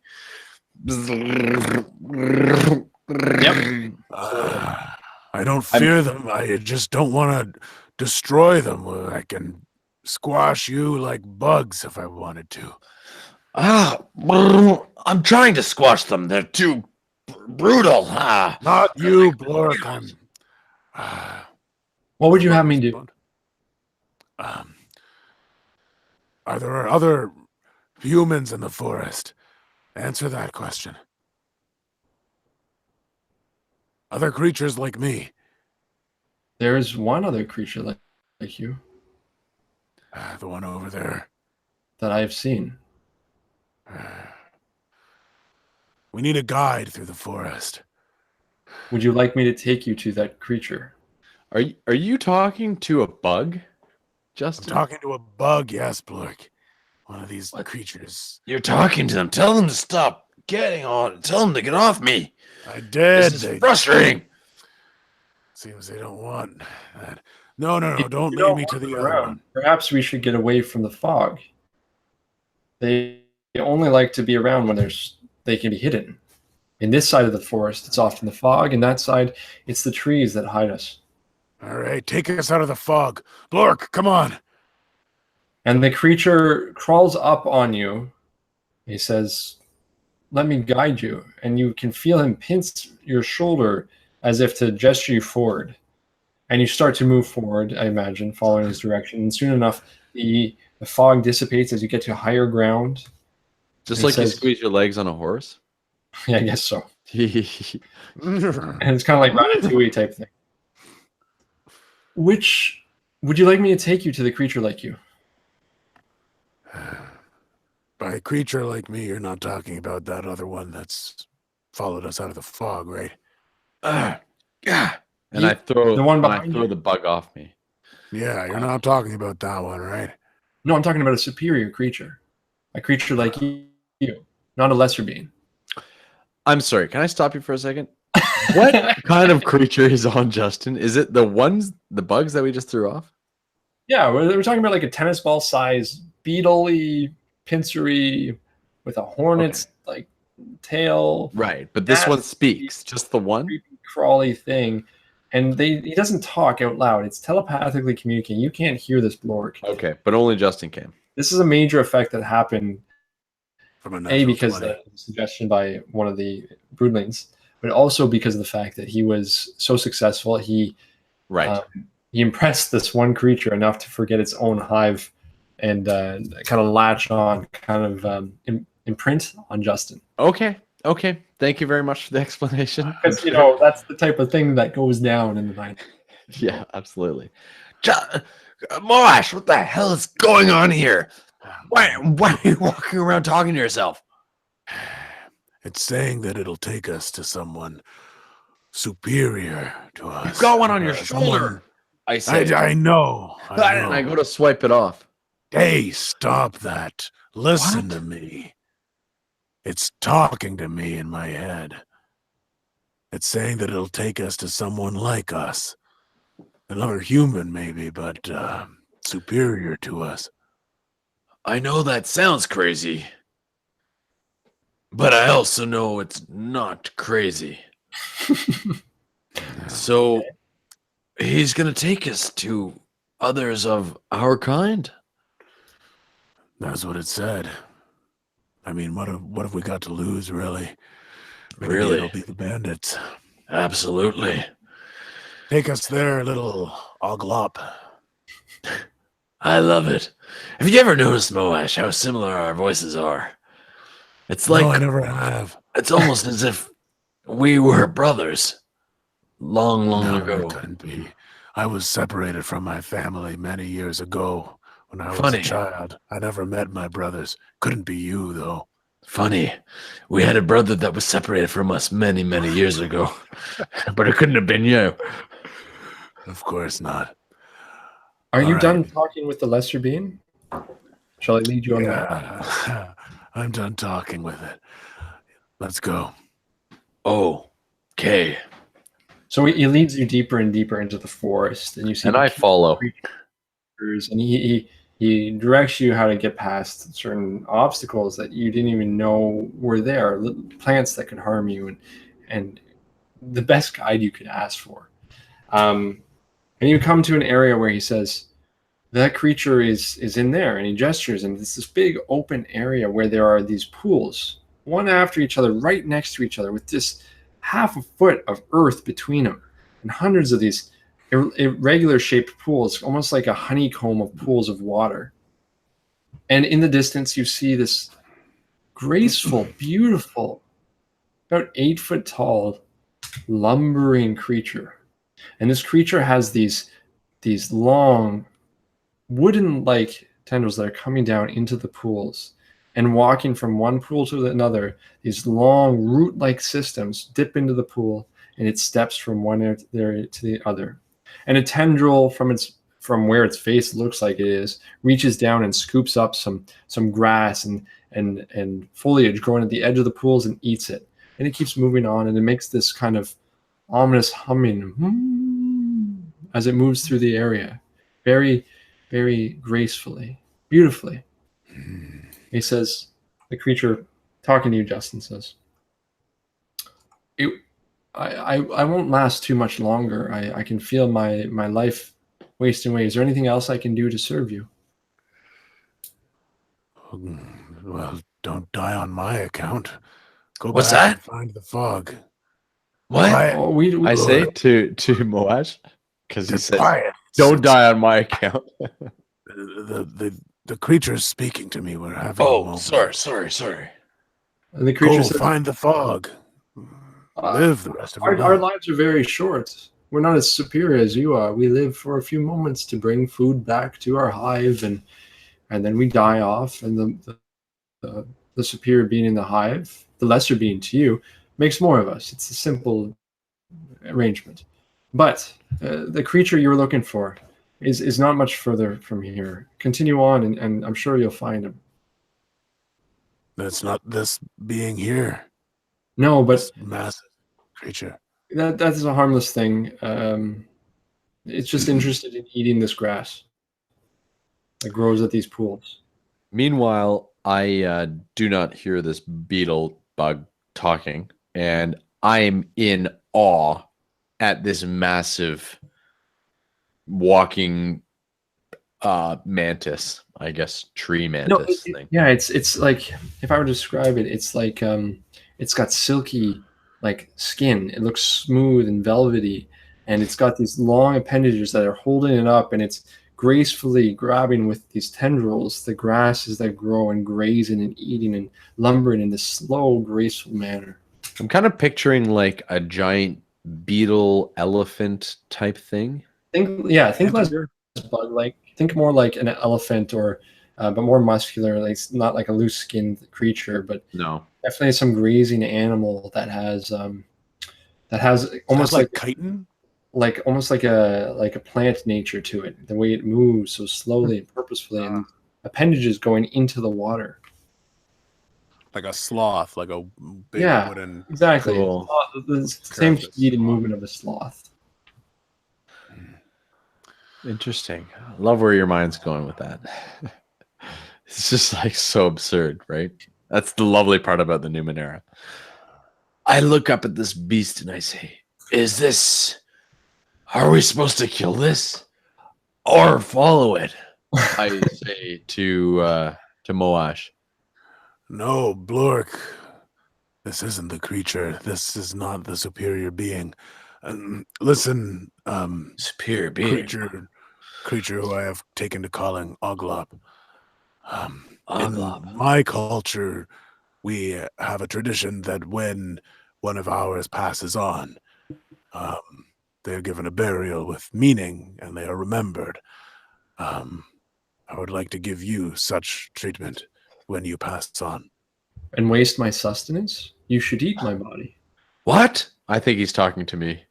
I don't fear them. I just don't want to destroy them. I can squash you like bugs if I wanted to. I'm trying to squash them. They're too brutal. Not you, Blork. What would you have me do? Are there other humans in the forest? Answer that question. Other creatures like me? There is one other creature like you The one over there. that I have seen. We need a guide through the forest. Would you like me to take you to that creature? Are you talking to a bug, I'm Justin? talking to a bug, yes, Blork. One of these creatures. You're talking to them. Tell them to stop getting on. Tell them to get off me. I did. This is frustrating. Seems they don't want that. No, If don't you lead don't me to want the them other around, one. Perhaps we should get away from the fog. They only like to be around when they can be hidden. In this side of the forest, it's often the fog. In that side, it's the trees that hide us. All right, take us out of the fog. Blork, come on. And the creature crawls up on you. He says, "Let me guide you." And you can feel him pinch your shoulder as if to gesture you forward. And you start to move forward, I imagine, following his direction. And soon enough, the fog dissipates as you get to higher ground. Just He like you says- squeeze your legs on a horse? Yeah, I guess so. Okay. And it's kind of like Ratatouille type thing. Which would you like me to take you to the creature like you? By a creature like me, you're not talking about that other one that's followed us out of the fog, right? And I throw The one and I behind throw you? the bug off me. Yeah, you're not talking about that one, right? No, I'm talking about a superior creature. A creature like you, not a lesser being. I'm sorry, can I stop you for a second? What kind of creature is on Justin? Is it the bugs that we just threw off? Yeah, we're talking about like a tennis ball size beetle-y, pincery with a hornet's like tail, Right, but this one That's- speaks. Just the one? creepy crawly thing. And he doesn't talk out loud. It's telepathically communicating. You can't hear this Blork. Okay, but only Justin can. This is a major effect that happened From a natural because 20. the suggestion by one of the broodlings, but also because of the fact that he was so successful. He Right. he impressed this one creature enough to forget its own hive and kind of latch on, kind of imprint on Justin. Okay. Thank you very much for the explanation. Because that's the type of thing that goes down in the night. Yeah, absolutely. Moash, what the hell is going on here? Why are you walking around talking to yourself? It's saying that it'll take us to someone superior to us. You've got one on your Someone- shoulder. I say. I know. And I go to swipe it off. Hey, stop that. Listen to me. It's talking to me in my head. It's saying that it'll take us to someone like us. Another human, maybe, but superior to us. I know that sounds crazy, but I also know it's not crazy. So he's going to take us to others of our kind? That's what it said. I mean, what have we got to lose, really? Maybe Really? it'll be the bandits. Absolutely. Take us there, little oglop. I love it. Have you ever noticed, Moash, how similar our voices are? It's like No, I never have. it's almost as if we were brothers. long No, ago. it couldn't be. I was separated from my family many years ago when I was Funny. a child. I never met my brothers. Couldn't be you, though. Funny. We had a brother that was separated from us many years ago, but it couldn't have been you. Of course not. Are All you right. done talking with the lesser being? Shall I lead you on the way? Yeah. I'm done talking with it. Let's go. Oh, okay. So he leads you deeper and deeper into the forest, and you see And the I follow. creatures, and he directs you how to get past certain obstacles that you didn't even know were there, plants that could harm you, and the best guide you could ask for. And you come to an area where he says, that creature is in there, and he gestures, and it's this big open area where there are these pools, one after each other, right next to each other, with this half a foot of earth between them, and hundreds of these irregular shaped pools, almost like a honeycomb of pools of water. And in the distance, you see this graceful, beautiful, about 8 foot tall, lumbering creature. And this creature has these long wooden-like tendrils that are coming down into the pools and walking from one pool to another. These long root-like systems dip into the pool, and it steps from one area to the other. And a tendril from where its face looks like it is reaches down and scoops up some grass and foliage growing at the edge of the pools and eats it. And it keeps moving on, and it makes this kind of ominous humming as it moves through the area, very, very gracefully, beautifully. He says, the creature talking to you, Justin, says, I won't last too much longer. I can feel my life wasting away. Is there anything else I can do to serve you? Well, don't die on my account. Go What's back that? and find the fog. What? Quiet. Oh, we I say to Moash, because he Just says, quiet. "Don't die on my account." The creature's speaking to me. We're having a Oh, moment. sorry. And the creature Go says, find the fog. Live the rest of your our life. lives are very short. We're not as superior as you are. We live for a few moments to bring food back to our hive, and then we die off. And the superior being in the hive, the lesser being to you, makes more of us. It's a simple arrangement. But the creature you were looking for is not much further from here. Continue on, and I'm sure you'll find him. That's not this being here. No, but This massive creature. that is a harmless thing. It's just interested in eating this grass that grows at these pools. Meanwhile, I do not hear this beetle bug talking, and I'm in awe at this massive walking mantis, I guess tree mantis thing. Yeah, it's like, if I were to describe it, it's like it's got silky like skin. It looks smooth and velvety, and it's got these long appendages that are holding it up, and it's gracefully grabbing with these tendrils the grasses that grow and grazing and eating and lumbering in this slow, graceful manner. I'm kind of picturing like a giant beetle elephant type thing. Think less bug-like. Think more like an elephant, or but more muscular. Like, it's not like a loose-skinned creature, but No. definitely some grazing animal that has almost like chitin. almost like a plant nature to it. The way it moves so slowly and purposefully, and appendages going into the water. Like a sloth, like a big Yeah, wooden. exactly. Cool. The same Carapace speed and sloth. movement of a sloth. Interesting. I love where your mind's going with that. It's just like so absurd, right? That's the lovely part about the Numenera. I look up at this beast and I say, are we supposed to kill this or follow it? I say to Moash, No, Blork. This isn't the creature. This is not the superior being. Listen, Superior being. creature who I have taken to calling Oglop. Oglop. In my culture, we have a tradition that when one of ours passes on, they're given a burial with meaning and they are remembered. I would like to give you such treatment when you pass on. And waste my sustenance? You should eat my body. What? I think he's talking to me.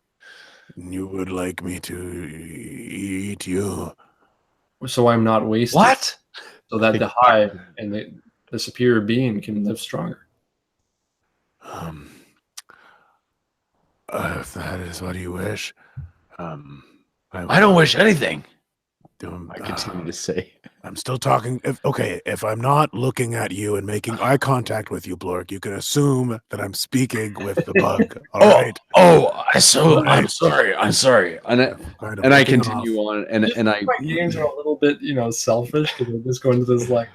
You would like me to eat you? So I'm not wasted. What? So that the hive and the superior being can live stronger. If that is what you wish, I don't wish anything. I continue to say. I'm still talking. If I'm not looking at you and making eye contact with you, Blork, you can assume that I'm speaking with the bug. All right. I'm sorry. I'm sorry. And I continue on, and I. My games are a little bit, selfish. They just go into this like.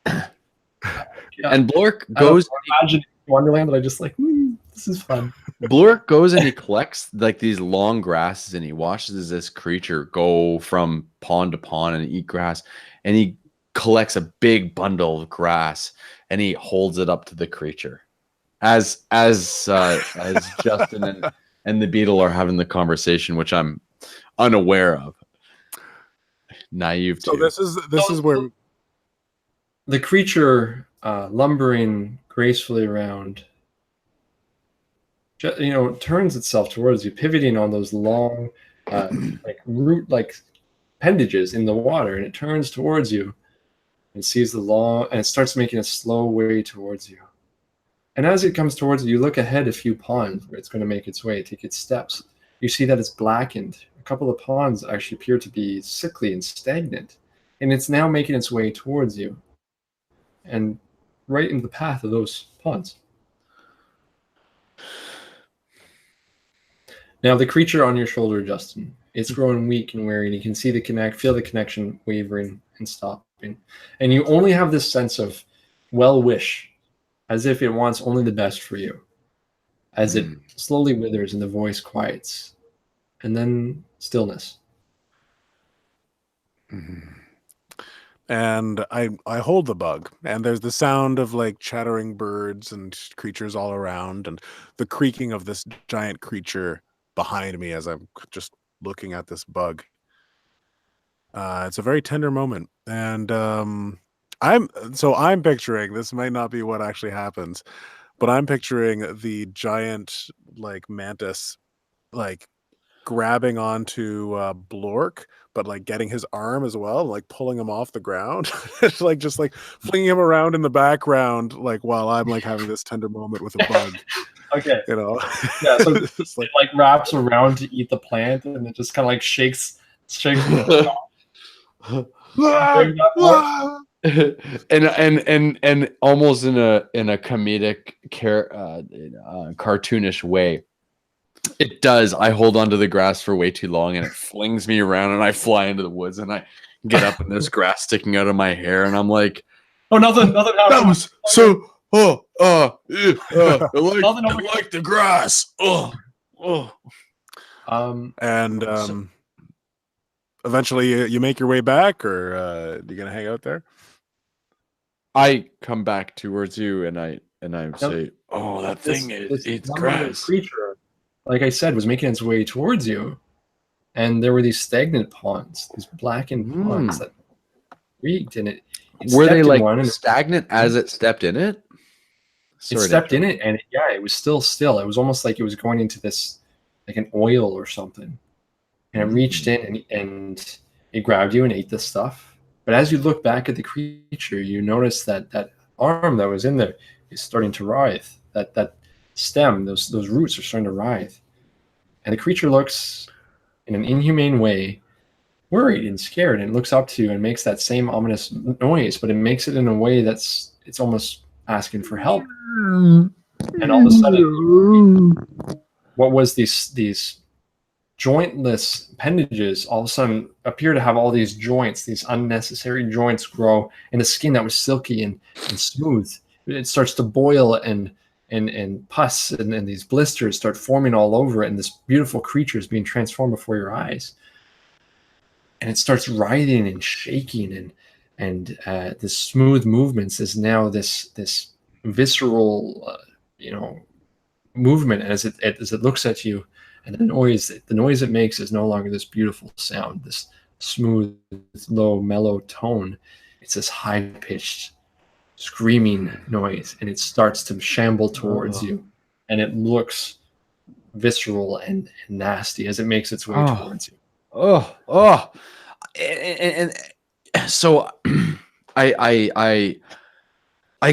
And Blork goes. Imagine Wonderland, but I just like, this is fun. Blork goes and he collects like these long grasses and he watches this creature go from pond to pond and eat grass, and he collects a big bundle of grass and he holds it up to the creature as Justin and the beetle are having the conversation, which I'm unaware of. Naive too. So this is where the creature lumbering gracefully around, turns itself towards you, pivoting on those long, root-like appendages in the water, and it turns towards you and sees and it starts making a slow way towards you. And as it comes towards you, you look ahead a few ponds where it's going to make its way, take its steps. You see that it's blackened. A couple of ponds actually appear to be sickly and stagnant, and it's now making its way towards you and right into the path of those ponds. Now, the creature on your shoulder, Justin, it's growing weak and weary, and you can see feel the connection wavering and stopping. And you only have this sense of well wish, as if it wants only the best for you, as it slowly withers and the voice quiets, and then stillness. And I hold the bug, and there's the sound of like chattering birds and creatures all around, and the creaking of this giant creature behind me as I'm just looking at this bug. It's a very tender moment, and I'm picturing, this might not be what actually happens, but I'm picturing the giant like mantis like grabbing onto Blork, but like getting his arm as well, like pulling him off the ground. It's like just like flinging him around in the background, like while I'm like having this tender moment with a bug. Okay. Yeah, so It's it like wraps around to eat the plant, and it just kind of like shakes it off. and almost in a comedic cartoonish way, it does. I hold onto the grass for way too long, and it flings me around, and I fly into the woods, and I get up, and there's grass sticking out of my hair, and I'm like, "Oh, nothing happened." That was so. I like the grass. Eventually you make your way back, or you gonna hang out there? I come back towards you, and I say, Oh, that thing eats grass. Creature, like I said, was making its way towards you, and there were these stagnant ponds, these blackened ponds that reeked, and it were they like stagnant as it stepped in it? It stepped in it, and it was still. It was almost like it was going into this, like an oil or something. And it reached in and it grabbed you and ate the stuff. But as you look back at the creature, you notice that arm that was in there is starting to writhe. That stem, those roots are starting to writhe. And the creature looks in an inhumane way, worried and scared, and looks up to you and makes that same ominous noise, but it makes it in a way it's almost asking for help. And all of a sudden, what was these jointless appendages all of a sudden appear to have all these joints, these unnecessary joints grow in a skin that was silky and smooth. It starts to boil and pus and these blisters start forming all over it, and this beautiful creature is being transformed before your eyes. And it starts writhing and shaking, and this smooth movements is now this visceral movement as it looks at you And the noise it makes is no longer this beautiful sound, this smooth, low, mellow tone. It's this high-pitched, screaming noise, and it starts to shamble towards you, and it looks visceral and nasty as it makes its way towards you. And so I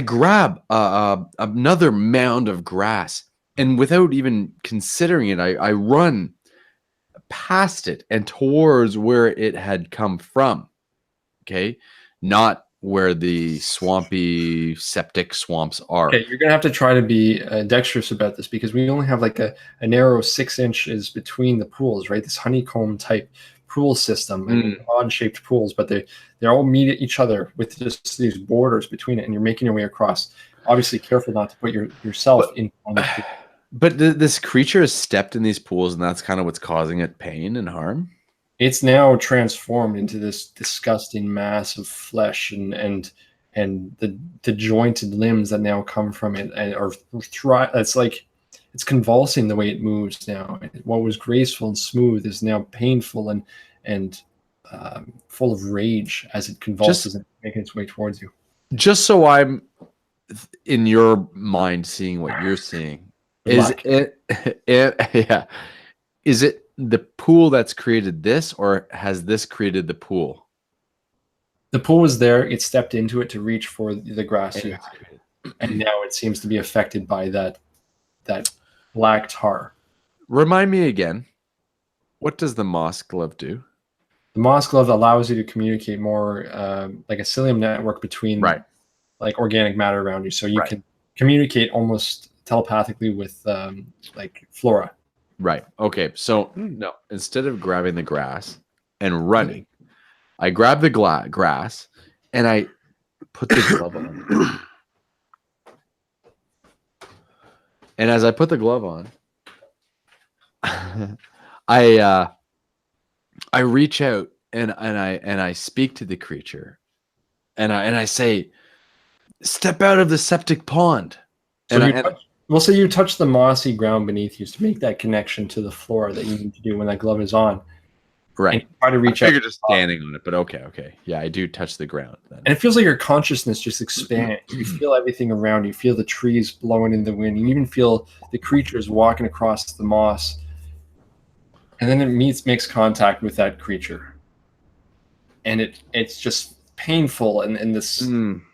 grab another mound of grass, and without even considering it, I run past it and towards where it had come from. Okay, not where the swampy septic swamps are. Okay, you're gonna have to try to be dexterous about this, because we only have like a narrow 6 inches between the pools, right? This honeycomb type pool system, and odd shaped pools, but they all meet each other with just these borders between it, and you're making your way across. Obviously, careful not to put yourself in. But this creature has stepped in these pools, and that's kind of what's causing it pain and harm. It's now transformed into this disgusting mass of flesh and the jointed limbs that now come from it, and it's like it's convulsing the way it moves now. What was graceful and smooth is now painful and full of rage as it convulses and making its way towards you. Just so I'm in your mind seeing what you're seeing, is it the pool that's created this, or has this created the pool? The pool was there. It stepped into it to reach for the grass, and now it seems to be affected by that black tar. Remind me again, what does the moss glove do? The moss glove allows you to communicate more like a psyllium network between like organic matter around you, so you can communicate almost telepathically with like flora. Right. Okay. So no, instead of grabbing the grass and running, I grab the grass and I put the glove on. And as I put the glove on, I reach out and I speak to the creature, and I say, "Step out of the septic pond." We'll say you touch the mossy ground beneath you to make that connection to the floor that you need to do when that glove is on. Right. And try to reach out. You're just standing on it, but okay. Yeah, I do touch the ground then. And it feels like your consciousness just expands. You feel everything around you. You feel the trees blowing in the wind. You even feel the creatures walking across the moss. And then it makes contact with that creature. And it's just painful, and this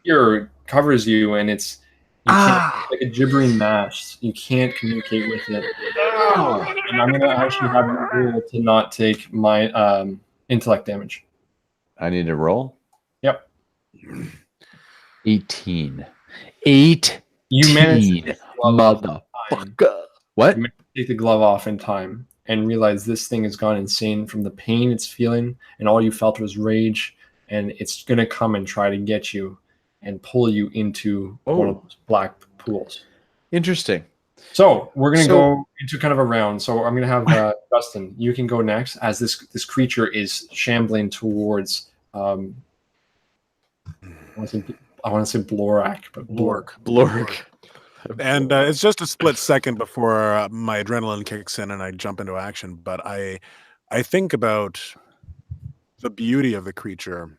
fear covers you, and it's like a gibbering mass. You can't communicate with it. And I'm going to actually have you roll to not take my intellect damage. I need to roll? Yep. 18. 8. You managed to motherfucker. What? You managed to take the glove off in time and realize this thing has gone insane from the pain it's feeling, and all you felt was rage, and it's going to come and try to get you and pull you into one of those black pools. Interesting. So we're going to go into kind of a round. So I'm going to have Justin, you can go next, as this creature is shambling towards I want to say Blorak, but Blork. And it's just a split second before my adrenaline kicks in and I jump into action. But I think about the beauty of the creature.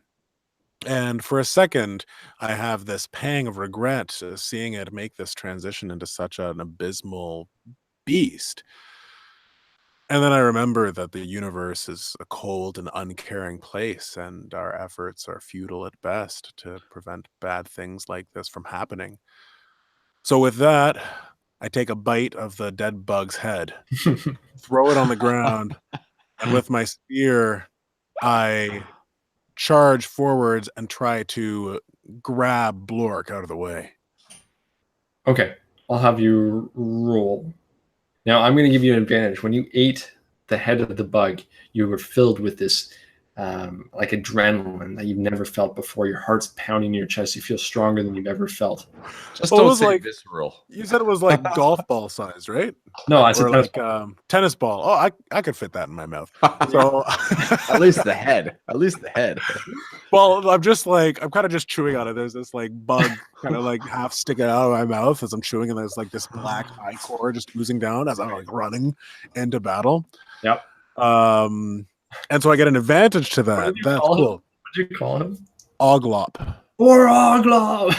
And for a second, I have this pang of regret seeing it make this transition into such an abysmal beast. And then I remember that the universe is a cold and uncaring place, and our efforts are futile at best to prevent bad things like this from happening. So with that, I take a bite of the dead bug's head, throw it on the ground, and with my spear, I charge forwards and try to grab Blork out of the way. Okay, I'll have you roll. Now I'm going to give you an advantage. When you ate the head of the bug, you were filled with this like adrenaline that you've never felt before. Your heart's pounding in your chest. You feel stronger than you've ever felt. Just Well, it don't was say like- visceral. You said it was like golf ball size, right? No, I said Or like tennis ball. Oh, I could fit that in my mouth. So At least the head. At least the head. well, I'm kind of just chewing on it. There's this like bug kind of like half sticking out of my mouth as I'm chewing, and there's like this black eye core just oozing down as I'm like running into battle. Yep. And so I get an advantage to What that. did you That's call him? cool. What did you call him? Oglop. Or Oglop.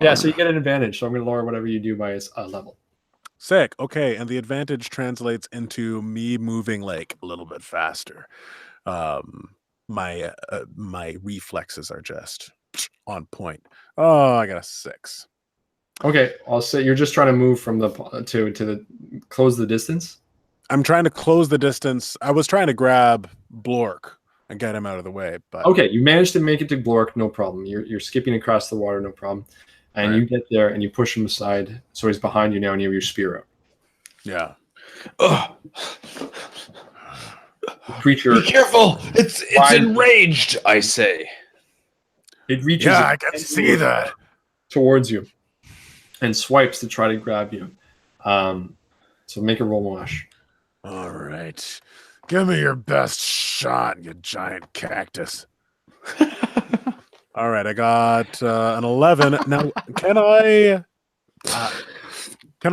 Yeah, so you get an advantage. So I'm going to lower whatever you do by a level. Sick. Okay, and the advantage translates into me moving like a little bit faster. My reflexes are just on point. Oh, I got a 6. Okay, I'll say you're just trying to move from the to the close the distance. I'm trying to close the distance. I was trying to grab Blork and get him out of the way, but Okay, you managed to make it to Blork, no problem. You're skipping across the water, no problem. And you get there and you push him aside, so he's behind you now, and you have your spear out. yeah. Ugh. Creature, Be careful! It's enraged, I say. it reaches Yeah, I can see that. towards you and swipes to try to grab you. So make a roll, Moash. All right. Give me your best shot, you giant cactus. All right, I got an 11. Now, can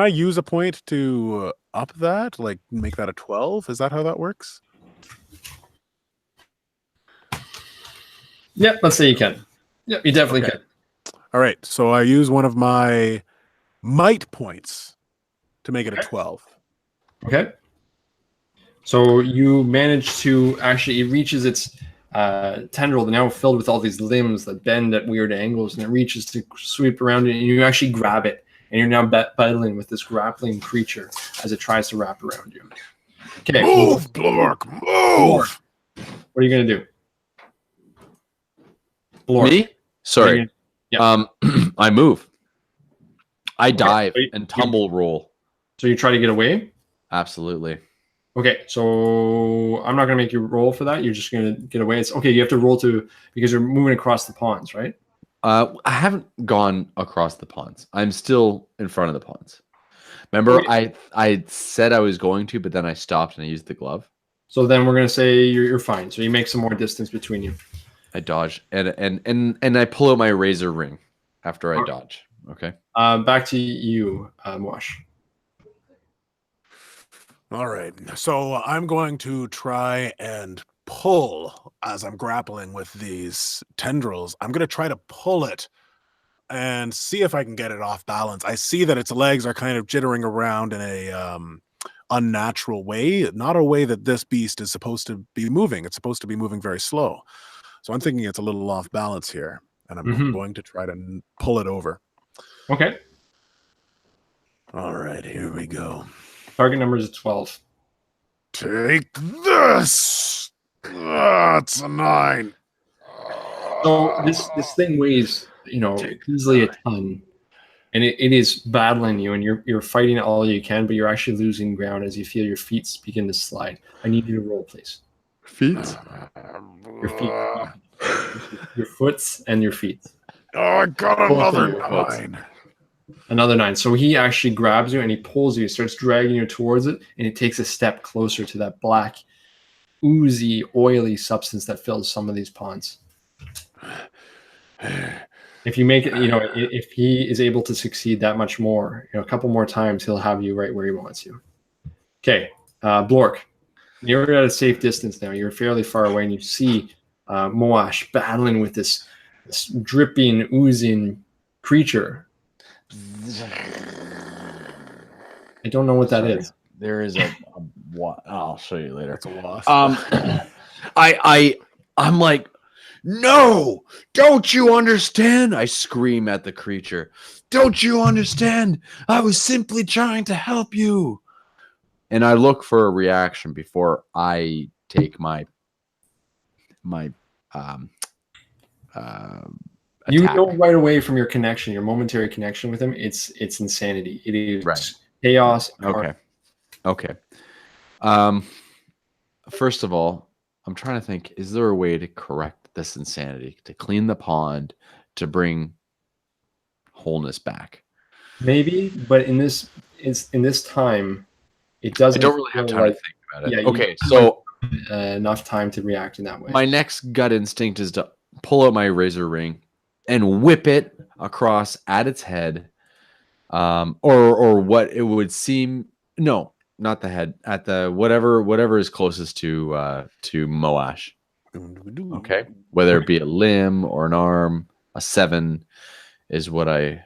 I use a point to up that? Like, make that a 12? Is that how that works? Yep, let's say you can. Yep, you definitely Okay. can. All right, so I use one of my might points to make it a 12. Okay. So you manage to actually, it reaches its tendril, now filled with all these limbs that bend at weird angles, and it reaches to sweep around it, and you actually grab it, and you're now battling with this grappling creature as it tries to wrap around you. Okay. Move, Blork, move! What are you going to do? Blork. Me? Sorry. Yeah. I move. I dive so and tumble roll. So you try to get away? Absolutely. Okay, so I'm not going to make you roll for that. You're just going to get away. It's okay. You have to roll because you're moving across the ponds, right? I haven't gone across the ponds. I'm still in front of the ponds. Remember, Okay. I said I was going to, but then I stopped and I used the glove. So then we're going to say you're fine. So you make some more distance between you. I dodge and I pull out my razor ring after I dodge. Okay. Back to you, Wash. All right, so I'm going to try and pull as I'm grappling with these tendrils. I'm going to try to pull it and see if I can get it off balance. I see that its legs are kind of jittering around in a unnatural way, not a way that this beast is supposed to be moving. It's supposed to be moving very slow. So I'm thinking it's a little off balance here, and I'm going to try to pull it over. Okay. All right, here we go. Target number is 12. Take this! It's a 9. So this thing weighs, easily a ton, and it is battling you, and you're fighting all you can, but you're actually losing ground as you feel your feet begin to slide. I need you to roll, please. Feet? Your feet, your foots, and your feet. Oh, I got Both of another your foots. 9. Another 9. So he actually grabs you and he pulls you, starts dragging you towards it, and he takes a step closer to that black, oozy, oily substance that fills some of these ponds. If you make it, if he is able to succeed that much more, a couple more times, he'll have you right where he wants you. Okay, Blork, you're at a safe distance now. You're fairly far away, and you see Moash battling with this dripping, oozing creature. I don't know what that is. There is a what? I'll show you later. It's a loss. I'm like, no, don't you understand? I scream at the creature. Don't you understand? I was simply trying to help you. And I look for a reaction before I take my You attack. know right away from your connection, your momentary connection with him, it's insanity. It is chaos. Okay. first of all, I'm trying to think, is there a way to correct this insanity, to clean the pond, to bring wholeness back? Maybe, but in this time, it I doesn't don't really have feel time like to think about it. yeah, you Okay, don't so have enough time to react in that way. my next gut instinct is to pull out my razor ring and whip it across at its head, or what it would seem. No, not the head. At the whatever is closest to Moash. Okay, whether it be a limb or an arm, a 7 is what I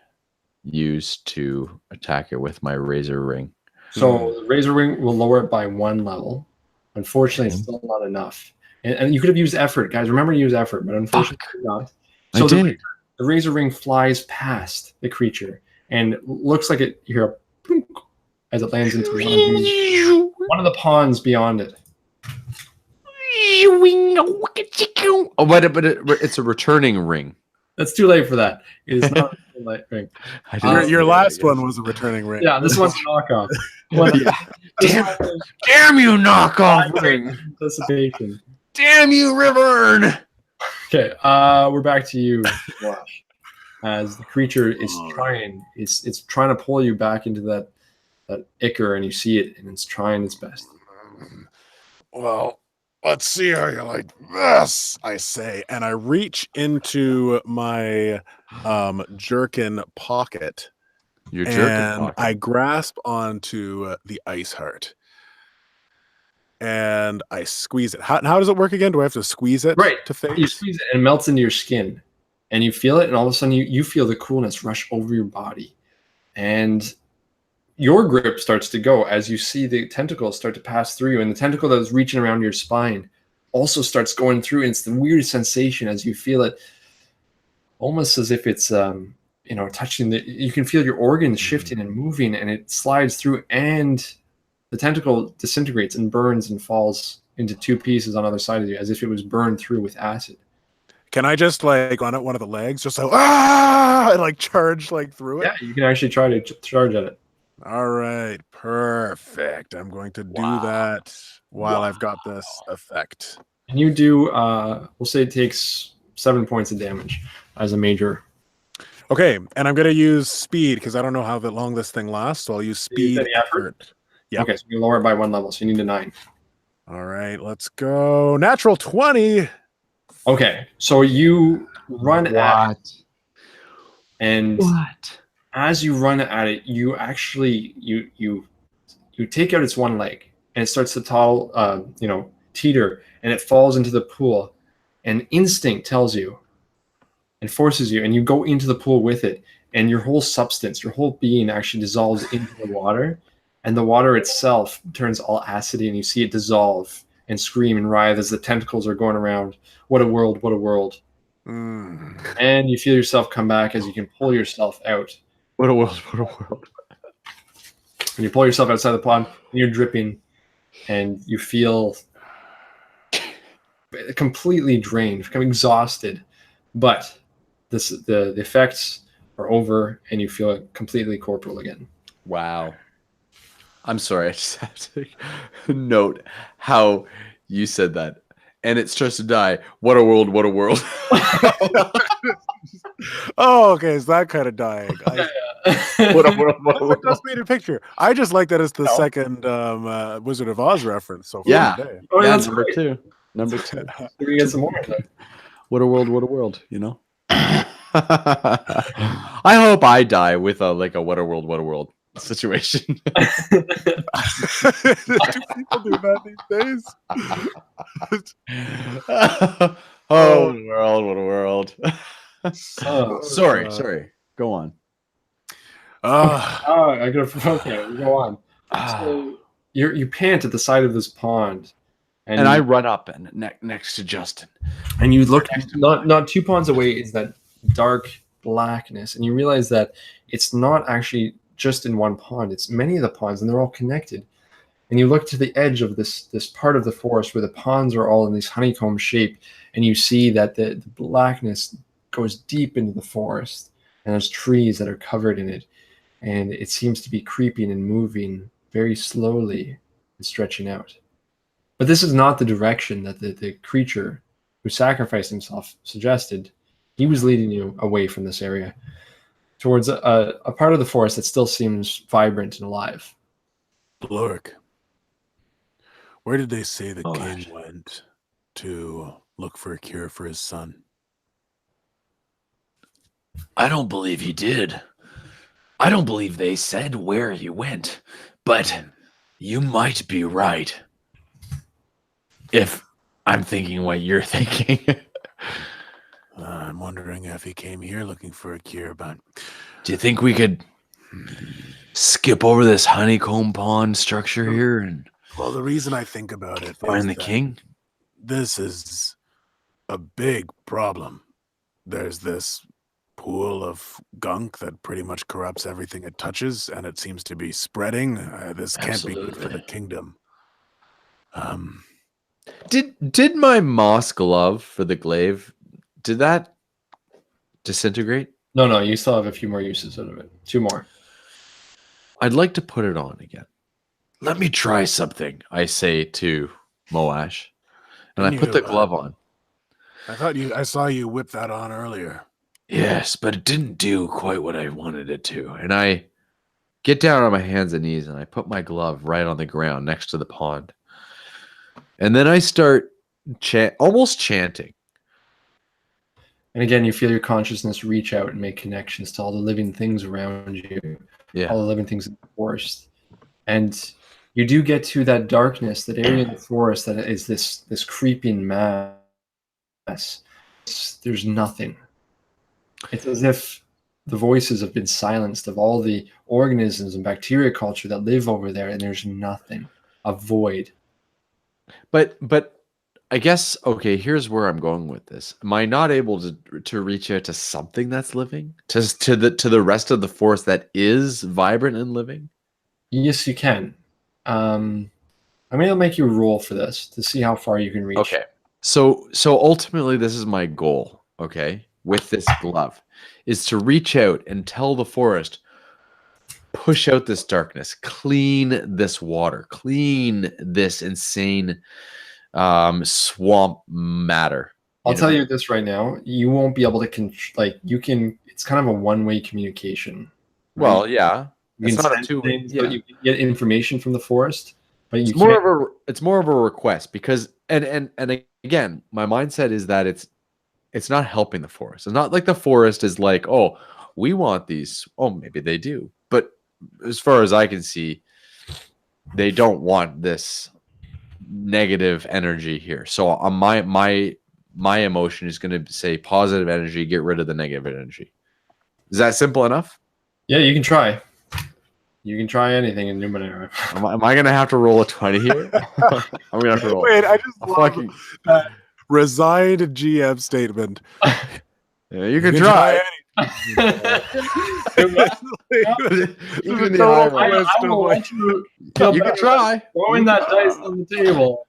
use to attack it with my razor ring. So the razor ring will lower it by 1 level. Unfortunately, it's still not enough. And you could have used effort, guys. Remember to use effort, but unfortunately not. So I did. the razor ring flies past the creature and looks like you hear a plunk as it lands into one of the ponds beyond it. Oh, but it's a returning ring. That's too late for that. It is not a light ring. Your last one was a returning ring. Yeah, this one's a knockoff. Damn you, knockoff ring! Anticipation. Damn you, Rivern! Okay, we're back to you, Wash. As the creature is it's trying to pull you back into that ichor, and you see it, and it's trying its best. Well, let's see how you like this, I say. And I reach into my jerkin pocket. Your jerkin pocket. I grasp onto the ice heart. And I squeeze it. How does it work again? Do I have to squeeze it to face? You squeeze it and it melts into your skin. And you feel it, and all of a sudden you feel the coolness rush over your body. And your grip starts to go as you see the tentacles start to pass through you. And the tentacle that was reaching around your spine also starts going through. And it's the weirdest sensation as you feel it, almost as if it's touching you can feel your organs shifting and moving, and it slides through, and the tentacle disintegrates and burns and falls into 2 pieces on the other side of you, as if it was burned through with acid. Can I just on one of the legs, just and charge through it? Yeah, you can actually try to charge at it. All right, perfect. I'm going to do that while I've got this effect. And you do, we'll say it takes 7 points of damage as a major. Okay, and I'm going to use speed because I don't know how long this thing lasts, so I'll use speed. Any effort? Yeah. Okay, so you lower it by 1 level, so you need a 9. All right, let's go. Natural 20. Okay, so you run at it, and as you run at it, you actually you take out its one leg, and it starts to teeter, and it falls into the pool, and instinct tells you and forces you, and you go into the pool with it, and your whole substance, your whole being actually dissolves into the water, and the water itself turns all acidy, and you see it dissolve and scream and writhe as the tentacles are going around. What a world, what a world. And you feel yourself come back as you can pull yourself out. What a world, what a world. And you pull yourself outside the pond, and you're dripping, and you feel completely drained, become exhausted. But the effects are over, and you feel completely corporal again. Wow. I'm sorry, I just have to note how you said that. And it starts to die. What a world, what a world. Oh, okay, it's that kind of dying. What a world, what a world. Just made a picture. I just like that it's the second Wizard of Oz reference. So yeah. Today. Oh, yeah, that's number great. 2. Number 2. We get some more. What a world, what a world, you know? I hope I die with a what a world situation. Do people do that these days? Oh, world, what a world. Sorry. Go on. Okay, we go on. So you pant at the side of this pond, and I run up and next to Justin, and you look not 2 ponds away is that dark blackness, and you realize that it's not actually just in one pond, it's many of the ponds, and they're all connected. And you look to the edge of this part of the forest where the ponds are all in this honeycomb shape, and you see that the blackness goes deep into the forest, and there's trees that are covered in it, and it seems to be creeping and moving very slowly and stretching out. But this is not the direction that the creature who sacrificed himself suggested. He was leading you away from this area towards a part of the forest that still seems vibrant and alive. Lark, where did they say the Oh, king gosh. went to look for a cure for his son? I don't believe he did. I don't believe they said where he went, but you might be right. If I'm thinking what you're thinking. I'm wondering if he came here looking for a cure, but Do you think we could skip over this honeycomb pond structure here and well, the reason I think about it find is the that king? this is a big problem. There's this pool of gunk that pretty much corrupts everything it touches, and it seems to be spreading. This can't be good for the Absolutely. kingdom. Did my moss glove for the glaive, did that disintegrate? No, you still have a few more uses out of it. 2 more. I'd like to put it on again. Let me try something. I say to Moash, and Can I put you, the glove on. I saw you whip that on earlier. Yes, but it didn't do quite what I wanted it to. And I get down on my hands and knees and I put my glove right on the ground next to the pond. And then I start almost chanting. And again, you feel your consciousness reach out and make connections to all the living things around you, all the living things in the forest. And you do get to that darkness, that area in the forest that is this creeping mass. There's nothing. It's as if the voices have been silenced of all the organisms and bacteria culture that live over there, and there's nothing. A void. But I guess, okay, here's where I'm going with this. Am I not able to reach out to something that's living? To the rest of the forest that is vibrant and living? Yes, you can. I'm gonna make you roll for this to see how far you can reach. Okay. So ultimately this is my goal, okay, with this glove, is to reach out and tell the forest, push out this darkness, clean this water, clean this insane swamp matter. I'll tell you this right now. You won't be able to you can. It's kind of a one-way communication. Right? Well, yeah. You It's can not a send two-way. things, Yeah. but you can get information from the forest, but you It's can't. more of a request because and again, my mindset is that it's not helping the forest. It's not like the forest is like, oh, we want these. Oh, maybe they do. But as far as I can see, they don't want this negative energy here. So on my emotion is going to say positive energy, get rid of the negative energy. Is that simple enough? Yeah, you can try. You can try anything in Numenera. Am I going to have to roll a 20 here? I'm going to have to roll. Wait, I just a love fucking that resigned GM statement. Yeah, you can try. Even the I will let you You can try. throwing that dice on the table.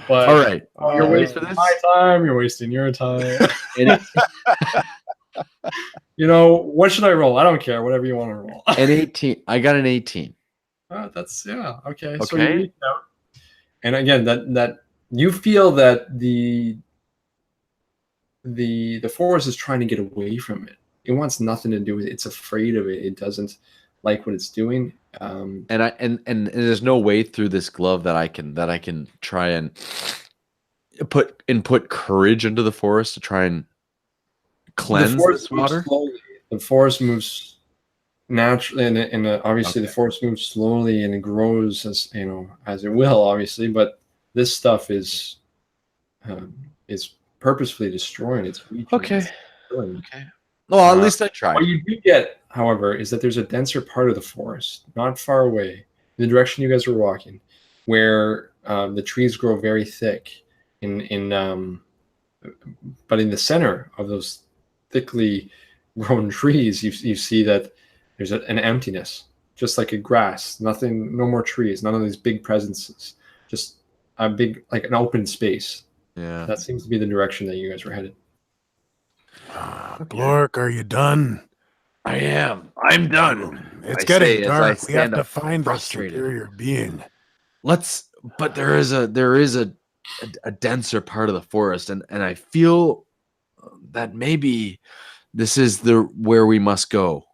But All right. you're wasting my time. You're wasting your time. What should I roll? I don't care. Whatever you want to roll. An 18. I got an 18. That's okay. So Okay. you reach out, and again, that you feel that the forest is trying to get away from it. It wants nothing to do with it. It's afraid of it. It doesn't like what it's doing. And there's no way through this glove that I can try and put courage into the forest to try and cleanse this water. The forest moves naturally, and obviously the forest moves slowly, and it grows as it will, obviously. But this stuff is purposefully destroying its region. Okay. Okay. Well, at least I tried. What you do get, however, is that there's a denser part of the forest, not far away, in the direction you guys were walking, where the trees grow very thick. But in the center of those thickly grown trees, you see that there's an emptiness, just like a grass. Nothing, no more trees, none of these big presences, just a big, like an open space. Yeah. That seems to be the direction that you guys were headed. Glork, are you done? I am. I'm done. It's I getting say as I dark. We have stand to up find the frustrated. superior being. Let's but there is a denser part of the forest, and I feel that maybe this is where we must go,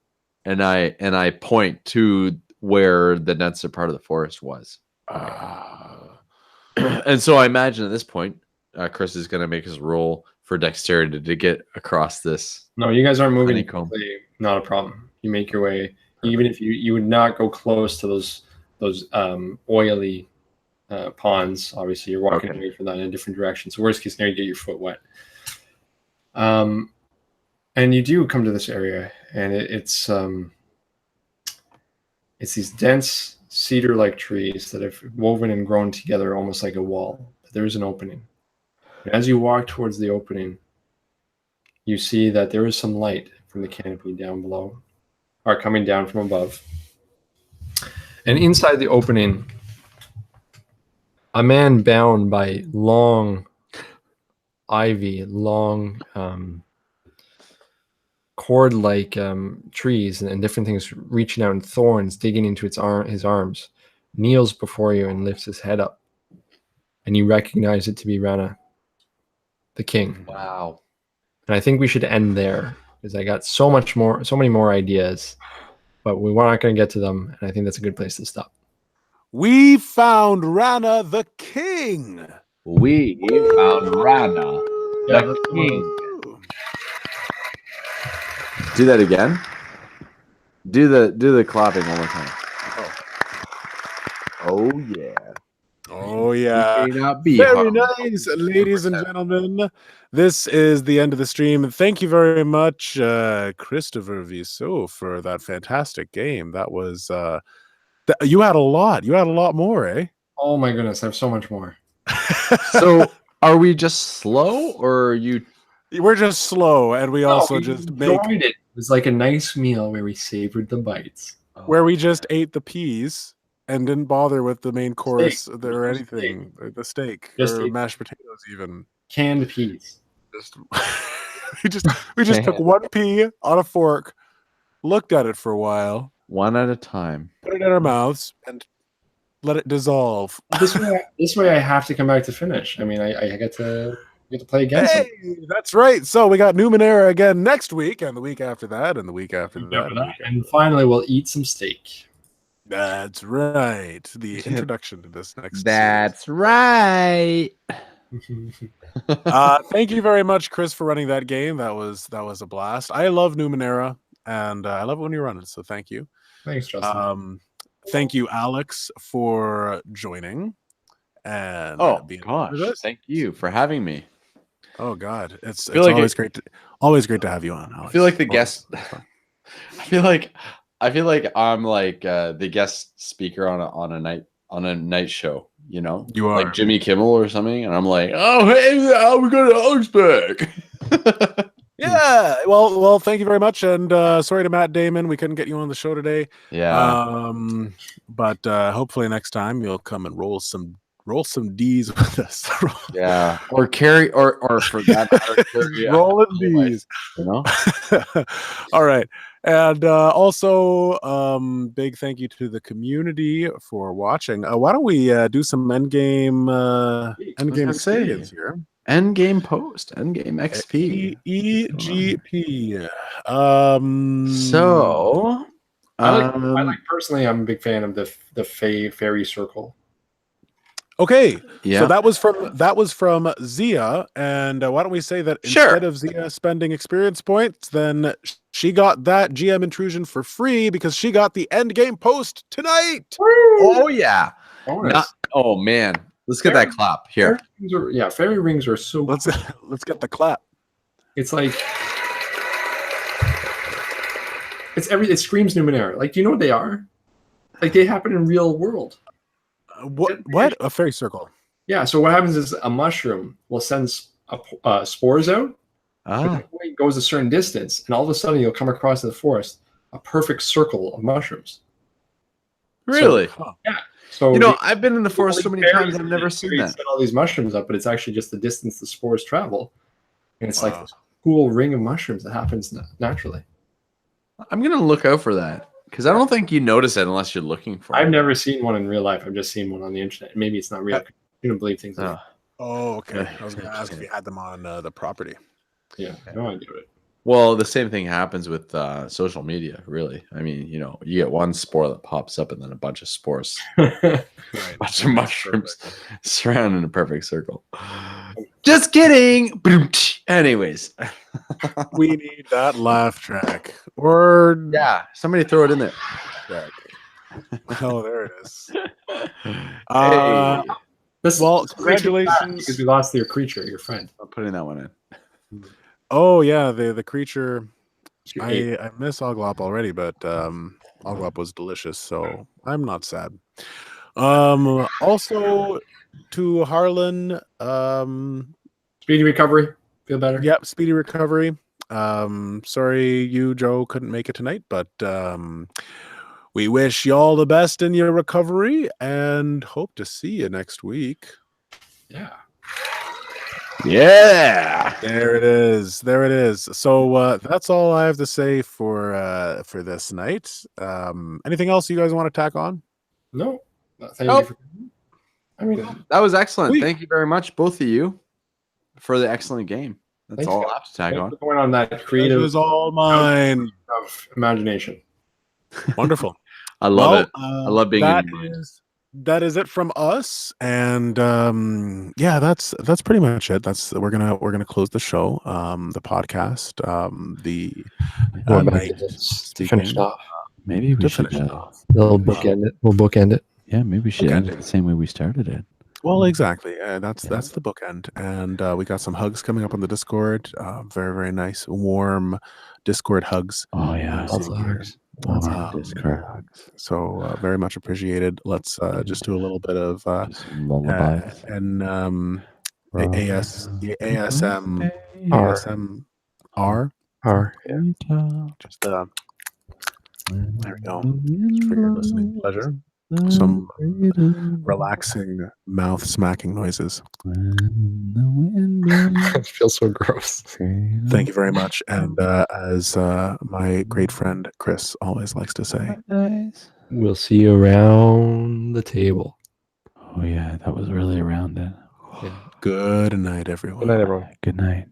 and I point to where the denser part of the forest was. And so I imagine at this point, Chris is going to make his roll for dexterity to get across this. No, you guys aren't moving honeycomb. quickly. Not a problem. You make your way. Even if you would not go close to those oily ponds. Obviously, you're walking away from that in a different direction. So worst case scenario, you get your foot wet. And you do come to this area, and it's these dense cedar-like trees that have woven and grown together almost like a wall. But there's an opening. And as you walk towards the opening, you see that there is some light from the canopy down below, or coming down from above. And inside the opening, a man bound by long ivy, long cord-like trees and different things reaching out in thorns, digging into his arms, kneels before you and lifts his head up. And you recognize it to be Rana, the king. Wow. And I think we should end there because I got so many more ideas, but we're not going to get to them. And I think that's a good place to stop. We found Rana the king. We found Rana the king. Do that again. Do the clapping one more time. Oh yeah. Oh yeah. Very nice, ladies and gentlemen. This is the end of the stream. Thank you very much, Christopher Viseau, for that fantastic game. That was you had a lot. You had a lot more, eh? Oh my goodness, I have so much more. So are we just slow, or are you? We're just slow, and we also just enjoyed it. It was like a nice meal where we savored the bites. Where we just ate the peas and didn't bother with the main course or anything, or the steak, or mashed potatoes, even canned peas. We just took one pea on a fork, looked at it for a while, one at a time, put it in our mouths, and let it dissolve. This way, I have to come back to finish. I mean, I get to play again. Hey, that's right. So we got Numenera again next week, and the week after that, and the week after that. And finally, we'll eat some steak. That's right. The introduction to this next. That's right. Thank you very much, Chris, for running that game. That was a blast. I love Numenera, and I love it when you run it. So thank you. Thanks, Justin. Thank you, Alex, for joining. And thank you for having me. Oh God, it's always great to have you on, Alex. I feel like the guest. I feel like I'm like the guest speaker on a night show. You know, you are like Jimmy Kimmel or something, and I'm like, oh hey, we got Alex back. Yeah, well, thank you very much, and sorry to Matt Damon, we couldn't get you on the show today. Yeah, but hopefully next time you'll come and roll some D's with us. Yeah, or carry, or for that matter, carry, rolling D's. You know. All right, and also big thank you to the community for watching. Why don't we do some endgame experience here? Endgame post, endgame XP, EGP. So I like personally, I'm a big fan of the fairy circle. Okay, yeah. So that was from Zia, and why don't we say that instead of Zia spending experience points, then she got that GM intrusion for free because she got the end game post tonight. Oh yeah! Oh man, let's get that clap here. Fairy rings are so. Let's get the clap. It's like it screams Numenera. Like, do you know what they are? Like, they happen in real world. What? A fairy circle. Yeah. So what happens is a mushroom will send spores out. It goes a certain distance, and all of a sudden you'll come across in the forest a perfect circle of mushrooms. Really? Yeah. So I've been in the forest so many times, I've never seen that. Set all these mushrooms up, but it's actually just the distance the spores travel, and it's like this cool ring of mushrooms that happens naturally. I'm gonna look out for that. Because I don't think you notice it unless you're looking for I've it. never seen one in real life. I've just seen one on the internet. Maybe it's not real. You don't believe things. Like Oh, okay. Yeah. I was going to ask if you had them on the property. yeah, no, I do it. Well, the same thing happens with social media, really. I mean, you know, you get one spore that pops up and then a bunch of spores, Right. a bunch of mushrooms surrounding a perfect circle. Just kidding. Anyways. We need that laugh track. Or Yeah, somebody throw it in there. track. Oh, there it is. Hey, Well, Because congratulations. we lost your creature, your friend. I'm putting that one in. Oh, yeah, the creature. Your ape. I miss Oglop already, but Oglop was delicious, so I'm not sad. Also to Harlan, Speedy recovery. Feel better? yep, speedy recovery. Sorry you, Joe, couldn't make it tonight, but we wish you all the best in your recovery and hope to see you next week. Yeah. Yeah. There it is. There it is. So that's all I have to say for this night. Anything else you guys want to tack on? No. Thank Nope. you for. I mean, That was excellent. Sweet. Thank you very much, both of you, for the excellent game. That's Thanks, all guys. I have to tag on. going on that It creative was all mine. of imagination. Wonderful. I love it. I love being in your mind. That is it from us, and yeah, that's pretty much it. We're gonna close the show, the podcast, the Going back night to this to speaking. finish off. Maybe we To should. finish it off. We'll bookend it. We'll bookend it. Yeah, maybe we should Okay. end it the same way we started it. Well, exactly. That's the bookend, and we got some hugs coming up on the Discord. Very very nice, warm Discord hugs. Oh yeah, Lots of hugs. Lots Um, of Discord hugs. So very much appreciated. Let's just do a little bit of Just lullabies. and ASM R. ASM R. R. Just there we go. Just for your listening pleasure. Some relaxing mouth smacking noises. It feels so gross. Thank you very much. And as my great friend Chris always likes to say, We'll see you around the table. Oh yeah, that was really around it. Yeah. good night, everyone. Good night, everyone. Good night.